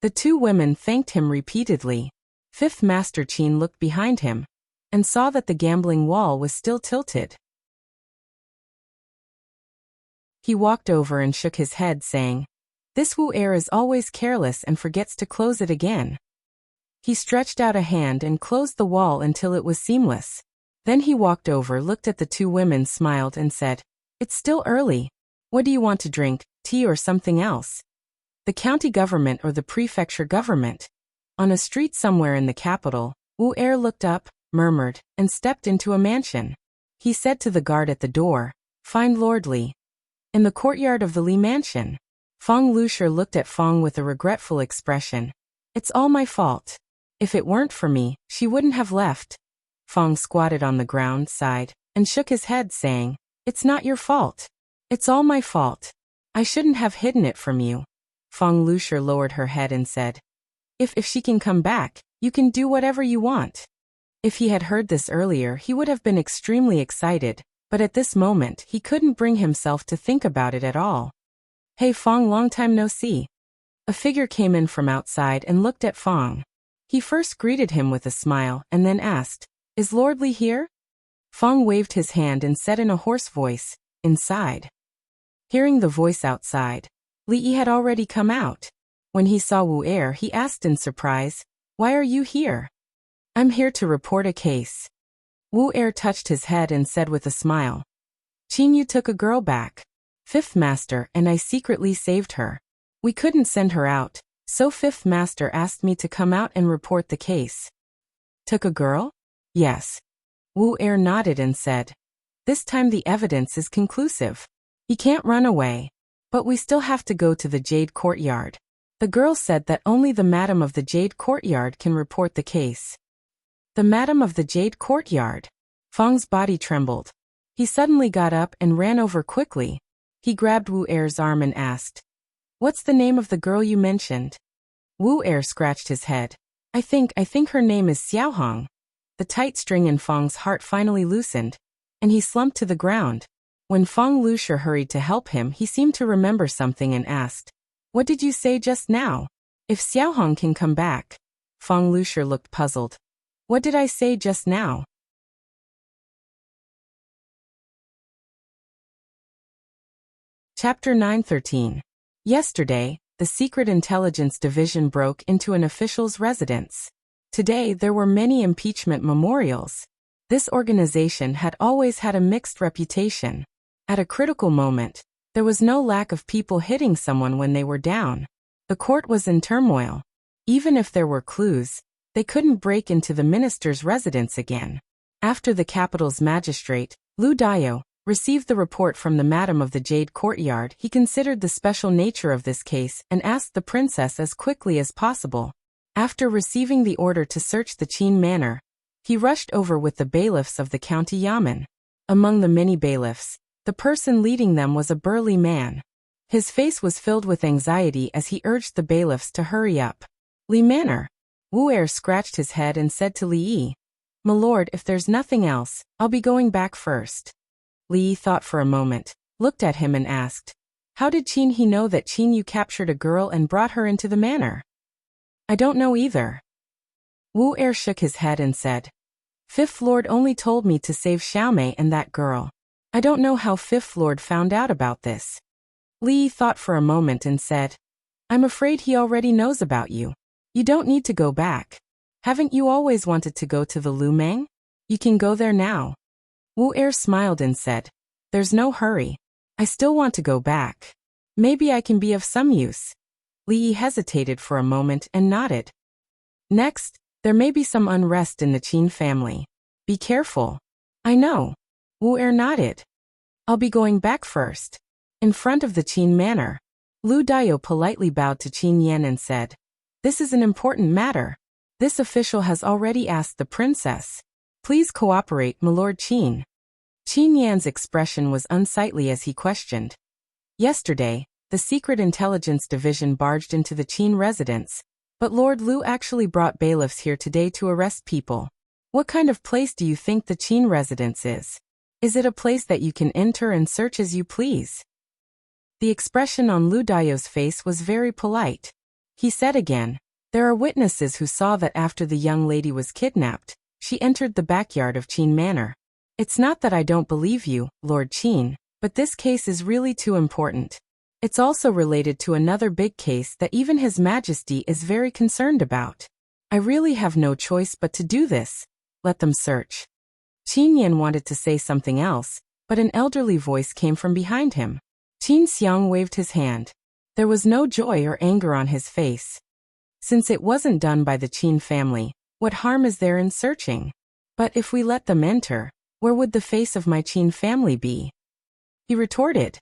The 2 women thanked him repeatedly. Fifth Master Qin looked behind him and saw that the gambling wall was still tilted. He walked over and shook his head, saying, this Wu Er is always careless and forgets to close it again. He stretched out a hand and closed the wall until it was seamless. Then he walked over, looked at the 2 women, smiled and said, it's still early. What do you want to drink, tea or something else? The county government or the prefecture government? On a street somewhere in the capital, Wu Er looked up, murmured, and stepped into a mansion. He said to the guard at the door, find Lord Li. In the courtyard of the Li mansion. Feng Luxia looked at Feng with a regretful expression. It's all my fault. If it weren't for me, she wouldn't have left. Feng squatted on the ground, sighed, and shook his head, saying, it's not your fault. It's all my fault. I shouldn't have hidden it from you. Feng Luxia lowered her head and said, if she can come back, you can do whatever you want. If he had heard this earlier, he would have been extremely excited, but at this moment he couldn't bring himself to think about it at all. Hey Feng, long time no see. A figure came in from outside and looked at Fong. He first greeted him with a smile and then asked, "Is Lord Li here?" Fong waved his hand and said in a hoarse voice, "Inside." Hearing the voice outside, Li Yi had already come out. When he saw Wu Er, he asked in surprise, "Why are you here?" "I'm here to report a case." Wu Er touched his head and said with a smile, "Qin Yu took a girl back. Fifth Master and I secretly saved her. We couldn't send her out, so Fifth Master asked me to come out and report the case." "Took a girl?" "Yes." Wu Er nodded and said, "This time the evidence is conclusive. He can't run away. But we still have to go to the Jade Courtyard. The girl said that only the Madam of the Jade Courtyard can report the case." "The Madam of the Jade Courtyard?" Fong's body trembled. He suddenly got up and ran over quickly. He grabbed Wu Er's arm and asked, "What's the name of the girl you mentioned?" Wu Er scratched his head. I think her name is Xiaohong." The tight string in Fong's heart finally loosened, and he slumped to the ground. When Fong Lucia hurried to help him, he seemed to remember something and asked, "What did you say just now? If Xiaohong can come back?" Fong Lucia looked puzzled. "What did I say just now?" Chapter 913. Yesterday, the Secret Intelligence Division broke into an official's residence. Today there were many impeachment memorials. This organization had always had a mixed reputation. At a critical moment, there was no lack of people hitting someone when they were down. The court was in turmoil. Even if there were clues, they couldn't break into the minister's residence again. After the capital's magistrate, Lu Dayo, received the report from the Madam of the Jade Courtyard, he considered the special nature of this case and asked the princess as quickly as possible. After receiving the order to search the Qin manor, he rushed over with the bailiffs of the county yamen. Among the many bailiffs, the person leading them was a burly man. His face was filled with anxiety as he urged the bailiffs to hurry up. "Li Manor." Wu Er scratched his head and said to Li Yi, "My lord, if there's nothing else, I'll be going back first." Li Yi thought for a moment, looked at him and asked, "How did Qin He know that Qin Yu captured a girl and brought her into the manor?" "I don't know either." Wu Er shook his head and said, "Fifth Lord only told me to save Xiaomei and that girl. I don't know how Fifth Lord found out about this." Li Yi thought for a moment and said, "I'm afraid he already knows about you. You don't need to go back. Haven't you always wanted to go to the Lumang? You can go there now." Wu Er smiled and said, "There's no hurry. I still want to go back. Maybe I can be of some use." Li Yi hesitated for a moment and nodded. "Next, there may be some unrest in the Qin family. Be careful." "I know." Wu Er nodded. "I'll be going back first." In front of the Qin manor, Lu Dayo politely bowed to Qin Yan and said, "This is an important matter. This official has already asked the princess. Please cooperate, my lord Qin." Qin Yan's expression was unsightly as he questioned. Yesterday, the Secret Intelligence Division barged into the Qin residence, but Lord Lu actually brought bailiffs here today to arrest people. What kind of place do you think the Qin residence is? Is it a place that you can enter and search as you please? The expression on Lu Dayo's face was very polite. He said again, "There are witnesses who saw that after the young lady was kidnapped, she entered the backyard of Qin Manor. It's not that I don't believe you, Lord Qin, but this case is really too important. It's also related to another big case that even His Majesty is very concerned about. I really have no choice but to do this. Let them search." Qin Yan wanted to say something else, but an elderly voice came from behind him. Qin Xiang waved his hand. There was no joy or anger on his face. Since it wasn't done by the Qin family, what harm is there in searching? But if we let them enter, where would the face of my Qin family be? He retorted.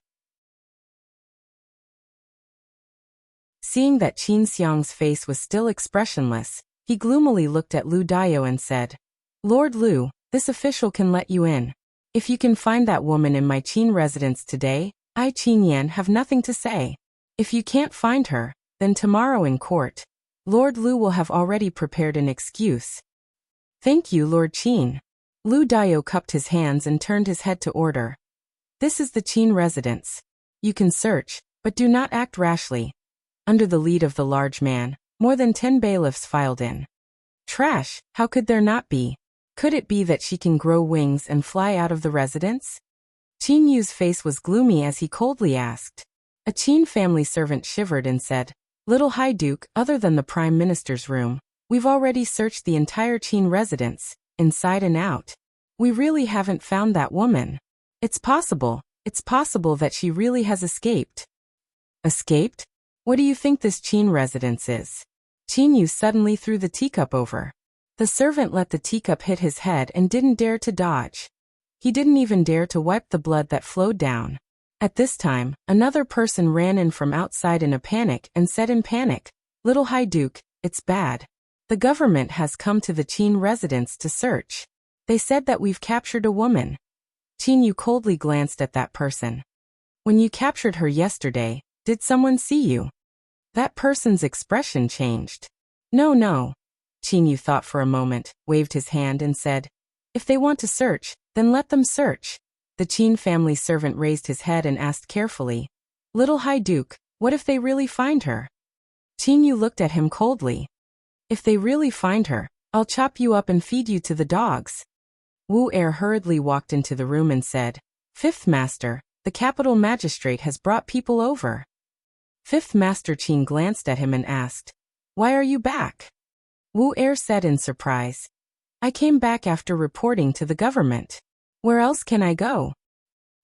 Seeing that Qin Xiang's face was still expressionless, he gloomily looked at Lu Dayo and said, "Lord Lu, this official can let you in. If you can find that woman in my Qin residence today, I Qin Yan have nothing to say. If you can't find her, then tomorrow in court, Lord Lu will have already prepared an excuse." "Thank you, Lord Qin." Lu Dayo cupped his hands and turned his head to order. "This is the Qin residence. You can search, but do not act rashly." Under the lead of the large man, more than 10 bailiffs filed in. Trash, how could there not be? Could it be that she can grow wings and fly out of the residence? Qin Yu's face was gloomy as he coldly asked. A Qin family servant shivered and said, "Little High Duke, other than the Prime Minister's room, we've already searched the entire Qin residence, inside and out. We really haven't found that woman. It's possible that she really has escaped." Escaped? What do you think this Qin residence is? Qin Yu suddenly threw the teacup over. The servant let the teacup hit his head and didn't dare to dodge. He didn't even dare to wipe the blood that flowed down. At this time, another person ran in from outside in a panic and said in panic, "Little High Duke, it's bad. The government has come to the Qin residence to search. They said that we've captured a woman." Qin Yu coldly glanced at that person. "When you captured her yesterday, did someone see you?" That person's expression changed. No. Qin Yu thought for a moment, waved his hand and said, "If they want to search, then let them search." The Qin family servant raised his head and asked carefully, "Little High Duke, what if they really find her?" Qin Yu looked at him coldly. "If they really find her, I'll chop you up and feed you to the dogs." Wu Er hurriedly walked into the room and said, "Fifth Master, the capital magistrate has brought people over." Fifth Master Qin glanced at him and asked, "Why are you back?" Wu Er said in surprise, "I came back after reporting to the government. Where else can I go?"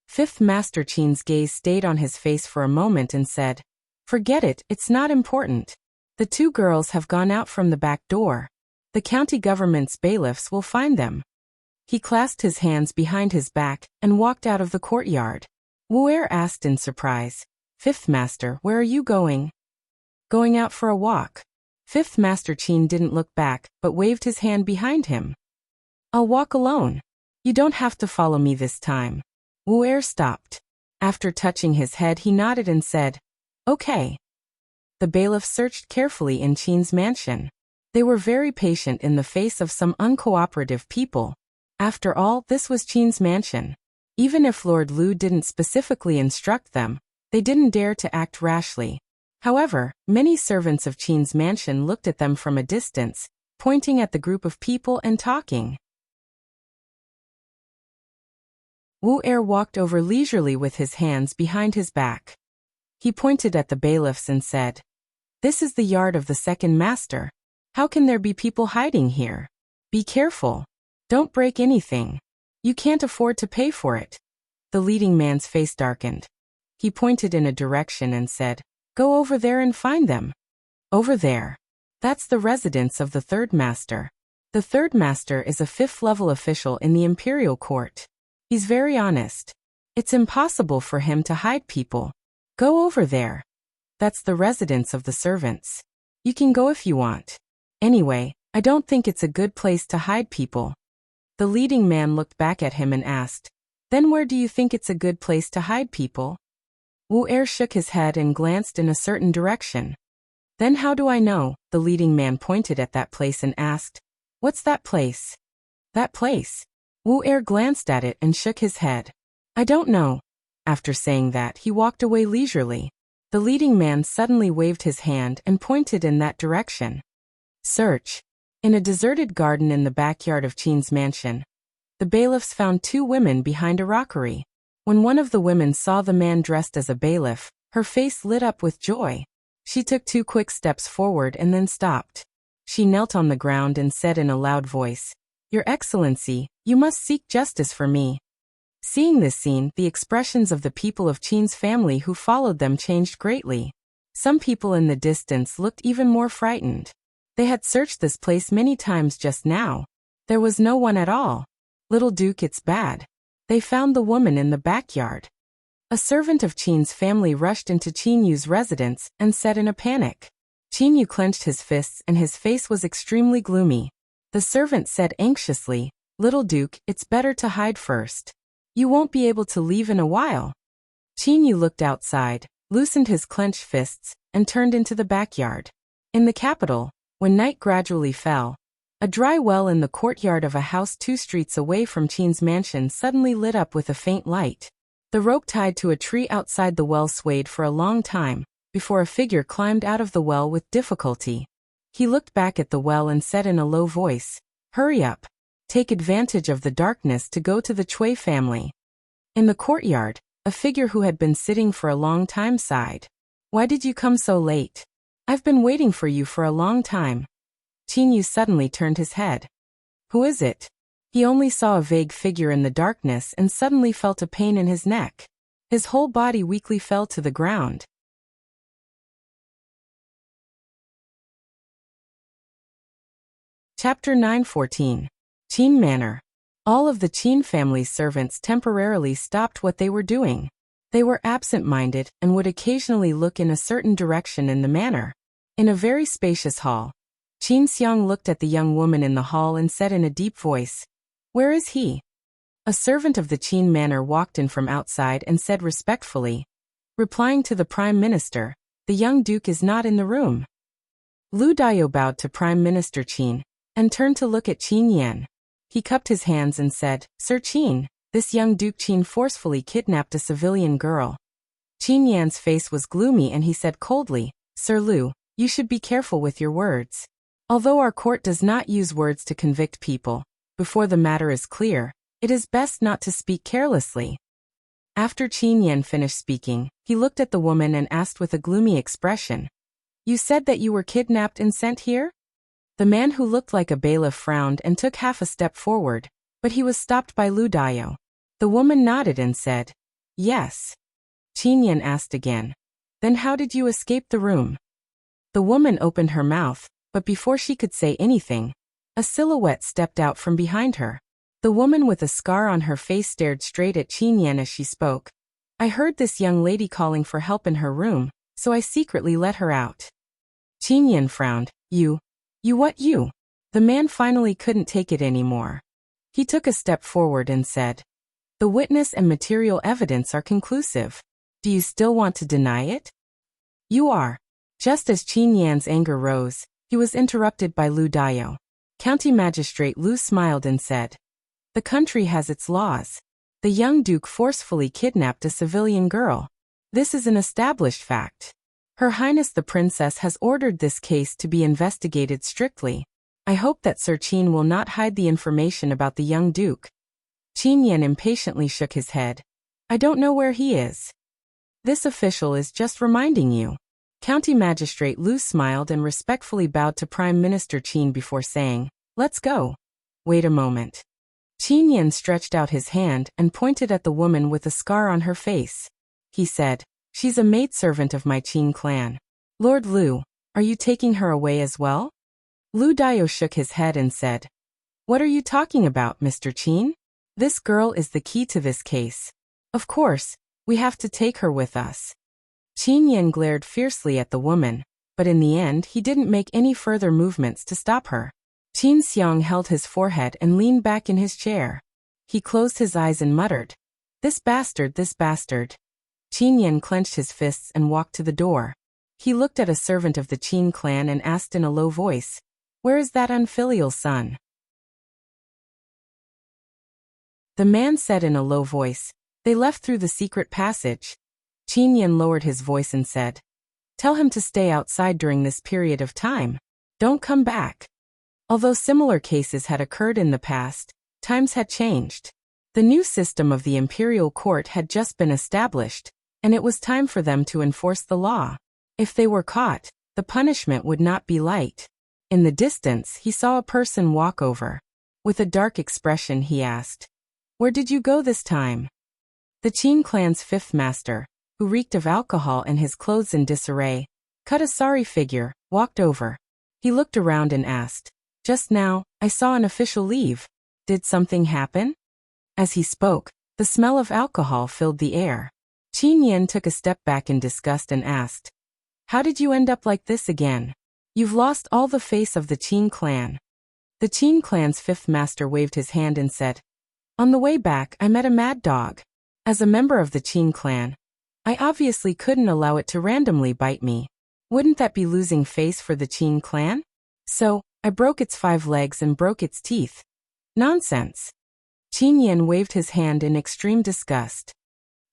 Fifth Master Qin's gaze stayed on his face for a moment and said, "Forget it, it's not important. The two girls have gone out from the back door. The county government's bailiffs will find them." He clasped his hands behind his back and walked out of the courtyard. Wu Er asked in surprise, "Fifth Master, where are you going?" "Going out for a walk." Fifth Master Qin didn't look back, but waved his hand behind him. "I'll walk alone. You don't have to follow me this time." Wu Er stopped. After touching his head he nodded and said, "Okay." The bailiffs searched carefully in Qin's mansion. They were very patient in the face of some uncooperative people. After all, this was Qin's mansion. Even if Lord Lu didn't specifically instruct them, they didn't dare to act rashly. However, many servants of Qin's mansion looked at them from a distance, pointing at the group of people and talking. Wu Er walked over leisurely with his hands behind his back. He pointed at the bailiffs and said, "This is the yard of the second master. How can there be people hiding here? Be careful. Don't break anything. You can't afford to pay for it." The leading man's face darkened. He pointed in a direction and said, "Go over there and find them." "Over there? That's the residence of the third master. The third master is a fifth-level official in the imperial court. He's very honest. It's impossible for him to hide people. Go over there. That's the residence of the servants. You can go if you want. Anyway, I don't think it's a good place to hide people." The leading man looked back at him and asked, "Then where do you think it's a good place to hide people?" Wu Er shook his head and glanced in a certain direction. "Then how do I know?" The leading man pointed at that place and asked, "What's that place?" "That place?" Wu Er glanced at it and shook his head. "I don't know." After saying that, he walked away leisurely. The leading man suddenly waved his hand and pointed in that direction. Search. In a deserted garden in the backyard of Qin's mansion, the bailiffs found two women behind a rockery. When one of the women saw the man dressed as a bailiff, her face lit up with joy. She took 2 quick steps forward and then stopped. She knelt on the ground and said in a loud voice, "Your Excellency, you must seek justice for me." Seeing this scene, the expressions of the people of Qin's family who followed them changed greatly. Some people in the distance looked even more frightened. They had searched this place many times just now. There was no one at all. "Little Duke, it's bad. They found the woman in the backyard." A servant of Qin's family rushed into Qin Yu's residence and said in a panic. Qin Yu clenched his fists and his face was extremely gloomy. The servant said anxiously, "Little Duke, it's better to hide first. You won't be able to leave in a while." Qin Yu looked outside, loosened his clenched fists, and turned into the backyard. In the capital, when night gradually fell, a dry well in the courtyard of a house 2 streets away from Qin's mansion suddenly lit up with a faint light. The rope tied to a tree outside the well swayed for a long time, before a figure climbed out of the well with difficulty. He looked back at the well and said in a low voice, "Hurry up. Take advantage of the darkness to go to the Chui family." In the courtyard, a figure who had been sitting for a long time sighed. "Why did you come so late? I've been waiting for you for a long time." Qin Yu suddenly turned his head. "Who is it?" He only saw a vague figure in the darkness and suddenly felt a pain in his neck. His whole body weakly fell to the ground. Chapter 9:14. Qin Manor. All of the Qin family's servants temporarily stopped what they were doing. They were absent-minded and would occasionally look in a certain direction in the manor. In a very spacious hall, Qin Xiang looked at the young woman in the hall and said in a deep voice, "Where is he?" A servant of the Qin manor walked in from outside and said respectfully, replying to the Prime Minister, "The young duke is not in the room." Lu Dao bowed to Prime Minister Qin and turned to look at Qin Yan. He cupped his hands and said, "Sir Qin, this young Duke Qin forcefully kidnapped a civilian girl." Qin Yan's face was gloomy and he said coldly, "Sir Lu, you should be careful with your words. Although our court does not use words to convict people, before the matter is clear, it is best not to speak carelessly." After Qin Yan finished speaking, he looked at the woman and asked with a gloomy expression, "You said that you were kidnapped and sent here?" The man who looked like a bailiff frowned and took half a step forward, but he was stopped by Lu Dao. The woman nodded and said, "Yes." Qin Yan asked again, "Then how did you escape the room?" The woman opened her mouth, but before she could say anything, a silhouette stepped out from behind her. The woman with a scar on her face stared straight at Qin Yan as she spoke. "I heard this young lady calling for help in her room, so I secretly let her out." Qin Yan frowned. You what you? The man finally couldn't take it anymore. He took a step forward and said, "The witness and material evidence are conclusive. Do you still want to deny it?" "You are." Just as Qin Yan's anger rose, he was interrupted by Lu Dao. County Magistrate Lu smiled and said, "The country has its laws. The young duke forcefully kidnapped a civilian girl. This is an established fact. Her Highness the Princess has ordered this case to be investigated strictly. I hope that Sir Qin will not hide the information about the young duke." Qin Yan impatiently shook his head. "I don't know where he is." "This official is just reminding you." County Magistrate Lu smiled and respectfully bowed to Prime Minister Qin before saying, "Let's go." "Wait a moment." Qin Yan stretched out his hand and pointed at the woman with a scar on her face. He said, "She's a maidservant of my Qin clan. Lord Lu, are you taking her away as well?" Lu Dao shook his head and said, "What are you talking about, Mr. Qin? This girl is the key to this case. Of course, we have to take her with us." Qin Yan glared fiercely at the woman, but in the end he didn't make any further movements to stop her. Qin Xiang held his forehead and leaned back in his chair. He closed his eyes and muttered, "This bastard, this bastard." Qin Yan clenched his fists and walked to the door. He looked at a servant of the Qin clan and asked in a low voice, "Where is that unfilial son?" The man said in a low voice, "They left through the secret passage." Qin Yan lowered his voice and said, "Tell him to stay outside during this period of time. Don't come back." Although similar cases had occurred in the past, times had changed. The new system of the imperial court had just been established, and it was time for them to enforce the law. If they were caught, the punishment would not be light. In the distance, he saw a person walk over. With a dark expression, he asked, "Where did you go this time?" The Qin clan's fifth master, who reeked of alcohol and his clothes in disarray, cut a sorry figure, walked over. He looked around and asked, "Just now, I saw an official leave. Did something happen?" As he spoke, the smell of alcohol filled the air. Qin Yan took a step back in disgust and asked, "How did you end up like this again? You've lost all the face of the Qin clan." The Qin clan's fifth master waved his hand and said, "On the way back, I met a mad dog. As a member of the Qin clan, I obviously couldn't allow it to randomly bite me. Wouldn't that be losing face for the Qin clan? So, I broke its 5 legs and broke its teeth. Nonsense." Qin Yan waved his hand in extreme disgust.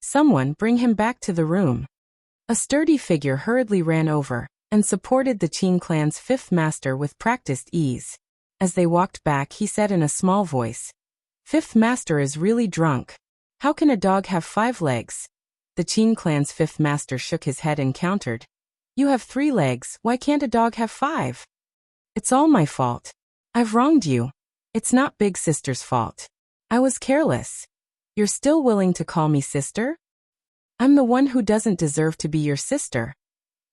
"Someone bring him back to the room." A sturdy figure hurriedly ran over and supported the Qin clan's fifth master with practiced ease. As they walked back, he said in a small voice, "Fifth master is really drunk. How can a dog have 5 legs?" The Qin clan's fifth master shook his head and countered, "You have 3 legs, why can't a dog have 5? It's all my fault. I've wronged you. It's not big sister's fault. I was careless. You're still willing to call me sister? I'm the one who doesn't deserve to be your sister."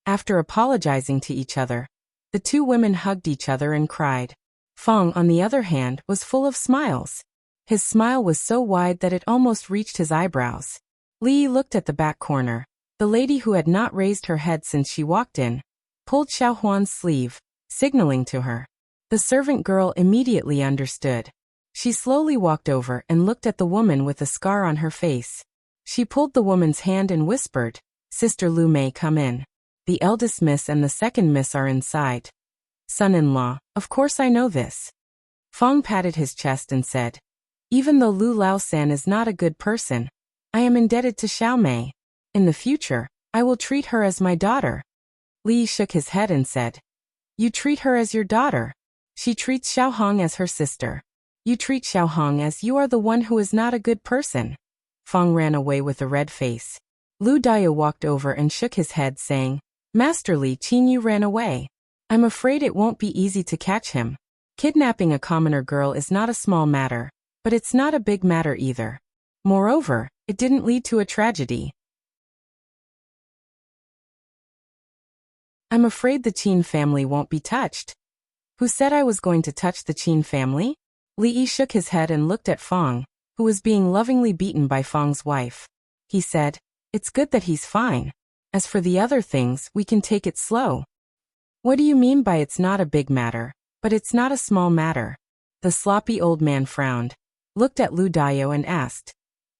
After apologizing to each other, the 2 women hugged each other and cried. Fong, on the other hand, was full of smiles. His smile was so wide that it almost reached his eyebrows. Li looked at the back corner. The lady, who had not raised her head since she walked in, pulled Xiao Huan's sleeve, signaling to her. The servant girl immediately understood. She slowly walked over and looked at the woman with a scar on her face. She pulled the woman's hand and whispered, "Sister Lu may come in. The eldest miss and the second miss are inside." "Son-in-law, of course I know this." Fong patted his chest and said, "Even though Lu Lao-san is not a good person, I am indebted to Xiao Mei. In the future, I will treat her as my daughter." Li shook his head and said, "You treat her as your daughter. She treats Xiao Hong as her sister. You treat Xiao Hong as you are the one who is not a good person." Fong ran away with a red face. Lu Daya walked over and shook his head, saying, "Master Li, Qinyu ran away. I'm afraid it won't be easy to catch him. Kidnapping a commoner girl is not a small matter, but it's not a big matter either. Moreover, it didn't lead to a tragedy. I'm afraid the Qin family won't be touched." "Who said I was going to touch the Qin family?" Li shook his head and looked at Fong, who was being lovingly beaten by Fong's wife. He said, "It's good that he's fine. As for the other things, we can take it slow." "What do you mean by it's not a big matter, but it's not a small matter?" The sloppy old man frowned, looked at Lu Dayo and asked,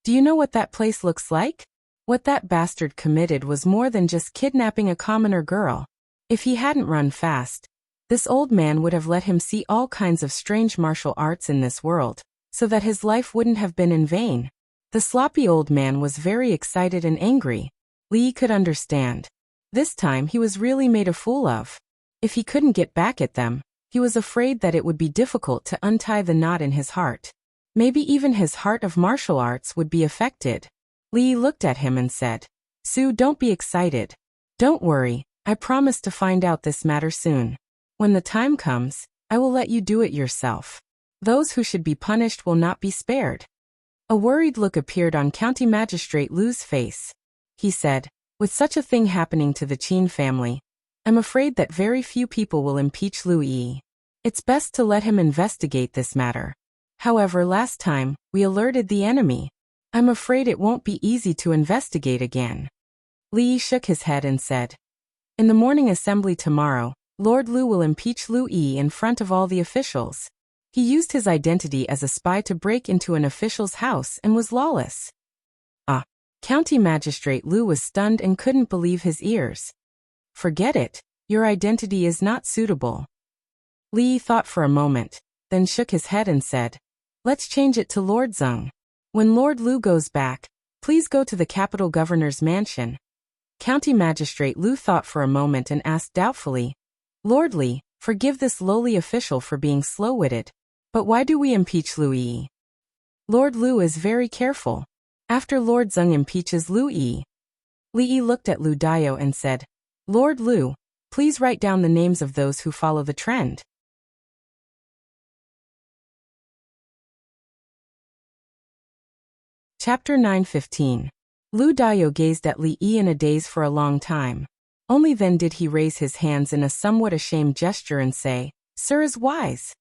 "Do you know what that place looks like?" What that bastard committed was more than just kidnapping a commoner girl. If he hadn't run fast, this old man would have let him see all kinds of strange martial arts in this world, so that his life wouldn't have been in vain. The sloppy old man was very excited and angry. Li could understand. This time he was really made a fool of. If he couldn't get back at them, he was afraid that it would be difficult to untie the knot in his heart. Maybe even his heart of martial arts would be affected. Li looked at him and said, "Su, don't be excited. Don't worry, I promise to find out this matter soon. When the time comes, I will let you do it yourself. Those who should be punished will not be spared." A worried look appeared on County Magistrate Lu's face. He said, "With such a thing happening to the Qin family, I'm afraid that very few people will impeach Lu Yi. It's best to let him investigate this matter. However, last time, we alerted the enemy. I'm afraid it won't be easy to investigate again." Li shook his head and said, "In the morning assembly tomorrow, Lord Lu will impeach Lu Yi in front of all the officials. He used his identity as a spy to break into an official's house and was lawless." Ah! County Magistrate Lu was stunned and couldn't believe his ears. "Forget it, your identity is not suitable." Li thought for a moment, then shook his head and said, "Let's change it to Lord Zeng. When Lord Lu goes back, please go to the capital governor's mansion." County Magistrate Lu thought for a moment and asked doubtfully, "Lord Li, forgive this lowly official for being slow-witted, but why do we impeach Lu Yi?" "Lord Lu is very careful. After Lord Zeng impeaches Lu Yi." Li looked at Lu Dayo and said, "Lord Lu, please write down the names of those who follow the trend." Chapter 9:15. Lu Dayo gazed at Li Yi in a daze for a long time. Only then did he raise his hands in a somewhat ashamed gesture and say, "Sir is wise."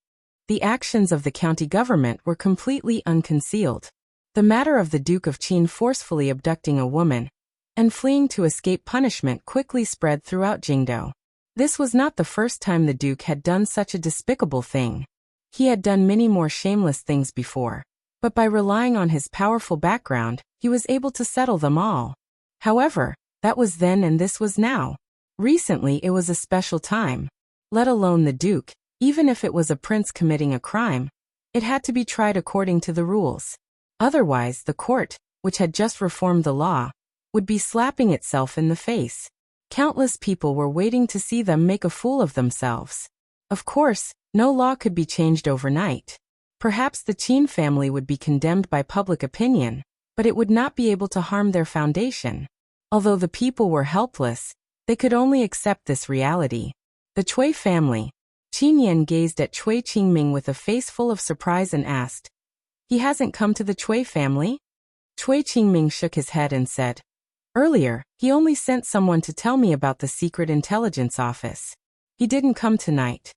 The actions of the county government were completely unconcealed. The matter of the Duke of Qin forcefully abducting a woman and fleeing to escape punishment quickly spread throughout Jingdou. This was not the first time the Duke had done such a despicable thing. He had done many more shameless things before, but by relying on his powerful background, he was able to settle them all. However, that was then and this was now. Recently it was a special time. Let alone the Duke, even if it was a prince committing a crime, it had to be tried according to the rules. Otherwise, the court, which had just reformed the law, would be slapping itself in the face. Countless people were waiting to see them make a fool of themselves. Of course, no law could be changed overnight. Perhaps the Qin family would be condemned by public opinion, but it would not be able to harm their foundation. Although the people were helpless, they could only accept this reality. The Cui family. Qin Yan gazed at Cui Qingming with a face full of surprise and asked, "He hasn't come to the Cui family?" Cui Qingming shook his head and said, "Earlier, he only sent someone to tell me about the secret intelligence office. He didn't come tonight."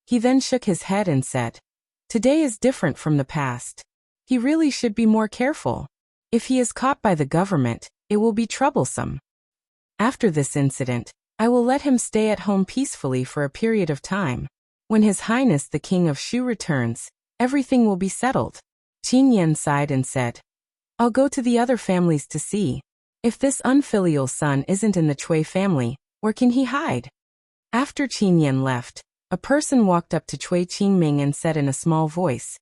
He then shook his head and said, "Today is different from the past. He really should be more careful. If he is caught by the government, it will be troublesome. After this incident, I will let him stay at home peacefully for a period of time. When His Highness the King of Shu returns, everything will be settled." Qin Yan sighed and said, "I'll go to the other families to see. If this unfilial son isn't in the Cui family, where can he hide?" After Qin Yan left, a person walked up to Cui Qingming and said in a small voice,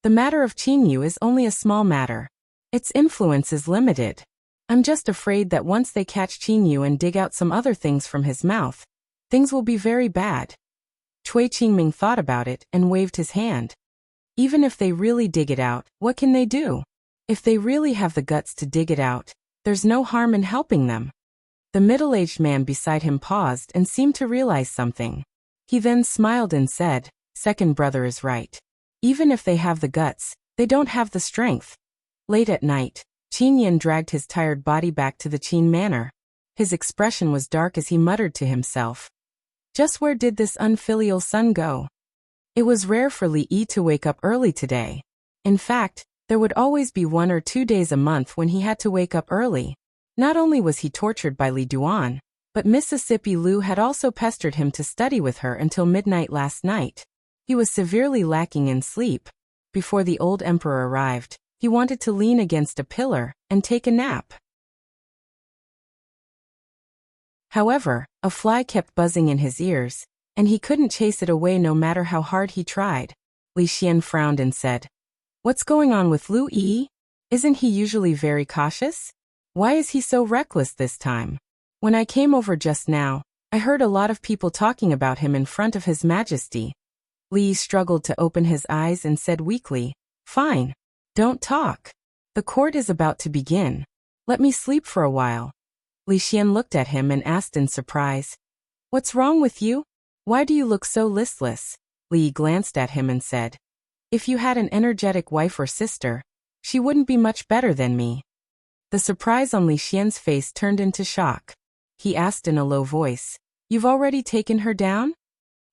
"The matter of Qinyu is only a small matter. Its influence is limited. I'm just afraid that once they catch Qinyu and dig out some other things from his mouth, things will be very bad." Cui Qingming thought about it and waved his hand. Even if they really dig it out, what can they do? If they really have the guts to dig it out, there's no harm in helping them. The middle-aged man beside him paused and seemed to realize something. He then smiled and said, "Second brother is right. Even if they have the guts, they don't have the strength." Late at night, Qin Yan dragged his tired body back to the Qin manor. His expression was dark as he muttered to himself, "Just where did this unfilial son go?" It was rare for Li Yi to wake up early today. In fact, there would always be 1 or 2 days a month when he had to wake up early. Not only was he tortured by Li Duan, but Mississippi Lu had also pestered him to study with her until midnight last night. He was severely lacking in sleep. Before the old emperor arrived, he wanted to lean against a pillar and take a nap. However, a fly kept buzzing in his ears, and he couldn't chase it away no matter how hard he tried. Li Xian frowned and said, "What's going on with Lu Yi? Isn't he usually very cautious? Why is he so reckless this time? When I came over just now, I heard a lot of people talking about him in front of His Majesty." Li Yi struggled to open his eyes and said weakly, "Fine. Don't talk. The court is about to begin. Let me sleep for a while." Li Xian looked at him and asked in surprise, "What's wrong with you? Why do you look so listless?" Li Yi glanced at him and said, "If you had an energetic wife or sister, she wouldn't be much better than me." The surprise on Li Xian's face turned into shock. He asked in a low voice, "You've already taken her down?"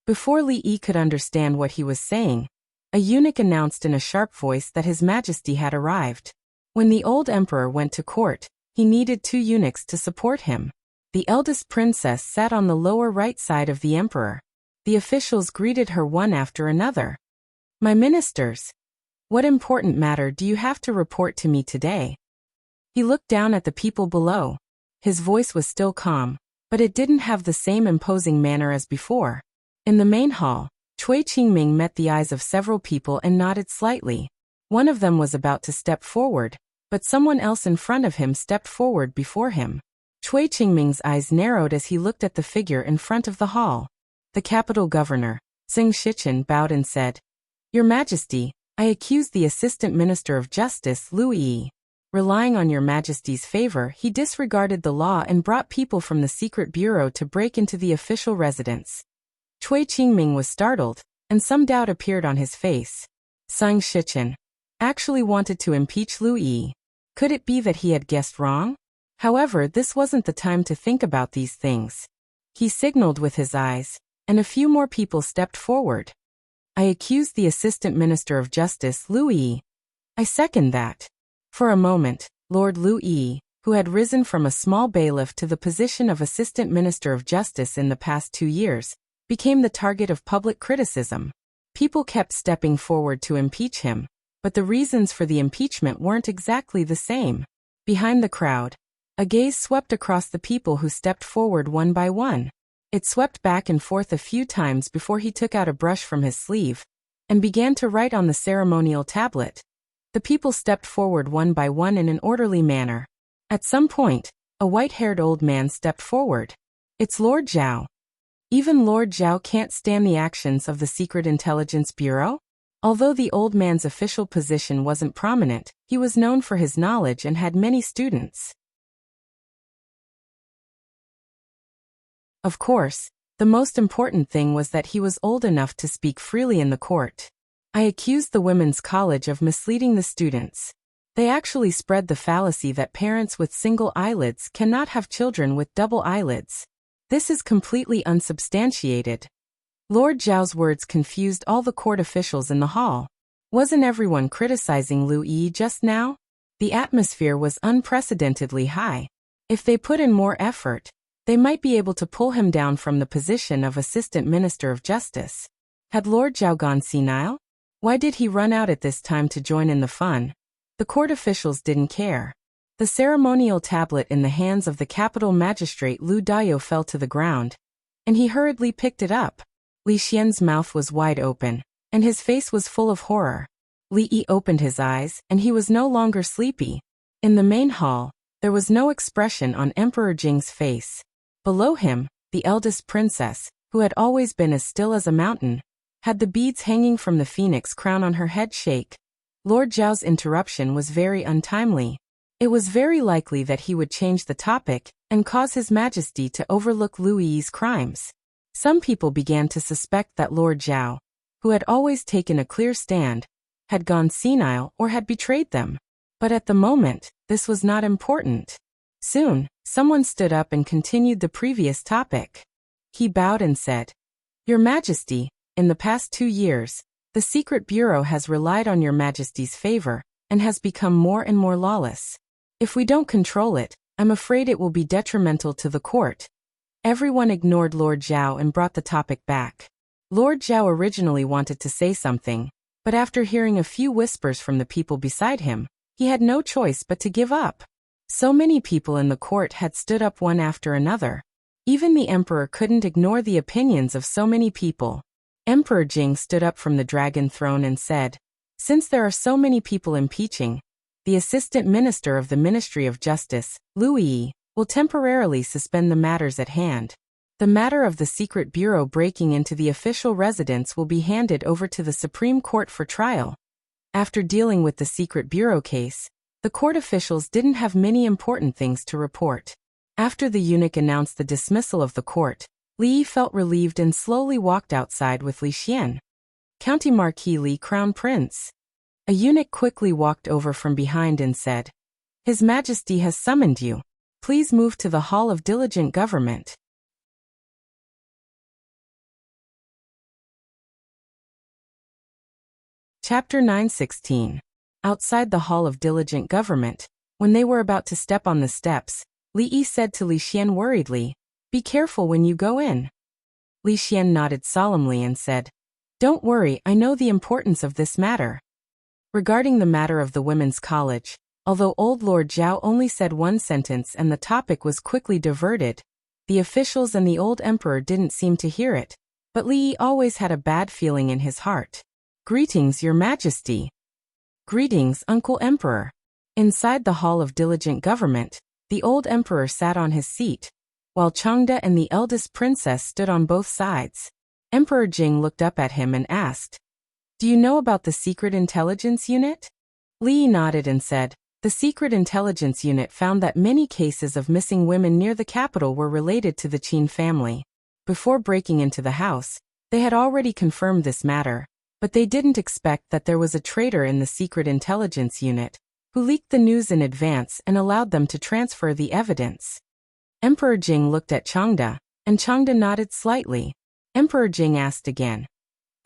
Before Li Yi could understand what he was saying, a eunuch announced in a sharp voice that His Majesty had arrived. When the old emperor went to court, he needed 2 eunuchs to support him. The eldest princess sat on the lower right side of the emperor. The officials greeted her one after another. "My ministers, what important matter do you have to report to me today?" He looked down at the people below. His voice was still calm, but it didn't have the same imposing manner as before. In the main hall, Cui Qingming met the eyes of several people and nodded slightly. One of them was about to step forward, but someone else in front of him stepped forward before him. Cui Qingming's eyes narrowed as he looked at the figure in front of the hall. The capital governor, Xing Shichen, bowed and said, "Your Majesty, I accuse the Assistant Minister of Justice, Lu Yi. Relying on Your Majesty's favor, he disregarded the law and brought people from the secret bureau to break into the official residence." Cui Qingming was startled, and some doubt appeared on his face. Xing Shichen actually wanted to impeach Lu Yi. Could it be that he had guessed wrong? However, this wasn't the time to think about these things. He signaled with his eyes, and a few more people stepped forward. "I accuse the Assistant Minister of Justice, Lu Yi." "I second that." For a moment, Lord Lu Yi, who had risen from a small bailiff to the position of Assistant Minister of Justice in the past 2 years, became the target of public criticism. People kept stepping forward to impeach him, but the reasons for the impeachment weren't exactly the same. Behind the crowd, a gaze swept across the people who stepped forward one by one. It swept back and forth a few times before he took out a brush from his sleeve and began to write on the ceremonial tablet. The people stepped forward one by one in an orderly manner. At some point, A white-haired old man stepped forward. It's Lord Zhao. Even Lord Zhao can't stand the actions of the Secret Intelligence Bureau? Although the old man's official position wasn't prominent, he was known for his knowledge and had many students. Of course, the most important thing was that he was old enough to speak freely in the court. I accused the women's college of misleading the students. They actually spread the fallacy that parents with single eyelids cannot have children with double eyelids. This is completely unsubstantiated. Lord Zhao's words confused all the court officials in the hall. Wasn't everyone criticizing Lu Yi just now? The atmosphere was unprecedentedly high. If they put in more effort, they might be able to pull him down from the position of Assistant Minister of Justice. Had Lord Zhao gone senile? Why did he run out at this time to join in the fun? The court officials didn't care. The ceremonial tablet in the hands of the capital magistrate Lu Dayo fell to the ground, and he hurriedly picked it up. Li Xian's mouth was wide open, and his face was full of horror. Li Yi opened his eyes, and he was no longer sleepy. In the main hall, there was no expression on Emperor Jing's face. Below him, the eldest princess, who had always been as still as a mountain, had the beads hanging from the phoenix crown on her head shake. Lord Zhao's interruption was very untimely. It was very likely that he would change the topic and cause His Majesty to overlook Lu Yi's crimes. Some people began to suspect that Lord Zhao, who had always taken a clear stand, had gone senile or had betrayed them. But at the moment, this was not important. Soon, someone stood up and continued the previous topic. He bowed and said, "Your Majesty, in the past 2 years, the Secret Bureau has relied on Your Majesty's favor and has become more and more lawless. If we don't control it, I'm afraid it will be detrimental to the court." Everyone ignored Lord Zhao and brought the topic back. Lord Zhao originally wanted to say something, but after hearing a few whispers from the people beside him, he had no choice but to give up. So many people in the court had stood up one after another. Even the emperor couldn't ignore the opinions of so many people. Emperor Jing stood up from the dragon throne and said, "Since there are so many people impeaching, the Assistant Minister of the Ministry of Justice, Lu Yi, will temporarily suspend the matters at hand. The matter of the Secret Bureau breaking into the official residence will be handed over to the Supreme Court for trial." After dealing with the Secret Bureau case, the court officials didn't have many important things to report. After the eunuch announced the dismissal of the court, Li Yi felt relieved and slowly walked outside with Li Xian. "County Marquis Li, Crown Prince." A eunuch quickly walked over from behind and said, "His Majesty has summoned you. Please move to the Hall of Diligent Government." Chapter 9:16. Outside the Hall of Diligent Government, when they were about to step on the steps, Li Yi said to Li Xian worriedly, "Be careful when you go in." Li Xian nodded solemnly and said, "Don't worry, I know the importance of this matter." Regarding the matter of the women's college, although old Lord Zhao only said one sentence and the topic was quickly diverted, the officials and the old emperor didn't seem to hear it, but Li Yi always had a bad feeling in his heart. "Greetings, Your Majesty." "Greetings, Uncle Emperor." Inside the Hall of Diligent Government, the old emperor sat on his seat, while Changde and the eldest princess stood on both sides. Emperor Jing looked up at him and asked, "Do you know about the Secret Intelligence Unit?" Li Yi nodded and said, "The Secret Intelligence Unit found that many cases of missing women near the capital were related to the Qin family. Before breaking into the house, they had already confirmed this matter, but they didn't expect that there was a traitor in the Secret Intelligence Unit, who leaked the news in advance and allowed them to transfer the evidence." Emperor Jing looked at Changde, and Changde nodded slightly. Emperor Jing asked again,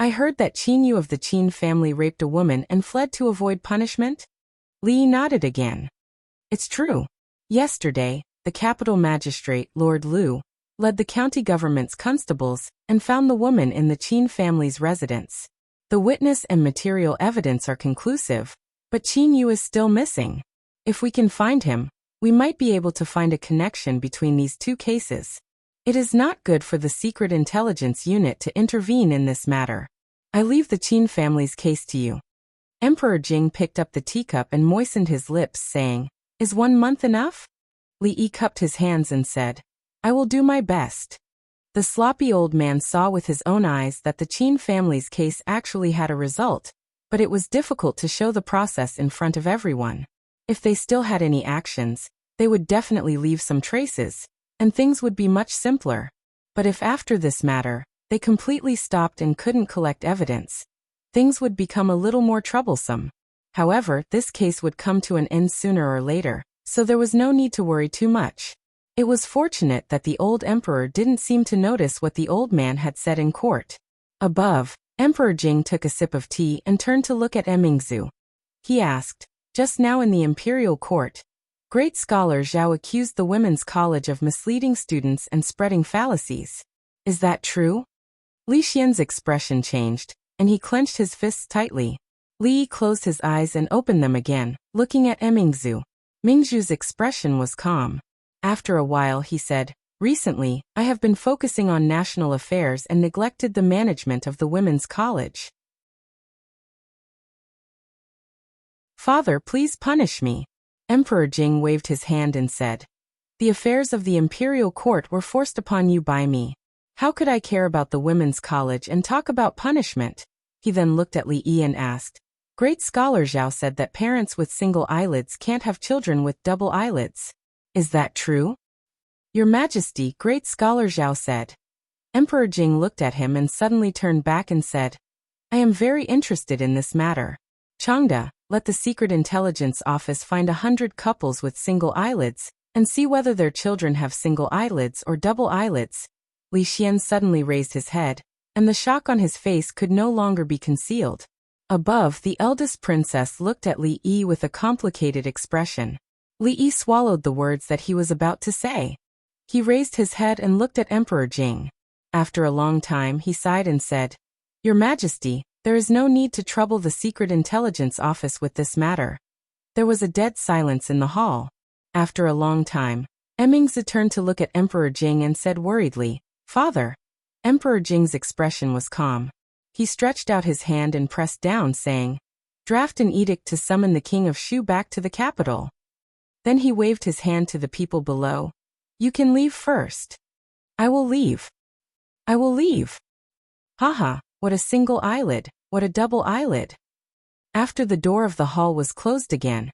"I heard that Qin Yu of the Qin family raped a woman and fled to avoid punishment?" Li Yi nodded again. "It's true. Yesterday, the capital magistrate, Lord Lu, led the county government's constables and found the woman in the Qin family's residence. The witness and material evidence are conclusive, but Qin Yu is still missing. If we can find him, we might be able to find a connection between these two cases. It is not good for the Secret Intelligence Unit to intervene in this matter. I leave the Qin family's case to you." Emperor Jing picked up the teacup and moistened his lips, saying, "Is 1 month enough?" Li cupped his hands and said, I will do my best. The sloppy old man saw with his own eyes that the Qin family's case actually had a result, but it was difficult to show the process in front of everyone. If they still had any actions, they would definitely leave some traces, and things would be much simpler. But if after this matter, they completely stopped and couldn't collect evidence, things would become a little more troublesome. However, this case would come to an end sooner or later, so there was no need to worry too much. It was fortunate that the old emperor didn't seem to notice what the old man had said in court. Above, Emperor Jing took a sip of tea and turned to look at Emingzu. He asked, just now in the imperial court, great scholar Zhao accused the women's college of misleading students and spreading fallacies. Is that true? Li Xian's expression changed, and he clenched his fists tightly. Li closed his eyes and opened them again, looking at Emingzu. Mingzhu's expression was calm. After a while he said, recently, I have been focusing on national affairs and neglected the management of the women's college. Father, please punish me. Emperor Jing waved his hand and said, the affairs of the imperial court were forced upon you by me. How could I care about the women's college and talk about punishment? He then looked at Li and asked, great scholar Zhao said that parents with single eyelids can't have children with double eyelids. Is that true? Your Majesty, great scholar Zhao said. Emperor Jing looked at him and suddenly turned back and said, I am very interested in this matter. Changda, let the Secret Intelligence Office find 100 couples with single eyelids, and see whether their children have single eyelids or double eyelids. Li Xian suddenly raised his head, and the shock on his face could no longer be concealed. Above, the eldest princess looked at Li with a complicated expression. Li swallowed the words that he was about to say. He raised his head and looked at Emperor Jing. After a long time he sighed and said, Your Majesty, there is no need to trouble the Secret Intelligence Office with this matter. There was a dead silence in the hall. After a long time, Emingzi turned to look at Emperor Jing and said worriedly, Father. Emperor Jing's expression was calm. He stretched out his hand and pressed down, saying, Draft an edict to summon the king of Shu back to the capital. Then he waved his hand to the people below. You can leave first. I will leave. I will leave. Haha, what a single eyelid, what a double eyelid. After the door of the hall was closed again,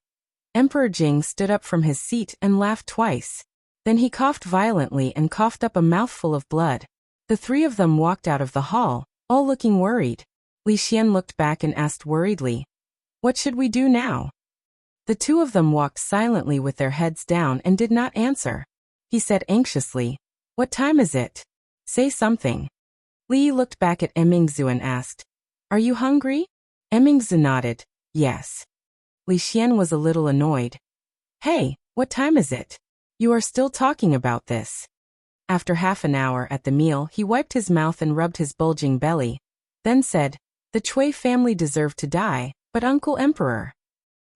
Emperor Jing stood up from his seat and laughed twice. Then he coughed violently and coughed up a mouthful of blood. The three of them walked out of the hall, all looking worried. Li Xian looked back and asked worriedly, What should we do now? The two of them walked silently with their heads down and did not answer. He said anxiously, What time is it? Say something. Li looked back at Emingzu and asked, Are you hungry? Emingzu nodded, Yes. Li Xian was a little annoyed. Hey, what time is it? You are still talking about this. After half an hour at the meal, he wiped his mouth and rubbed his bulging belly, then said, The Cui family deserved to die, but Uncle Emperor.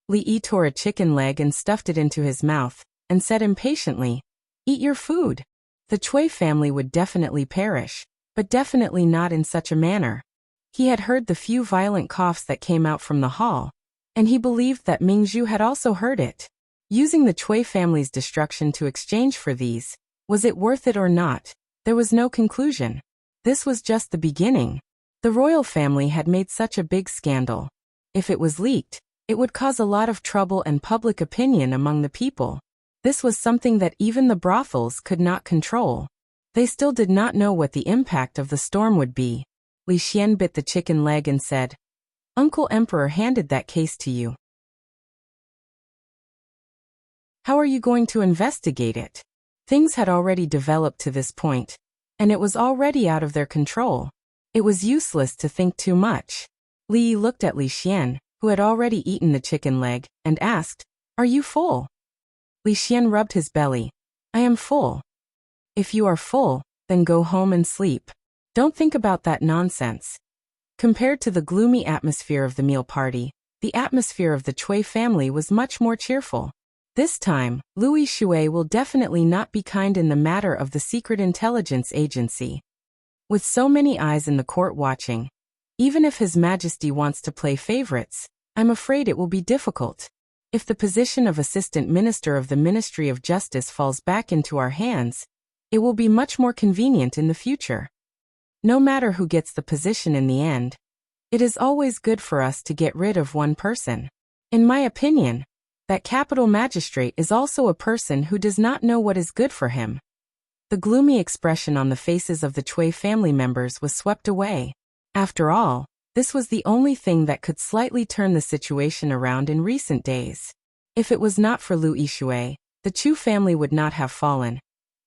Li tore a chicken leg and stuffed it into his mouth, and said impatiently, Eat your food. The Cui family would definitely perish, but definitely not in such a manner. He had heard the few violent coughs that came out from the hall, and he believed that Mingzhu had also heard it. Using the Cui family's destruction to exchange for these, was it worth it or not? There was no conclusion. This was just the beginning. The royal family had made such a big scandal. If it was leaked, it would cause a lot of trouble and public opinion among the people. This was something that even the brothels could not control. They still did not know what the impact of the storm would be. Li Xian bit the chicken leg and said, Uncle Emperor handed that case to you. How are you going to investigate it? Things had already developed to this point, and it was already out of their control. It was useless to think too much. Li looked at Li Xian, who had already eaten the chicken leg, and asked, Are you full? Li Xian rubbed his belly. I am full. If you are full, then go home and sleep. Don't think about that nonsense. Compared to the gloomy atmosphere of the meal party, the atmosphere of the Cui family was much more cheerful. This time, Louis Shui will definitely not be kind in the matter of the Secret Intelligence Agency. With so many eyes in the court watching, even if His Majesty wants to play favorites, I'm afraid it will be difficult. If the position of Assistant Minister of the Ministry of Justice falls back into our hands, it will be much more convenient in the future. No matter who gets the position in the end, it is always good for us to get rid of one person. In my opinion, that capital magistrate is also a person who does not know what is good for him. The gloomy expression on the faces of the Chui family members was swept away. After all, this was the only thing that could slightly turn the situation around in recent days. If it was not for Lu Yixue, the Chu family would not have fallen,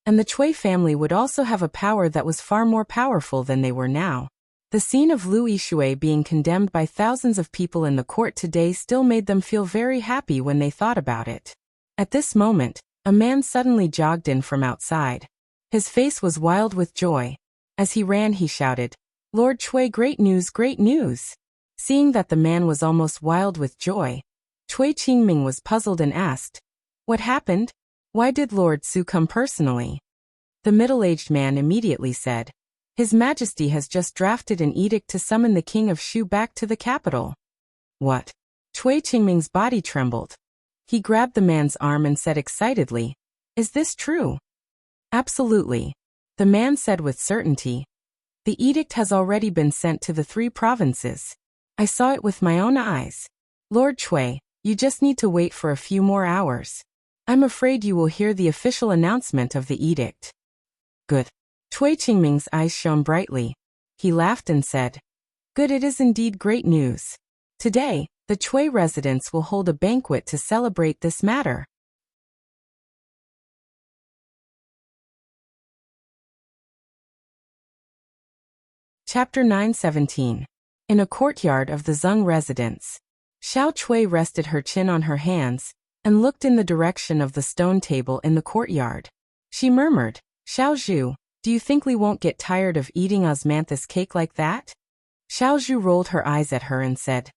and the Chui family would also have a power that was far more powerful than they were now. The scene of Lu Yixue being condemned by thousands of people in the court today still made them feel very happy when they thought about it. At this moment, a man suddenly jogged in from outside. His face was wild with joy. As he ran, he shouted, "Lord Chui, great news, great news!" Seeing that the man was almost wild with joy, Chui Qingming was puzzled and asked, "What happened? Why did Lord Su come personally?" The middle-aged man immediately said, "His Majesty has just drafted an edict to summon the King of Shu back to the capital." What? Chui Qingming's body trembled. He grabbed the man's arm and said excitedly, "Is this true?" "Absolutely," the man said with certainty. "The edict has already been sent to the 3 provinces. I saw it with my own eyes. Lord Chui, you just need to wait for a few more hours. I'm afraid you will hear the official announcement of the edict." "Good." Chui Qingming's eyes shone brightly. He laughed and said, "Good, it is indeed great news. Today, the Chui residents will hold a banquet to celebrate this matter." Chapter 9:17. In a courtyard of the Zeng residence, Xiao Chui rested her chin on her hands and looked in the direction of the stone table in the courtyard. She murmured, "Xiao Zhu, do you think Li won't get tired of eating osmanthus cake like that?" Xiao Zhu rolled her eyes at her and said,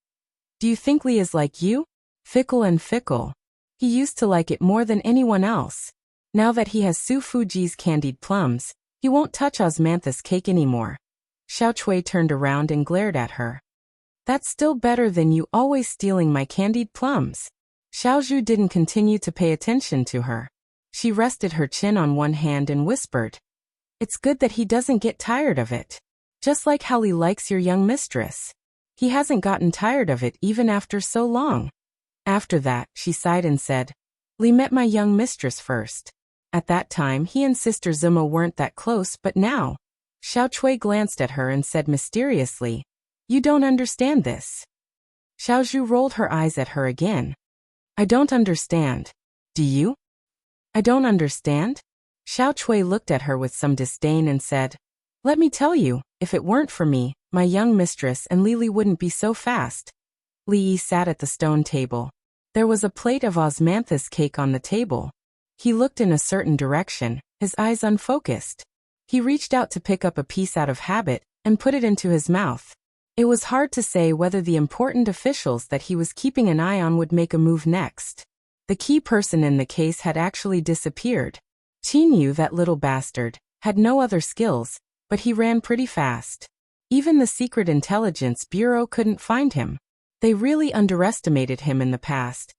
"Do you think Li is like you? Fickle and fickle. He used to like it more than anyone else. Now that he has Su Fuji's candied plums, he won't touch osmanthus cake anymore." Xiao Chui turned around and glared at her. "That's still better than you always stealing my candied plums." Xiao Zhu didn't continue to pay attention to her. She rested her chin on one hand and whispered, "It's good that he doesn't get tired of it. Just like how Li likes your young mistress. He hasn't gotten tired of it even after so long." After that, she sighed and said, "Li met my young mistress first. At that time he and Sister Zuma weren't that close, but now..." Xiao Chui glanced at her and said mysteriously, "You don't understand this." Xiao Zhu rolled her eyes at her again. "I don't understand. Do you?" "I don't understand?" Xiao Chui looked at her with some disdain and said, "Let me tell you, if it weren't for me, my young mistress and Li wouldn't be so fast." Li Yi sat at the stone table. There was a plate of osmanthus cake on the table. He looked in a certain direction, his eyes unfocused. He reached out to pick up a piece out of habit and put it into his mouth. It was hard to say whether the important officials that he was keeping an eye on would make a move next. The key person in the case had actually disappeared. Qin Yu, that little bastard, had no other skills, but he ran pretty fast. Even the Secret Intelligence Bureau couldn't find him. They really underestimated him in the past.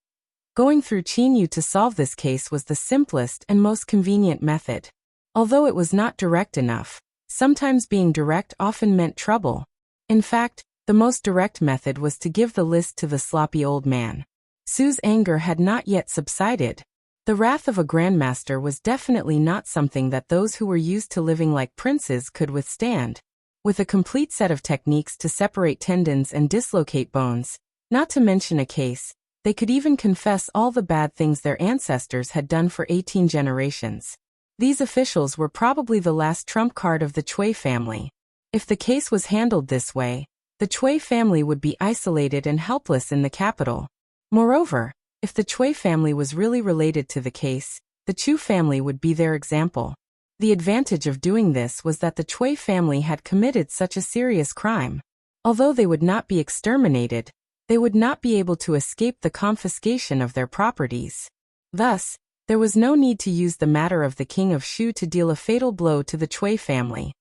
Going through Qin Yu to solve this case was the simplest and most convenient method. Although it was not direct enough, sometimes being direct often meant trouble. In fact, the most direct method was to give the list to the sloppy old man. Su's anger had not yet subsided. The wrath of a grandmaster was definitely not something that those who were used to living like princes could withstand. With a complete set of techniques to separate tendons and dislocate bones, not to mention a case, they could even confess all the bad things their ancestors had done for 18 generations. These officials were probably the last trump card of the Chui family. If the case was handled this way, the Chui family would be isolated and helpless in the capital. Moreover, if the Chui family was really related to the case, the Chu family would be their example. The advantage of doing this was that the Chui family had committed such a serious crime. Although they would not be exterminated, they would not be able to escape the confiscation of their properties. Thus, there was no need to use the matter of the King of Shu to deal a fatal blow to the Chui family.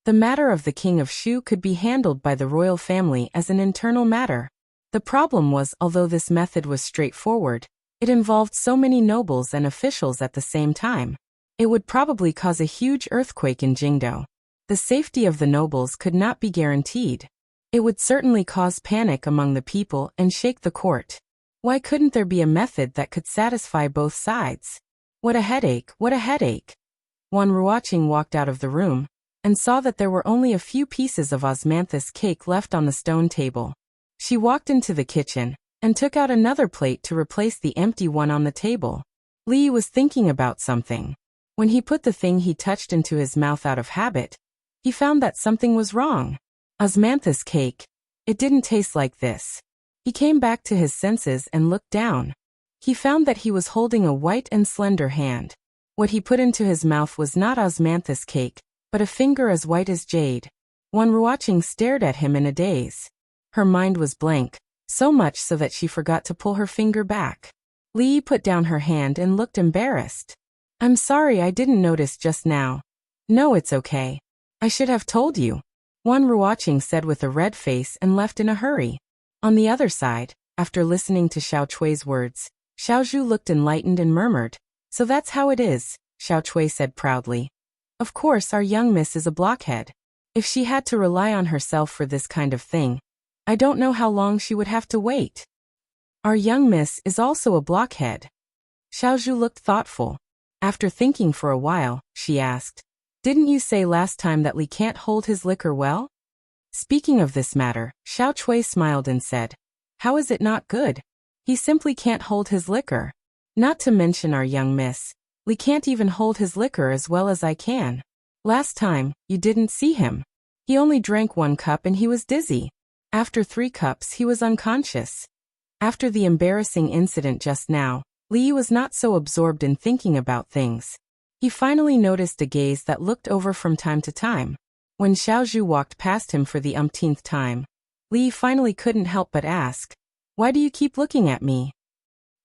The matter of the King of Shu could be handled by the royal family as an internal matter. The problem was, although this method was straightforward, it involved so many nobles and officials at the same time. It would probably cause a huge earthquake in Jingdo. The safety of the nobles could not be guaranteed. It would certainly cause panic among the people and shake the court. Why couldn't there be a method that could satisfy both sides? What a headache, what a headache. Wan Ruoqing walked out of the room and saw that there were only a few pieces of osmanthus cake left on the stone table. She walked into the kitchen and took out another plate to replace the empty one on the table. Li was thinking about something. When he put the thing he touched into his mouth out of habit, he found that something was wrong. Osmanthus cake. It didn't taste like this. He came back to his senses and looked down. He found that he was holding a white and slender hand. What he put into his mouth was not osmanthus cake, but a finger as white as jade. Wan Ruoqing stared at him in a daze. Her mind was blank, so much so that she forgot to pull her finger back. Li put down her hand and looked embarrassed. I'm sorry, I didn't notice just now. No, it's okay. I should have told you. Wan Ruoqing said with a red face and left in a hurry. On the other side, after listening to Xiao Chui's words, Xiao Zhu looked enlightened and murmured, So that's how it is, Xiao Chui said proudly. Of course our young miss is a blockhead. If she had to rely on herself for this kind of thing, I don't know how long she would have to wait. Our young miss is also a blockhead. Xiao Zhu looked thoughtful. After thinking for a while, she asked, Didn't you say last time that Li can't hold his liquor well? Speaking of this matter, Xiao Chui smiled and said, How is it not good? He simply can't hold his liquor. Not to mention our young miss, Li can't even hold his liquor as well as I can. Last time, you didn't see him. He only drank 1 cup and he was dizzy. After 3 cups he was unconscious. After the embarrassing incident just now, Li was not so absorbed in thinking about things. He finally noticed a gaze that looked over from time to time. When Xiao Zhu walked past him for the umpteenth time, Li finally couldn't help but ask, Why do you keep looking at me?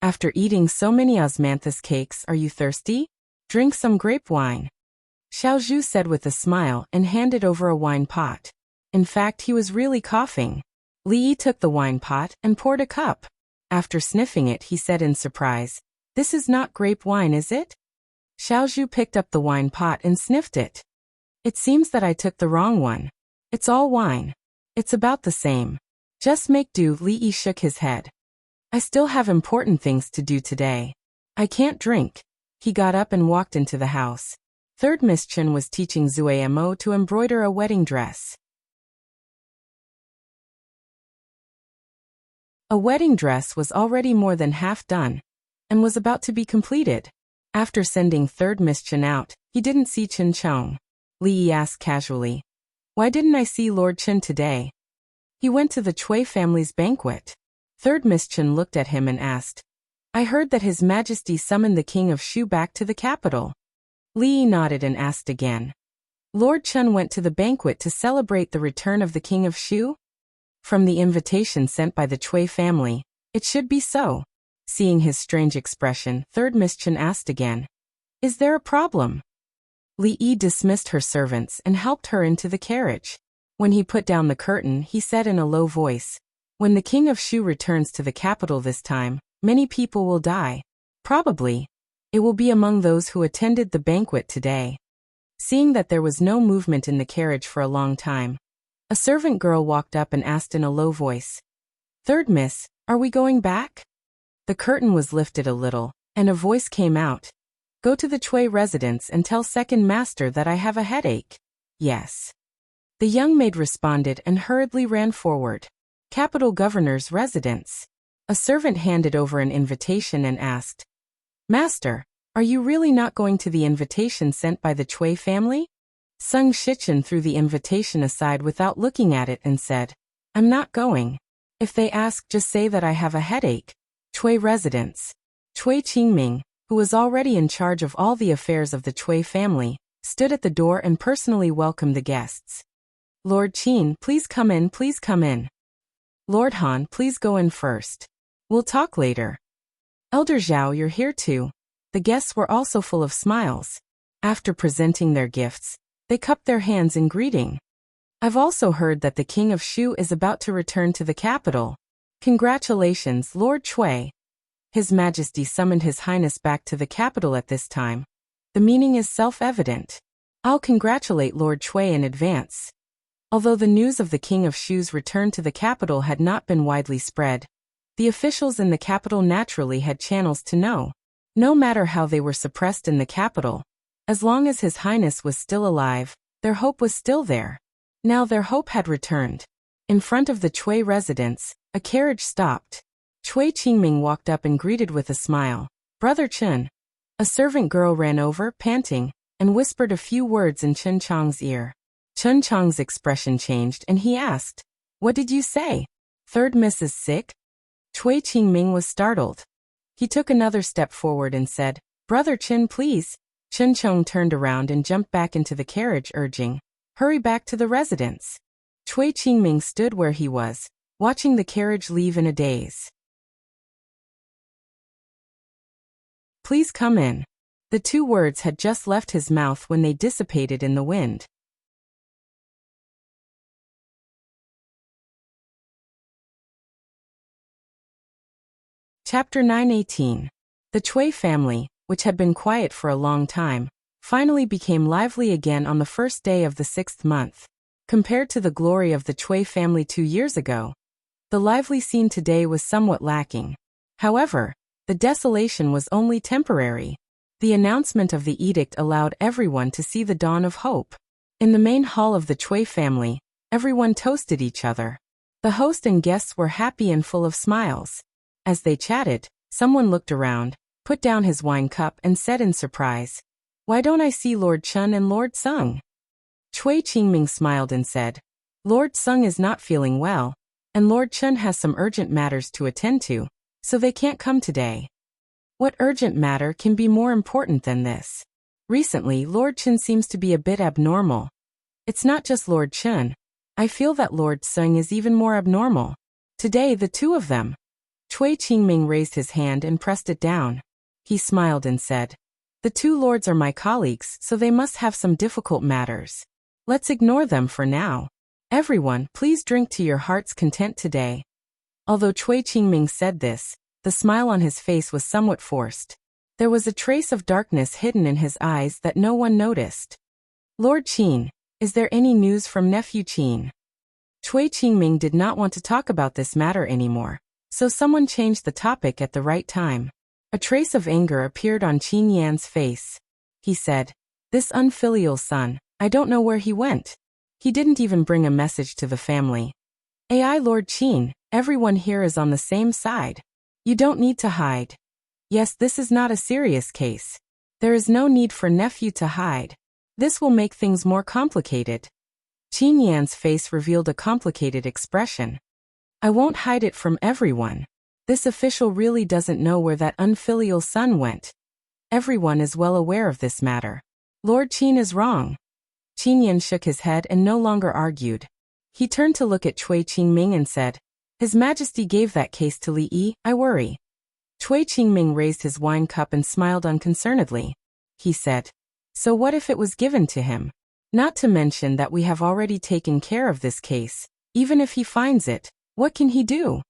After eating so many osmanthus cakes, are you thirsty? Drink some grape wine. Xiao Zhu said with a smile and handed over a wine pot. In fact, he was really coughing. Li took the wine pot and poured a cup. After sniffing it, he said in surprise, This is not grape wine, is it? Xiao Zhu picked up the wine pot and sniffed it. It seems that I took the wrong one. It's all wine. It's about the same. Just make do. Li shook his head. I still have important things to do today. I can't drink. He got up and walked into the house. Third Miss Chen was teaching Zue Mo to embroider a wedding dress. A wedding dress was already more than half done, and was about to be completed. After sending Third Miss Chen out, he didn't see Chen Chong. Li asked casually, Why didn't I see Lord Chen today? He went to the Chui family's banquet. Third Miss Chen looked at him and asked, I heard that His Majesty summoned the King of Shu back to the capital. Li nodded and asked again, Lord Chen went to the banquet to celebrate the return of the King of Shu? From the invitation sent by the Chui family, it should be so. Seeing his strange expression, Third Miss Chen asked again, Is there a problem? Li dismissed her servants and helped her into the carriage. When he put down the curtain, he said in a low voice, When the King of Shu returns to the capital this time, many people will die. Probably, it will be among those who attended the banquet today. Seeing that there was no movement in the carriage for a long time, a servant girl walked up and asked in a low voice, Third Miss, are we going back? The curtain was lifted a little, and a voice came out. Go to the Chui residence and tell Second Master that I have a headache. Yes. The young maid responded and hurriedly ran forward. Capital Governor's residence. A servant handed over an invitation and asked, Master, are you really not going to the invitation sent by the Chui family? Sung Shichen threw the invitation aside without looking at it and said, I'm not going. If they ask, just say that I have a headache. Chui residence. Chui Qingming, who was already in charge of all the affairs of the Chui family, stood at the door and personally welcomed the guests. Lord Qin, please come in, please come in. Lord Han, please go in first. We'll talk later. Elder Zhao, you're here too. The guests were also full of smiles. After presenting their gifts, they cupped their hands in greeting. I've also heard that the King of Shu is about to return to the capital. Congratulations, Lord Chui. His Majesty summoned His Highness back to the capital at this time. The meaning is self-evident. I'll congratulate Lord Chui in advance. Although the news of the King of Shu's return to the capital had not been widely spread, the officials in the capital naturally had channels to know. No matter how they were suppressed in the capital, as long as His Highness was still alive, their hope was still there. Now their hope had returned. In front of the Chui residence, a carriage stopped. Chui Qingming walked up and greeted with a smile. Brother Chen. A servant girl ran over, panting, and whispered a few words in Chen Chang's ear. Chen Chang's expression changed and he asked, "What did you say? Third Miss is sick?" Chui Qingming was startled. He took another step forward and said, "Brother Chen, please." Chen Chong turned around and jumped back into the carriage, urging, "Hurry back to the residence." Chui Qingming stood where he was, watching the carriage leave in a daze. "Please come in." The two words had just left his mouth when they dissipated in the wind. Chapter 9:18. The Chui family, which had been quiet for a long time, finally became lively again on the first day of the 6th month. Compared to the glory of the Chui family 2 years ago, the lively scene today was somewhat lacking. However, the desolation was only temporary. The announcement of the edict allowed everyone to see the dawn of hope. In the main hall of the Chui family, everyone toasted each other. The host and guests were happy and full of smiles. As they chatted, someone looked around, put down his wine cup and said in surprise, "Why don't I see Lord Chen and Lord Sung?" Chui Qingming smiled and said, "Lord Sung is not feeling well, and Lord Chen has some urgent matters to attend to, so they can't come today." What urgent matter can be more important than this? Recently, Lord Chen seems to be a bit abnormal. It's not just Lord Chen. I feel that Lord Sung is even more abnormal. Today, the two of them. Chui Qingming raised his hand and pressed it down. He smiled and said, "The two lords are my colleagues, so they must have some difficult matters. Let's ignore them for now. Everyone, please drink to your heart's content today." Although Chui Qingming said this, the smile on his face was somewhat forced. There was a trace of darkness hidden in his eyes that no one noticed. "Lord Qin, is there any news from nephew Qin?" Chui Qingming did not want to talk about this matter anymore. So someone changed the topic at the right time. A trace of anger appeared on Qin Yan's face. He said, "This unfilial son, I don't know where he went. He didn't even bring a message to the family." "Ai Lord Qin, everyone here is on the same side. You don't need to hide. Yes, this is not a serious case. There is no need for nephew to hide. This will make things more complicated." Qin Yan's face revealed a complicated expression. "I won't hide it from everyone. This official really doesn't know where that unfilial son went. Everyone is well aware of this matter. Lord Qin is wrong." Qin Yan shook his head and no longer argued. He turned to look at Chui Qingming and said, "His Majesty gave that case to Li Yi, I worry." Chui Qingming raised his wine cup and smiled unconcernedly. He said, "So what if it was given to him? Not to mention that we have already taken care of this case. Even if he finds it, what can he do?"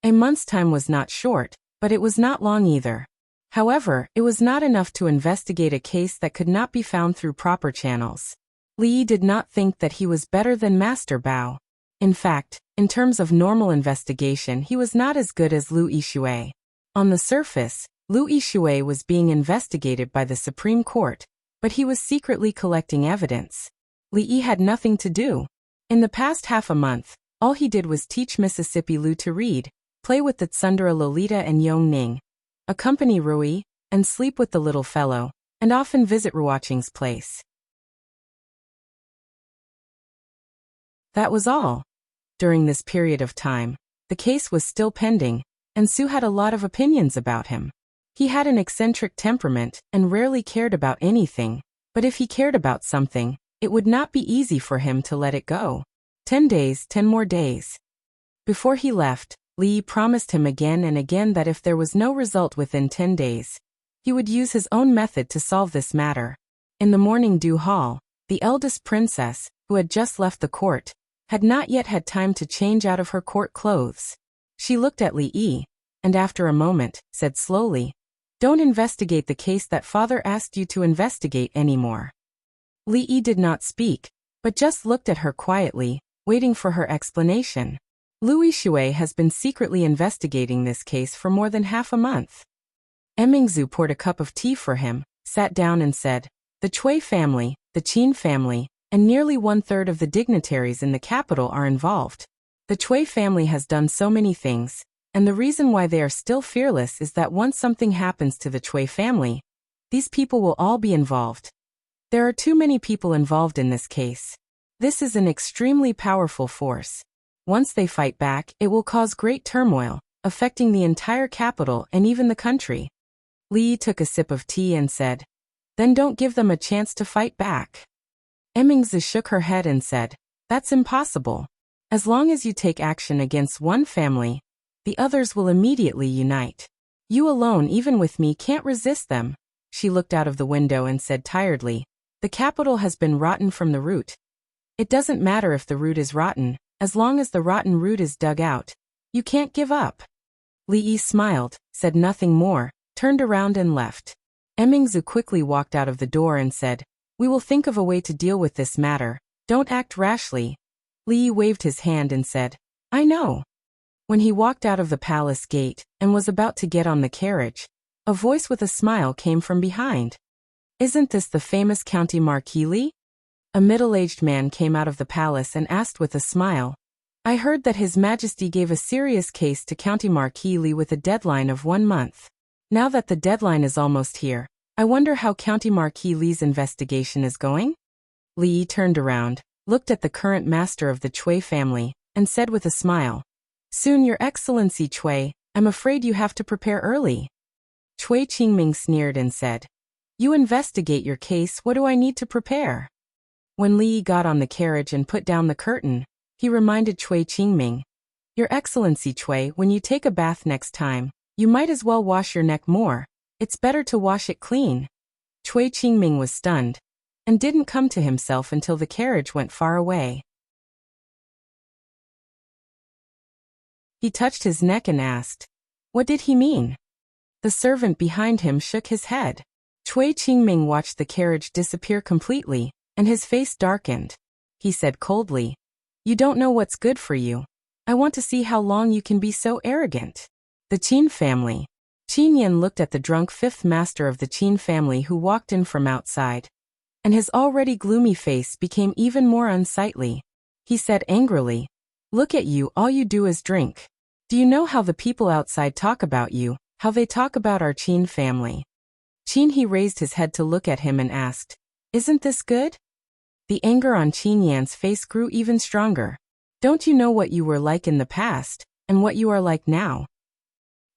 A month's time was not short, but it was not long either. However, it was not enough to investigate a case that could not be found through proper channels. Li Yi did not think that he was better than Master Bao. In fact, in terms of normal investigation, he was not as good as Lu Yixue. On the surface, Lu Yixue was being investigated by the Supreme Court, but he was secretly collecting evidence. Li Yi had nothing to do. In the past half a month, all he did was teach Mississippi Lu to read, play with the Tsundere Lolita and Yong Ning, accompany Rui, and sleep with the little fellow, and often visit Ruoqing's place. That was all. During this period of time, the case was still pending, and Su had a lot of opinions about him. He had an eccentric temperament and rarely cared about anything, but if he cared about something, it would not be easy for him to let it go. 10 days, 10 more days. Before he left, Li Yi promised him again and again that if there was no result within 10 days, he would use his own method to solve this matter. In the morning dew hall, the eldest princess, who had just left the court, had not yet had time to change out of her court clothes. She looked at Li Yi, and after a moment, said slowly, "Don't investigate the case that father asked you to investigate anymore." Li Yi did not speak, but just looked at her quietly, waiting for her explanation. Louis Shui has been secretly investigating this case for more than half a month. Emingzu poured a cup of tea for him, sat down and said, "The Chui family, the Qin family, and nearly 1/3 of the dignitaries in the capital are involved. The Chui family has done so many things, and the reason why they are still fearless is that once something happens to the Chui family, these people will all be involved. There are too many people involved in this case. This is an extremely powerful force. Once they fight back, it will cause great turmoil, affecting the entire capital and even the country." Li Yi took a sip of tea and said, "Then don't give them a chance to fight back." Emingzi shook her head and said, "That's impossible. As long as you take action against one family, the others will immediately unite. You alone, even with me, can't resist them." She looked out of the window and said tiredly, "The capital has been rotten from the root. It doesn't matter if the root is rotten, as long as the rotten root is dug out. You can't give up." Li Yi smiled, said nothing more, turned around and left. Emingzi quickly walked out of the door and said, "We will think of a way to deal with this matter. Don't act rashly." Li Yi waved his hand and said, "I know." When he walked out of the palace gate and was about to get on the carriage, a voice with a smile came from behind. "Isn't this the famous County Marquis Li?" A middle-aged man came out of the palace and asked with a smile, "I heard that His Majesty gave a serious case to County Marquis Li with a deadline of 1 month. Now that the deadline is almost here, I wonder how County Marquis Li's investigation is going?" Li Yi turned around, looked at the current master of the Chui family, and said with a smile, "Soon, Your Excellency Chui, I'm afraid you have to prepare early." Chui Qingming sneered and said, "You investigate your case, what do I need to prepare?" When Li Yi got on the carriage and put down the curtain, he reminded Chui Qingming, "Your Excellency Chui, when you take a bath next time, you might as well wash your neck more. It's better to wash it clean." Chui Qingming was stunned, and didn't come to himself until the carriage went far away. He touched his neck and asked, "What did he mean?" The servant behind him shook his head. Chui Qingming watched the carriage disappear completely, and his face darkened. He said coldly, "You don't know what's good for you. I want to see how long you can be so arrogant." The Qin family. Qin Yan looked at the drunk fifth master of the Qin family who walked in from outside, and his already gloomy face became even more unsightly. He said angrily, "Look at you, all you do is drink. Do you know how the people outside talk about you, how they talk about our Qin family?" Qin He raised his head to look at him and asked, "Isn't this good?" The anger on Qin Yan's face grew even stronger. "Don't you know what you were like in the past, and what you are like now?"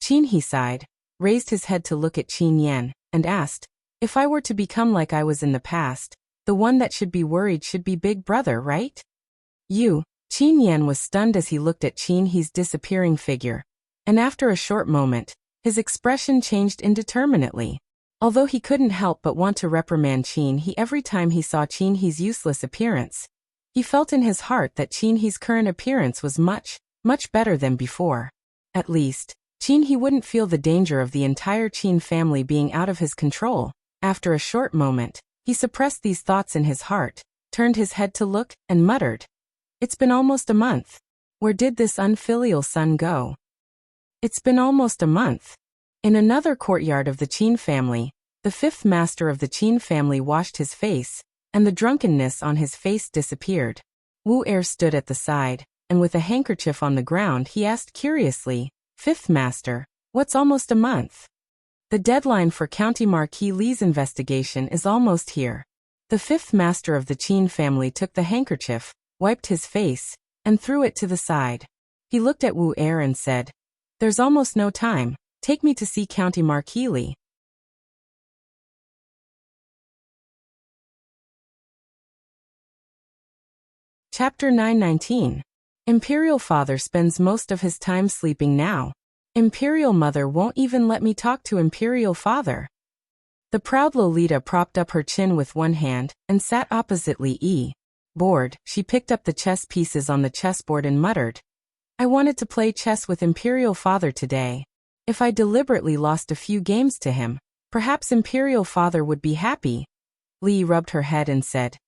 Qin He sighed, raised his head to look at Qin Yan, and asked, "If I were to become like I was in the past, the one that should be worried should be Big Brother, right?" "You." Qin Yan was stunned as he looked at Qin He's disappearing figure, and after a short moment, his expression changed indeterminately. Although he couldn't help but want to reprimand Qin He every time he saw Qin He's useless appearance, he felt in his heart that Qin He's current appearance was much, much better than before. At least, Qin He wouldn't feel the danger of the entire Qin family being out of his control. After a short moment, he suppressed these thoughts in his heart, turned his head to look, and muttered, "It's been almost a month. Where did this unfilial son go?" It's been almost a month. In another courtyard of the Qin family, the fifth master of the Qin family washed his face, and the drunkenness on his face disappeared. Wu Er stood at the side, and with a handkerchief on the ground he asked curiously, "Fifth master, what's almost a month?" "The deadline for County Marquis Li's investigation is almost here." The fifth master of the Qin family took the handkerchief, wiped his face, and threw it to the side. He looked at Wu Er and said, "There's almost no time. Take me to see County Marquis Li." Chapter 919. Imperial Father spends most of his time sleeping now. Imperial Mother won't even let me talk to Imperial Father. The proud Lolita propped up her chin with one hand and sat opposite Li Yi. Bored, she picked up the chess pieces on the chessboard and muttered, I wanted to play chess with Imperial Father today. If I deliberately lost a few games to him, perhaps Imperial Father would be happy. Li rubbed her head and said,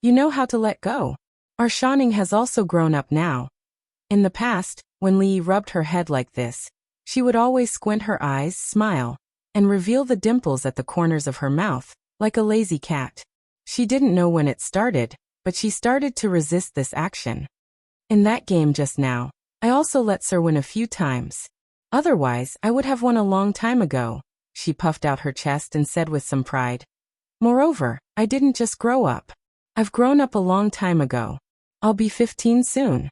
You know how to let go. Our Shanning has also grown up now. In the past, when Li rubbed her head like this, she would always squint her eyes, smile, and reveal the dimples at the corners of her mouth, like a lazy cat. She didn't know when it started, but she started to resist this action. In that game just now, I also let Sir win a few times. Otherwise, I would have won a long time ago. She puffed out her chest and said with some pride. Moreover, I didn't just grow up. I've grown up a long time ago. I'll be 15 soon.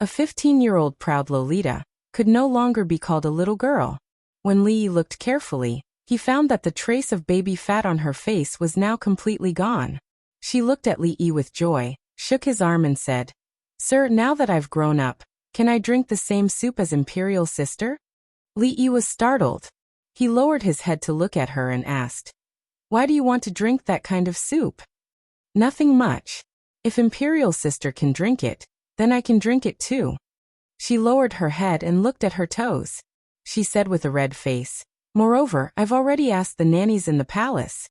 A 15-year-old proud Lolita could no longer be called a little girl. When Li looked carefully, he found that the trace of baby fat on her face was now completely gone. She looked at Li with joy, shook his arm and said, Sir, now that I've grown up, can I drink the same soup as Imperial Sister? Li was startled. He lowered his head to look at her and asked, Why do you want to drink that kind of soup? Nothing much. If Imperial Sister can drink it, then I can drink it too. She lowered her head and looked at her toes. She said with a red face, Moreover, I've already asked the nannies in the palace.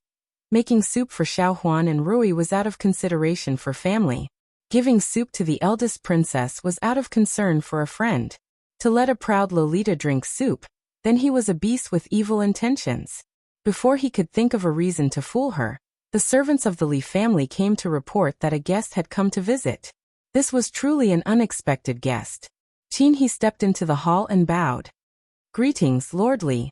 Making soup for Xiao Huan and Rui was out of consideration for family. Giving soup to the eldest princess was out of concern for a friend. To let a proud Lolita drink soup, then he was a beast with evil intentions. Before he could think of a reason to fool her, the servants of the Li family came to report that a guest had come to visit. This was truly an unexpected guest. Qin He stepped into the hall and bowed. Greetings, Lord Li.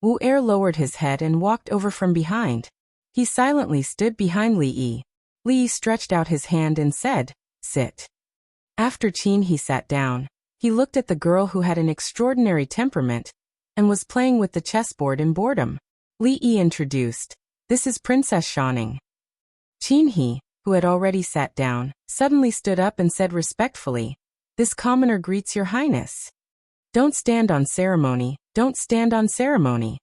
Wu Er lowered his head and walked over from behind. He silently stood behind Li Yi. Li stretched out his hand and said, Sit. After Qin He sat down, he looked at the girl who had an extraordinary temperament and was playing with the chessboard in boredom. Li Yi introduced, This is Princess Shanning. Qin He, who had already sat down, suddenly stood up and said respectfully, This commoner greets your highness. Don't stand on ceremony, don't stand on ceremony.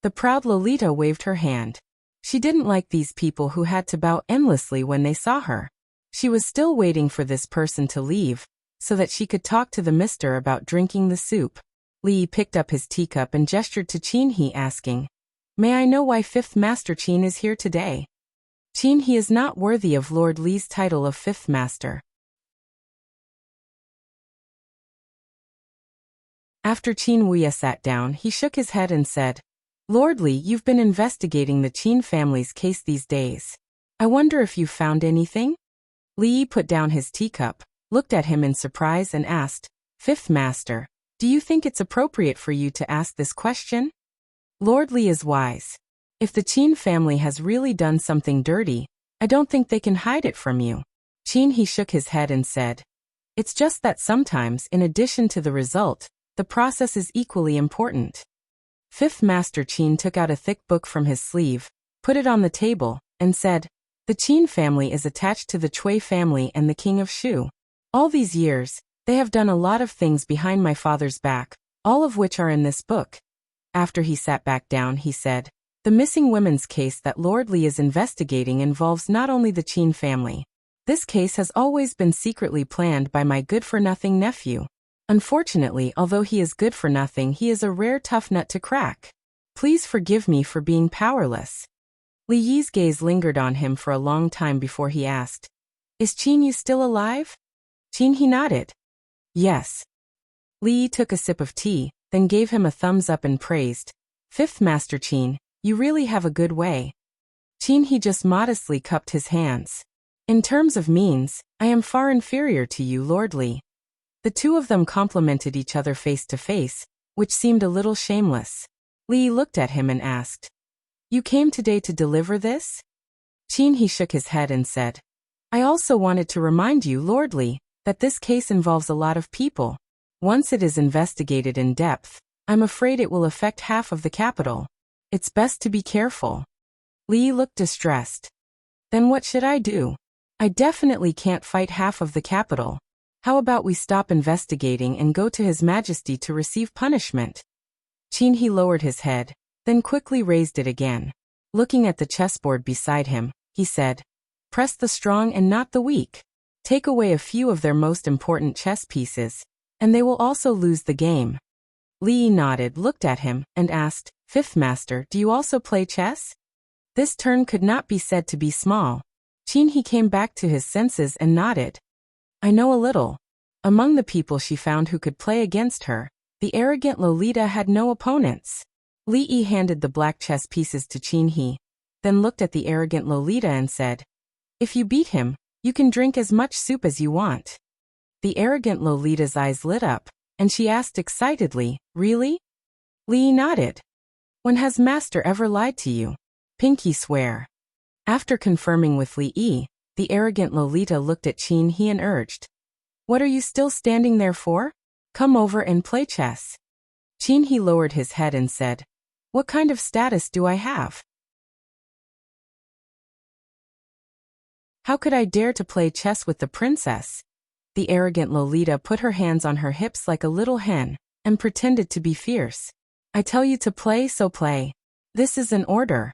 The proud Lolita waved her hand. She didn't like these people who had to bow endlessly when they saw her. She was still waiting for this person to leave, so that she could talk to the mister about drinking the soup. Li picked up his teacup and gestured to Qin He asking, May I know why 5th Master Qin is here today? Qin He is not worthy of Lord Li's title of 5th Master. After Qin Wuya sat down, he shook his head and said, Lord Li, you've been investigating the Qin family's case these days. I wonder if you found anything? Li put down his teacup, looked at him in surprise and asked, 5th Master, do you think it's appropriate for you to ask this question? Lord Li is wise. If the Qin family has really done something dirty, I don't think they can hide it from you. Qin He shook his head and said, It's just that sometimes, in addition to the result, the process is equally important. 5th Master Qin took out a thick book from his sleeve, put it on the table, and said, The Qin family is attached to the Cui family and the King of Shu. All these years, they have done a lot of things behind my father's back, all of which are in this book. After he sat back down, he said, The missing women's case that Lord Li is investigating involves not only the Qin family. This case has always been secretly planned by my good-for-nothing nephew. Unfortunately, although he is good for nothing, he is a rare tough nut to crack. Please forgive me for being powerless. Li Yi's gaze lingered on him for a long time before he asked, Is Qin Yu still alive? Qin He nodded. Yes. Li Yi took a sip of tea, then gave him a thumbs up and praised, 5th Master Qin, you really have a good way. Qin He just modestly cupped his hands. In terms of means, I am far inferior to you, Lord Li. The two of them complimented each other face to face, which seemed a little shameless. Li looked at him and asked, You came today to deliver this? Qin He shook his head and said, I also wanted to remind you, Lord Li, that this case involves a lot of people. Once it is investigated in depth, I'm afraid it will affect half of the capital. It's best to be careful. Li looked distressed. Then what should I do? I definitely can't fight half of the capital. How about we stop investigating and go to His Majesty to receive punishment? Qin He lowered his head, then quickly raised it again. Looking at the chessboard beside him, he said, Press the strong and not the weak. Take away a few of their most important chess pieces, And they will also lose the game. Li nodded, looked at him, and asked, Fifth Master, do you also play chess? This turn could not be said to be small. He came back to his senses and nodded. I know a little. Among the people she found who could play against her, the arrogant Lolita had no opponents. Li handed the black chess pieces to He, then looked at the arrogant Lolita and said, If you beat him, you can drink as much soup as you want. The arrogant Lolita's eyes lit up, and she asked excitedly, Really? Li nodded. When has Master ever lied to you? Pinky swear. After confirming with Li, the arrogant Lolita looked at He and urged, What are you still standing there for? Come over and play chess. He lowered his head and said, What kind of status do I have? How could I dare to play chess with the princess? The arrogant Lolita put her hands on her hips like a little hen, and pretended to be fierce. I tell you to play, so play. This is an order.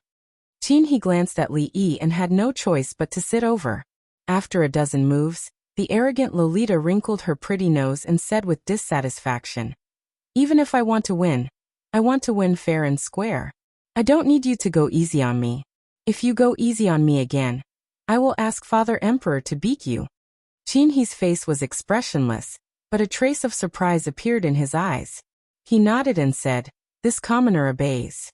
He glanced at Li and had no choice but to sit over. After a dozen moves, the arrogant Lolita wrinkled her pretty nose and said with dissatisfaction, Even if I want to win, I want to win fair and square. I don't need you to go easy on me. If you go easy on me again, I will ask Father Emperor to beat you. He's face was expressionless, but a trace of surprise appeared in his eyes. He nodded and said, This commoner obeys.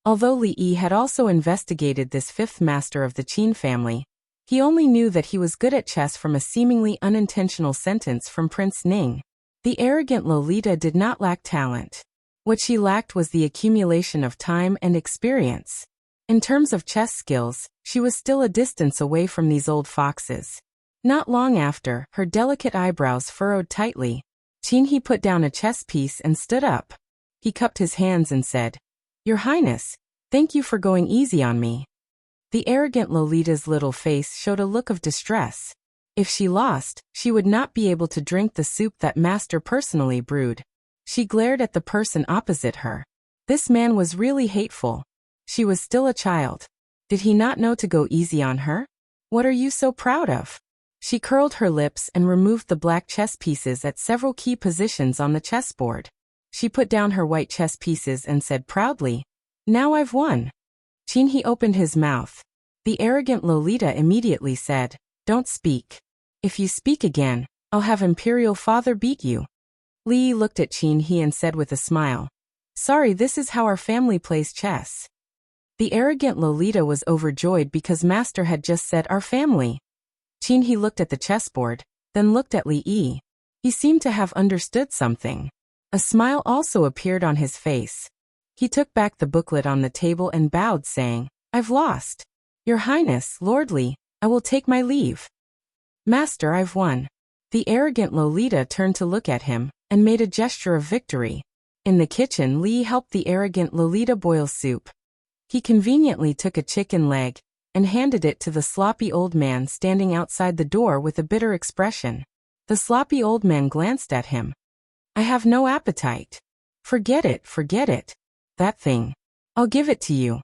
Although Li had also investigated this fifth master of the Qin family, he only knew that he was good at chess from a seemingly unintentional sentence from Prince Ning. The arrogant Lolita did not lack talent. What she lacked was the accumulation of time and experience. In terms of chess skills, she was still a distance away from these old foxes. Not long after, her delicate eyebrows furrowed tightly. He put down a chess piece and stood up. He cupped his hands and said, Your Highness, thank you for going easy on me. The arrogant Lolita's little face showed a look of distress. If she lost, she would not be able to drink the soup that Master personally brewed. She glared at the person opposite her. This man was really hateful. She was still a child. Did he not know to go easy on her? What are you so proud of? She curled her lips and removed the black chess pieces at several key positions on the chessboard. She put down her white chess pieces and said proudly, Now I've won. He opened his mouth. The arrogant Lolita immediately said, Don't speak. If you speak again, I'll have Imperial Father beat you. Li looked at He and said with a smile, Sorry, this is how our family plays chess. The arrogant Lolita was overjoyed because Master had just said our family. He looked at the chessboard, then looked at Li. He seemed to have understood something. A smile also appeared on his face. He took back the booklet on the table and bowed, saying, I've lost. Your Highness, Lord Li, I will take my leave. Master, I've won. The arrogant Lolita turned to look at him, and made a gesture of victory. In the kitchen, Li helped the arrogant Lolita boil soup. He conveniently took a chicken leg, and handed it to the sloppy old man standing outside the door with a bitter expression. The sloppy old man glanced at him. I have no appetite. Forget it. That thing. I'll give it to you.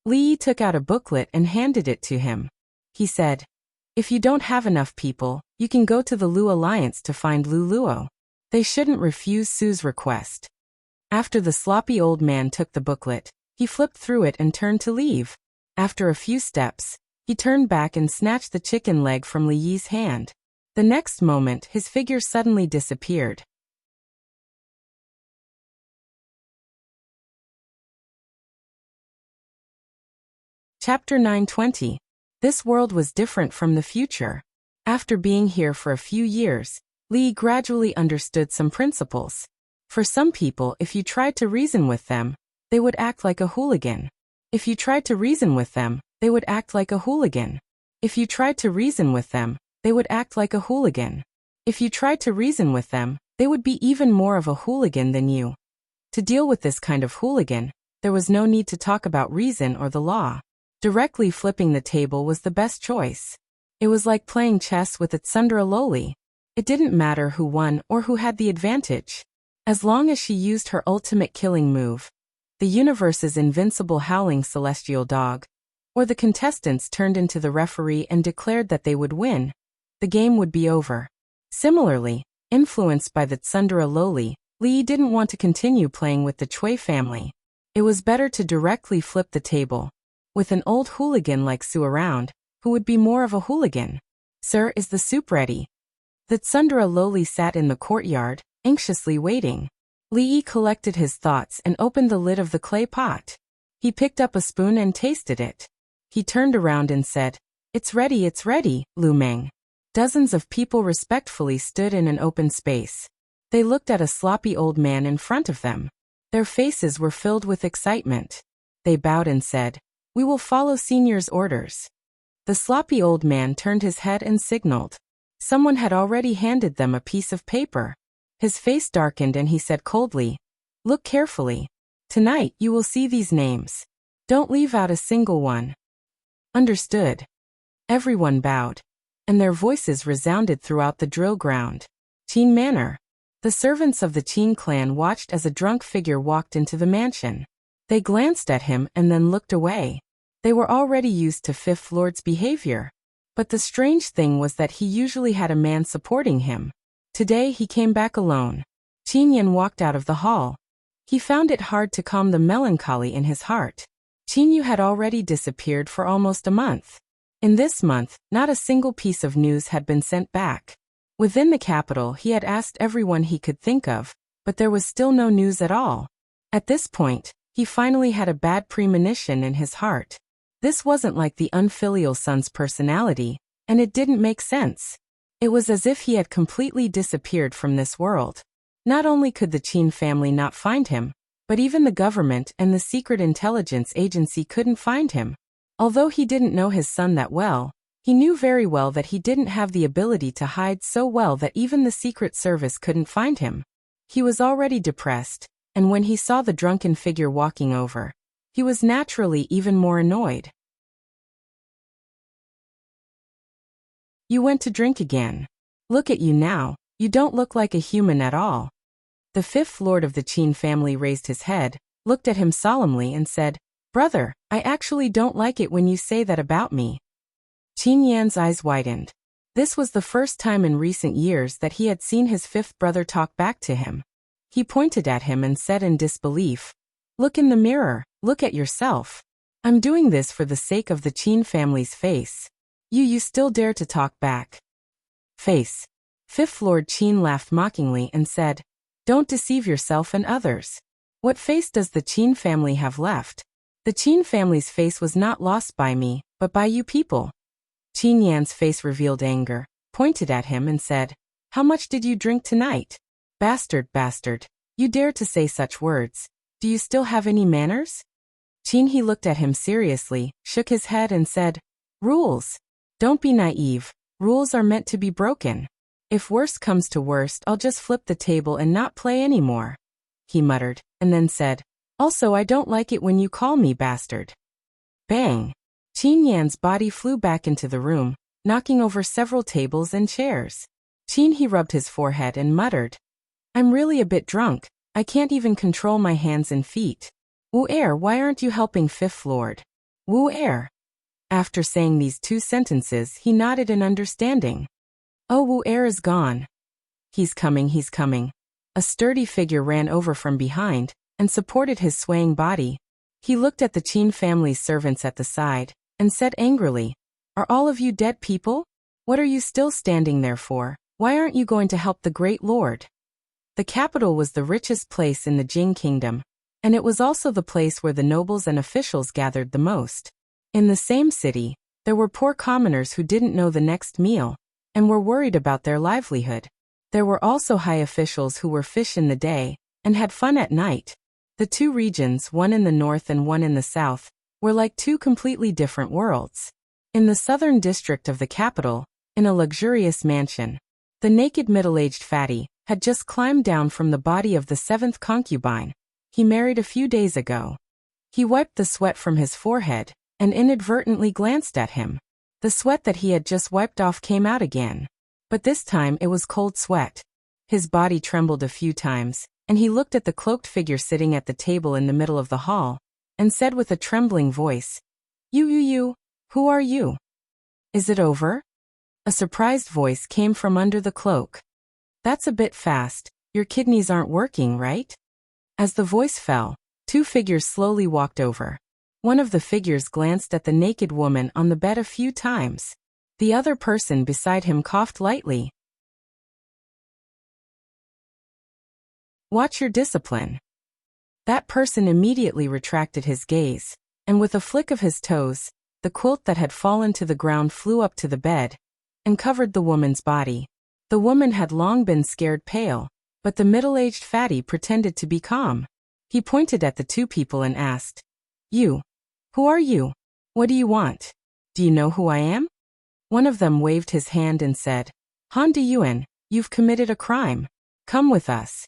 Li took out a booklet and handed it to him. He said, If you don't have enough people, you can go to the Lu Alliance to find Lu Luo. They shouldn't refuse Su's request. After the sloppy old man took the booklet, he flipped through it and turned to leave. After a few steps, he turned back and snatched the chicken leg from Li Yi's hand. The next moment, his figure suddenly disappeared. Chapter 920. This world was different from the future. After being here for a few years, Li gradually understood some principles. For some people, if you tried to reason with them, they would act like a hooligan. If you tried to reason with them, they would act like a hooligan. If you tried to reason with them, they would act like a hooligan. If you tried to reason with them, they would be even more of a hooligan than you. To deal with this kind of hooligan, there was no need to talk about reason or the law. Directly flipping the table was the best choice. It was like playing chess with a tsundere loli. It didn't matter who won or who had the advantage. As long as she used her ultimate killing move, the universe's invincible howling celestial dog, or the contestants turned into the referee and declared that they would win, the game would be over. Similarly, Influenced by the tsundere loli, Li didn't want to continue playing with the Chui family. It was better to directly flip the table. With an old hooligan like Su around, who would be more of a hooligan? Sir, is the soup ready? The tsundere loli sat in the courtyard, anxiously waiting. Li collected his thoughts and opened the lid of the clay pot. He picked up a spoon and tasted it. He turned around and said, it's ready, Lu Meng. Dozens of people respectfully stood in an open space. They looked at a sloppy old man in front of them. Their faces were filled with excitement. They bowed and said, we will follow senior's orders. The sloppy old man turned his head and signaled. Someone had already handed them a piece of paper. His face darkened and he said coldly, look carefully. Tonight you will see these names. Don't leave out a single one. Understood. Everyone bowed, and their voices resounded throughout the drill ground. Qin Manor. The servants of the Qin clan watched as a drunk figure walked into the mansion. They glanced at him and then looked away. They were already used to Fifth Lord's behavior. But the strange thing was that he usually had a man supporting him. Today he came back alone. Qin Yan walked out of the hall. He found it hard to calm the melancholy in his heart. Qin Yu had already disappeared for almost a month. In this month, not a single piece of news had been sent back. Within the capital he had asked everyone he could think of, but there was still no news at all. At this point, he finally had a bad premonition in his heart. This wasn't like the unfilial son's personality, and it didn't make sense. It was as if he had completely disappeared from this world. Not only could the Qin family not find him, but even the government and the secret intelligence agency couldn't find him. Although he didn't know his son that well, he knew very well that he didn't have the ability to hide so well that even the Secret Service couldn't find him. He was already depressed, and when he saw the drunken figure walking over, he was naturally even more annoyed. You went to drink again. Look at you now, you don't look like a human at all. The fifth lord of the Qin family raised his head, looked at him solemnly and said, Brother, I actually don't like it when you say that about me. Qin Yan's eyes widened. This was the first time in recent years that he had seen his fifth brother talk back to him. He pointed at him and said in disbelief, Look in the mirror, look at yourself. I'm doing this for the sake of the Qin family's face. You still dare to talk back. Face. Fifth Lord Qin laughed mockingly and said, Don't deceive yourself and others. What face does the Qin family have left? The Qin family's face was not lost by me, but by you people. Qin Yan's face revealed anger, pointed at him and said, How much did you drink tonight? Bastard, you dare to say such words. Do you still have any manners? Qin He looked at him seriously, shook his head and said, Rules. Don't be naive, rules are meant to be broken. If worst comes to worst, I'll just flip the table and not play anymore. He muttered, and then said, Also I don't like it when you call me bastard. Bang! Qin Yan's body flew back into the room, knocking over several tables and chairs. Qin He rubbed his forehead and muttered, I'm really a bit drunk, I can't even control my hands and feet. Wu Er, why aren't you helping Fifth Lord? Wu Er. After saying these two sentences, he nodded in understanding. Oh, Wu Er is gone. He's coming. A sturdy figure ran over from behind and supported his swaying body. He looked at the Qin family's servants at the side and said angrily, Are all of you dead people? What are you still standing there for? Why aren't you going to help the great lord? The capital was the richest place in the Jing kingdom, and it was also the place where the nobles and officials gathered the most. In the same city, there were poor commoners who didn't know the next meal and were worried about their livelihood. There were also high officials who were fish in the day and had fun at night. The two regions, one in the north and one in the south, were like two completely different worlds. In the southern district of the capital, in a luxurious mansion, the naked middle-aged fatty had just climbed down from the body of the seventh concubine he married a few days ago. He wiped the sweat from his forehead and inadvertently glanced at him. The sweat that he had just wiped off came out again. But this time it was cold sweat. His body trembled a few times, and he looked at the cloaked figure sitting at the table in the middle of the hall, and said with a trembling voice, You, who are you? Is it over? A surprised voice came from under the cloak. That's a bit fast. Your kidneys aren't working, right? As the voice fell, two figures slowly walked over. One of the figures glanced at the naked woman on the bed a few times. The other person beside him coughed lightly. Watch your discipline. That person immediately retracted his gaze, and with a flick of his toes, the quilt that had fallen to the ground flew up to the bed and covered the woman's body. The woman had long been scared pale, but the middle-aged fatty pretended to be calm. He pointed at the two people and asked, "You. Who are you? What do you want? Do you know who I am?" One of them waved his hand and said, "Han De Yuan, you've committed a crime. Come with us."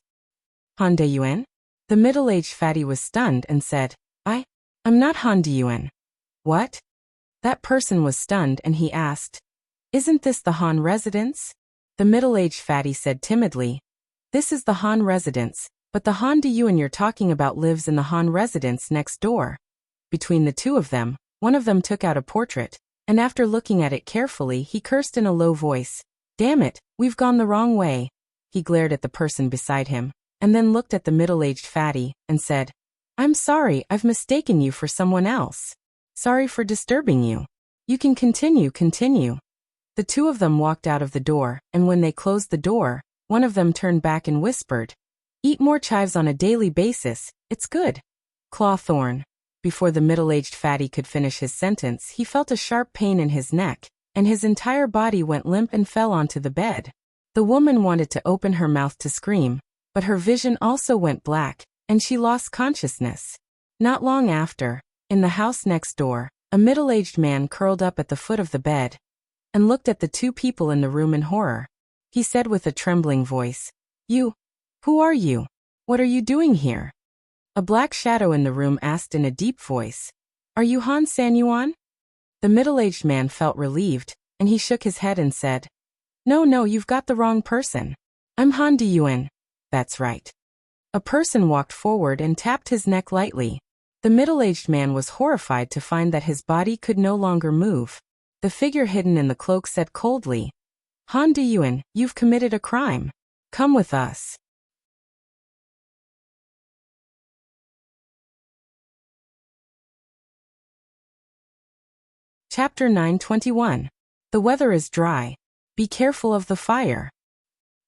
Han De Yuan? The middle-aged fatty was stunned and said, I'm not Han De Yuan." "What?" That person was stunned and he asked, "Isn't this the Han residence?" The middle-aged fatty said timidly, "This is the Han residence, but the Han De Yuan you're talking about lives in the Han residence next door." Between the two of them, one of them took out a portrait, and after looking at it carefully he cursed in a low voice, "Damn it, we've gone the wrong way." He glared at the person beside him, and then looked at the middle-aged fatty, and said, "I'm sorry, I've mistaken you for someone else. Sorry for disturbing you. You can continue." The two of them walked out of the door, and when they closed the door, one of them turned back and whispered, "Eat more chives on a daily basis, it's good." Clawthorn. Before the middle-aged fatty could finish his sentence, he felt a sharp pain in his neck, and his entire body went limp and fell onto the bed. The woman wanted to open her mouth to scream, but her vision also went black, and she lost consciousness. Not long after, in the house next door, a middle-aged man curled up at the foot of the bed and looked at the two people in the room in horror. He said with a trembling voice, Who are you? What are you doing here?" A black shadow in the room asked in a deep voice, "Are you Han Sanyuan?" The middle-aged man felt relieved, and he shook his head and said, No, you've got the wrong person. I'm Han De Yuan." "That's right." A person walked forward and tapped his neck lightly. The middle-aged man was horrified to find that his body could no longer move. The figure hidden in the cloak said coldly, "Han De Yuan, you've committed a crime. Come with us." Chapter 921. The weather is dry. Be careful of the fire.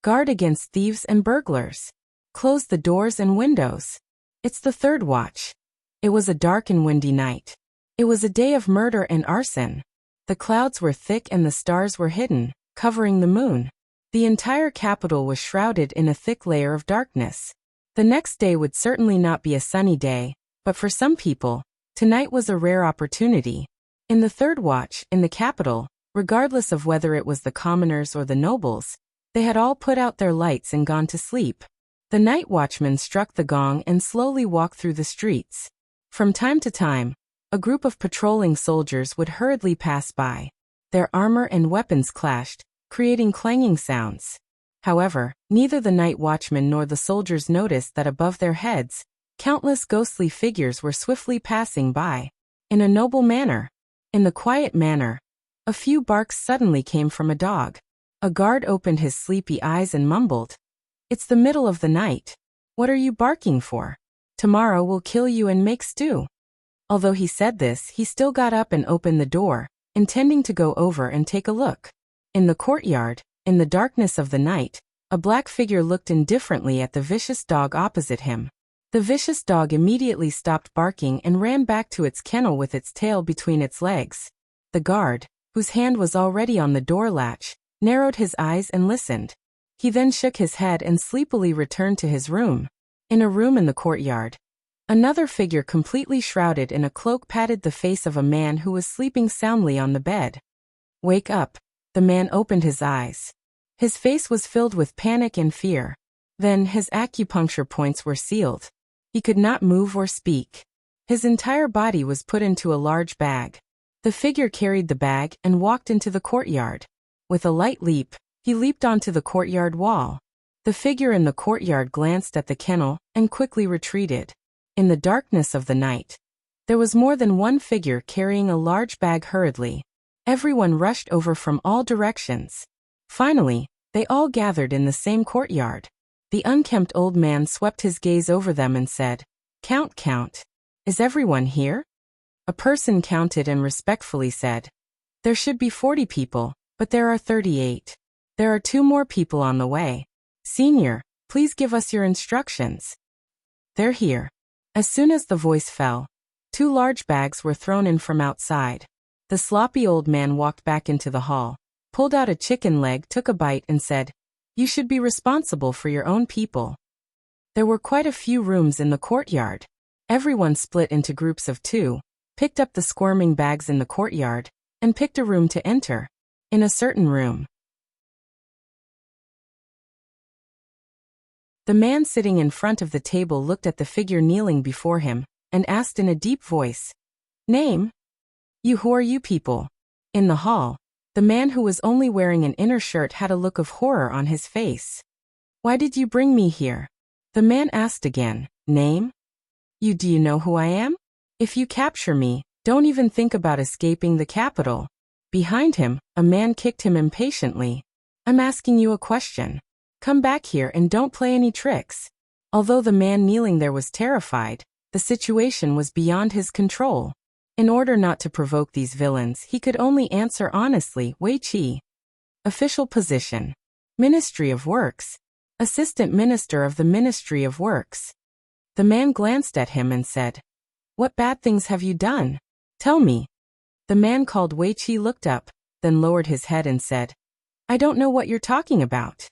Guard against thieves and burglars. Close the doors and windows. It's the third watch. It was a dark and windy night. It was a day of murder and arson. The clouds were thick and the stars were hidden, covering the moon. The entire capital was shrouded in a thick layer of darkness. The next day would certainly not be a sunny day, but for some people, tonight was a rare opportunity. In the third watch, in the capital, regardless of whether it was the commoners or the nobles, they had all put out their lights and gone to sleep. The night watchman struck the gong and slowly walked through the streets. From time to time, a group of patrolling soldiers would hurriedly pass by. Their armor and weapons clashed, creating clanging sounds. However, neither the night watchman nor the soldiers noticed that above their heads, countless ghostly figures were swiftly passing by. In a noble manner. In the quiet manner, a few barks suddenly came from a dog. A guard opened his sleepy eyes and mumbled, "It's the middle of the night. What are you barking for? Tomorrow we'll kill you and make stew." Although he said this, he still got up and opened the door, intending to go over and take a look. In the courtyard, in the darkness of the night, a black figure looked indifferently at the vicious dog opposite him. The vicious dog immediately stopped barking and ran back to its kennel with its tail between its legs. The guard, whose hand was already on the door latch, narrowed his eyes and listened. He then shook his head and sleepily returned to his room. In a room in the courtyard, another figure completely shrouded in a cloak patted the face of a man who was sleeping soundly on the bed. "Wake up." The man opened his eyes. His face was filled with panic and fear. Then his acupuncture points were sealed. He could not move or speak. His entire body was put into a large bag. The figure carried the bag and walked into the courtyard. With a light leap, he leaped onto the courtyard wall. The figure in the courtyard glanced at the kennel and quickly retreated. In the darkness of the night, there was more than one figure carrying a large bag hurriedly. Everyone rushed over from all directions. Finally, They all gathered in the same courtyard. The unkempt old man swept his gaze over them and said, "Count, count. Is everyone here?" A person counted and respectfully said, "There should be 40 people, but there are 38. There are 2 more people on the way. Senior, please give us your instructions." "They're here." As soon as the voice fell, 2 large bags were thrown in from outside. The sloppy old man walked back into the hall, pulled out a chicken leg, took a bite and said, "You should be responsible for your own people." There were quite a few rooms in the courtyard. Everyone split into groups of 2, picked up the squirming bags in the courtyard, and picked a room to enter. In a certain room, the man sitting in front of the table looked at the figure kneeling before him, and asked in a deep voice, "Name? You, who are you people?" In the hall, the man who was only wearing an inner shirt had a look of horror on his face. "Why did you bring me here?" The man asked again, "Name? Do you know who I am? If you capture me, don't even think about escaping the capital." Behind him, a man kicked him impatiently. "I'm asking you a question. Come back here and don't play any tricks." Although the man kneeling there was terrified, the situation was beyond his control. In order not to provoke these villains, he could only answer honestly, "Wei Qi." Official position: Ministry of Works. Assistant Minister of the Ministry of Works. The man glanced at him and said, "What bad things have you done? Tell me." The man called Wei Qi looked up, then lowered his head and said, "I don't know what you're talking about.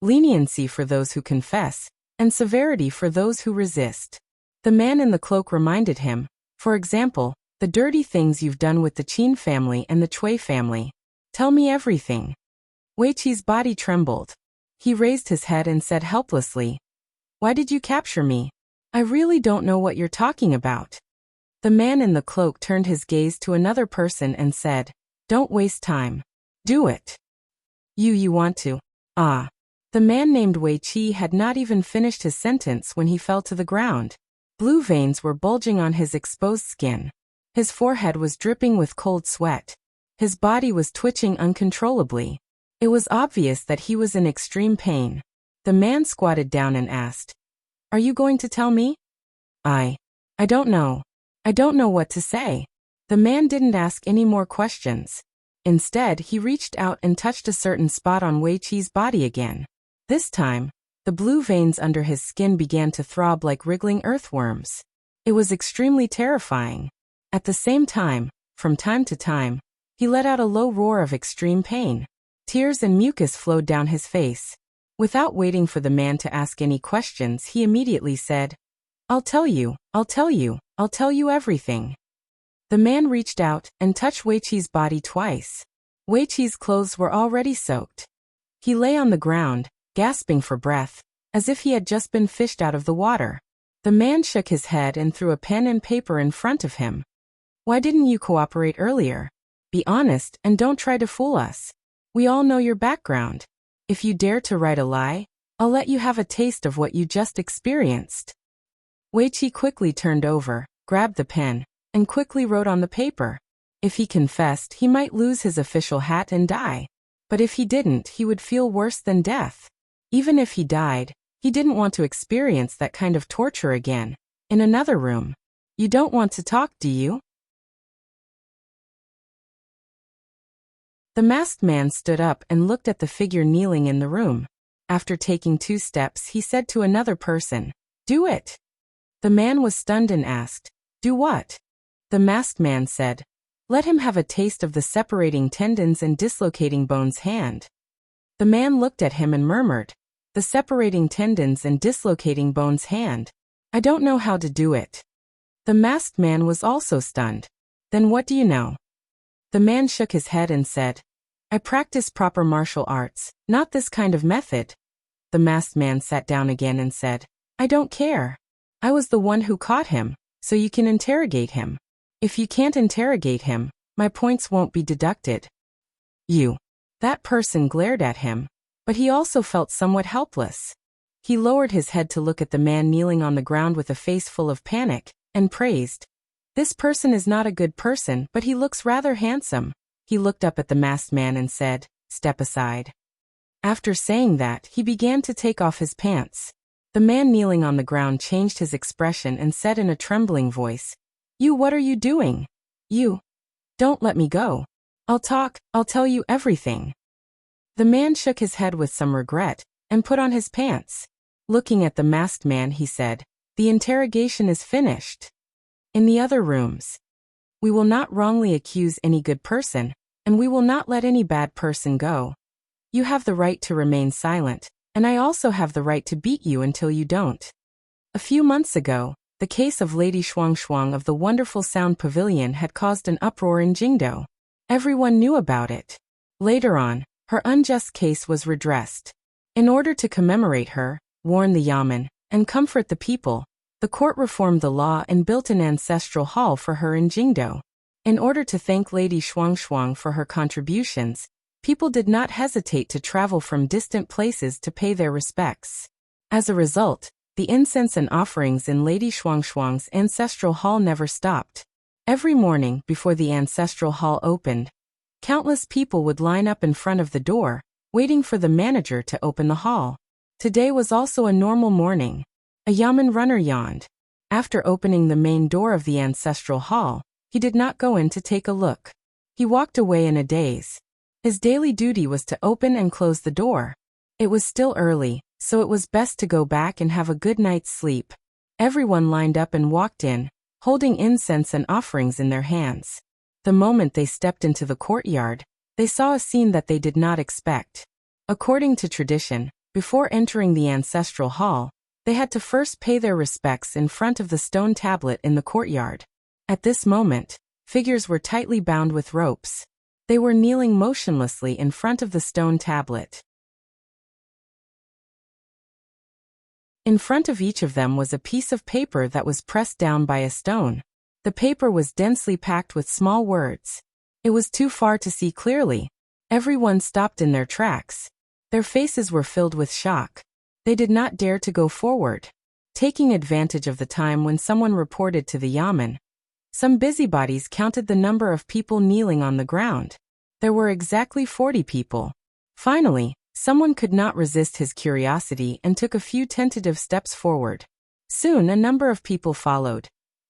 Leniency for those who confess, and severity for those who resist." The man in the cloak reminded him, for example, the dirty things you've done with the Qin family and the Cui family. Tell me everything. Wei Qi's body trembled. He raised his head and said helplessly, "Why did you capture me? I really don't know what you're talking about." The man in the cloak turned his gaze to another person and said, "Don't waste time. Do it. You want to." "Ah." The man named Wei Qi had not even finished his sentence when he fell to the ground. Blue veins were bulging on his exposed skin. His forehead was dripping with cold sweat. His body was twitching uncontrollably. It was obvious that he was in extreme pain. The man squatted down and asked, "Are you going to tell me?" I don't know. I don't know what to say." The man didn't ask any more questions. Instead, he reached out and touched a certain spot on Wei Qi's body again. This time, the blue veins under his skin began to throb like wriggling earthworms. It was extremely terrifying. At the same time, from time to time, he let out a low roar of extreme pain. Tears and mucus flowed down his face. Without waiting for the man to ask any questions, he immediately said, I'll tell you everything." The man reached out and touched Wei Qi's body twice. Wei Qi's clothes were already soaked. He lay on the ground, gasping for breath, as if he had just been fished out of the water. The man shook his head and threw a pen and paper in front of him. "Why didn't you cooperate earlier? Be honest and don't try to fool us. We all know your background. If you dare to write a lie, I'll let you have a taste of what you just experienced." Wei Qi quickly turned over, grabbed the pen, and quickly wrote on the paper. If he confessed, he might lose his official hat and die. But if he didn't, he would feel worse than death. Even if he died, he didn't want to experience that kind of torture again. In another room. "You don't want to talk, do you?" The masked man stood up and looked at the figure kneeling in the room. After taking 2 steps, he said to another person, "Do it." The man was stunned and asked, "Do what?" The masked man said, "Let him have a taste of the separating tendons and dislocating bones hand." The man looked at him and murmured, "The separating tendons and dislocating bones hand. I don't know how to do it." The masked man was also stunned. "Then what do you know?" The man shook his head and said, "I practice proper martial arts, not this kind of method." The masked man sat down again and said, "I don't care. I was the one who caught him, so you can interrogate him. If you can't interrogate him, my points won't be deducted." "You." That person glared at him, but he also felt somewhat helpless. He lowered his head to look at the man kneeling on the ground with a face full of panic, and praised, "This person is not a good person, but he looks rather handsome." He looked up at the masked man and said, "Step aside." After saying that, he began to take off his pants. The man kneeling on the ground changed his expression and said in a trembling voice, What are you doing? You. Don't let me go. I'll tell you everything. The man shook his head with some regret and put on his pants. Looking at the masked man, he said, The interrogation is finished. In the other rooms, we will not wrongly accuse any good person, and we will not let any bad person go. You have the right to remain silent, and I also have the right to beat you until you don't. A few months ago, the case of Lady Shuang of the wonderful Sound Pavilion had caused an uproar in Jingdo. Everyone knew about it. Later on, her unjust case was redressed. In order to commemorate her, warn the yamen, and comfort the people, the court reformed the law and built an ancestral hall for her in Jingdo. In order to thank Lady Shuang for her contributions, people did not hesitate to travel from distant places to pay their respects. As a result, the incense and offerings in Lady Shuang's ancestral hall never stopped. Every morning before the ancestral hall opened, countless people would line up in front of the door, waiting for the manager to open the hall. Today was also a normal morning. A yamen runner yawned. After opening the main door of the ancestral hall, he did not go in to take a look. He walked away in a daze. His daily duty was to open and close the door. It was still early, so it was best to go back and have a good night's sleep. Everyone lined up and walked in, holding incense and offerings in their hands. The moment they stepped into the courtyard, they saw a scene that they did not expect. According to tradition, before entering the ancestral hall, they had to first pay their respects in front of the stone tablet in the courtyard. At this moment, figures were tightly bound with ropes. They were kneeling motionlessly in front of the stone tablet. In front of each of them was a piece of paper that was pressed down by a stone. The paper was densely packed with small words. It was too far to see clearly. Everyone stopped in their tracks. Their faces were filled with shock. They did not dare to go forward. Taking advantage of the time when someone reported to the yamen, some busybodies counted the number of people kneeling on the ground. There were exactly 40 people. Finally, someone could not resist his curiosity and took a few tentative steps forward. Soon a number of people followed.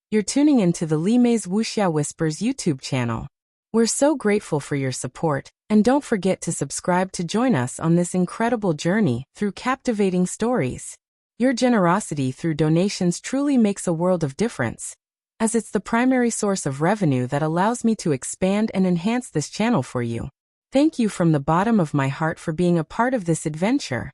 You're tuning into the Limei's Wuxia Whispers YouTube channel. We're so grateful for your support, and don't forget to subscribe to join us on this incredible journey through captivating stories. Your generosity through donations truly makes a world of difference, as it's the primary source of revenue that allows me to expand and enhance this channel for you. Thank you from the bottom of my heart for being a part of this adventure.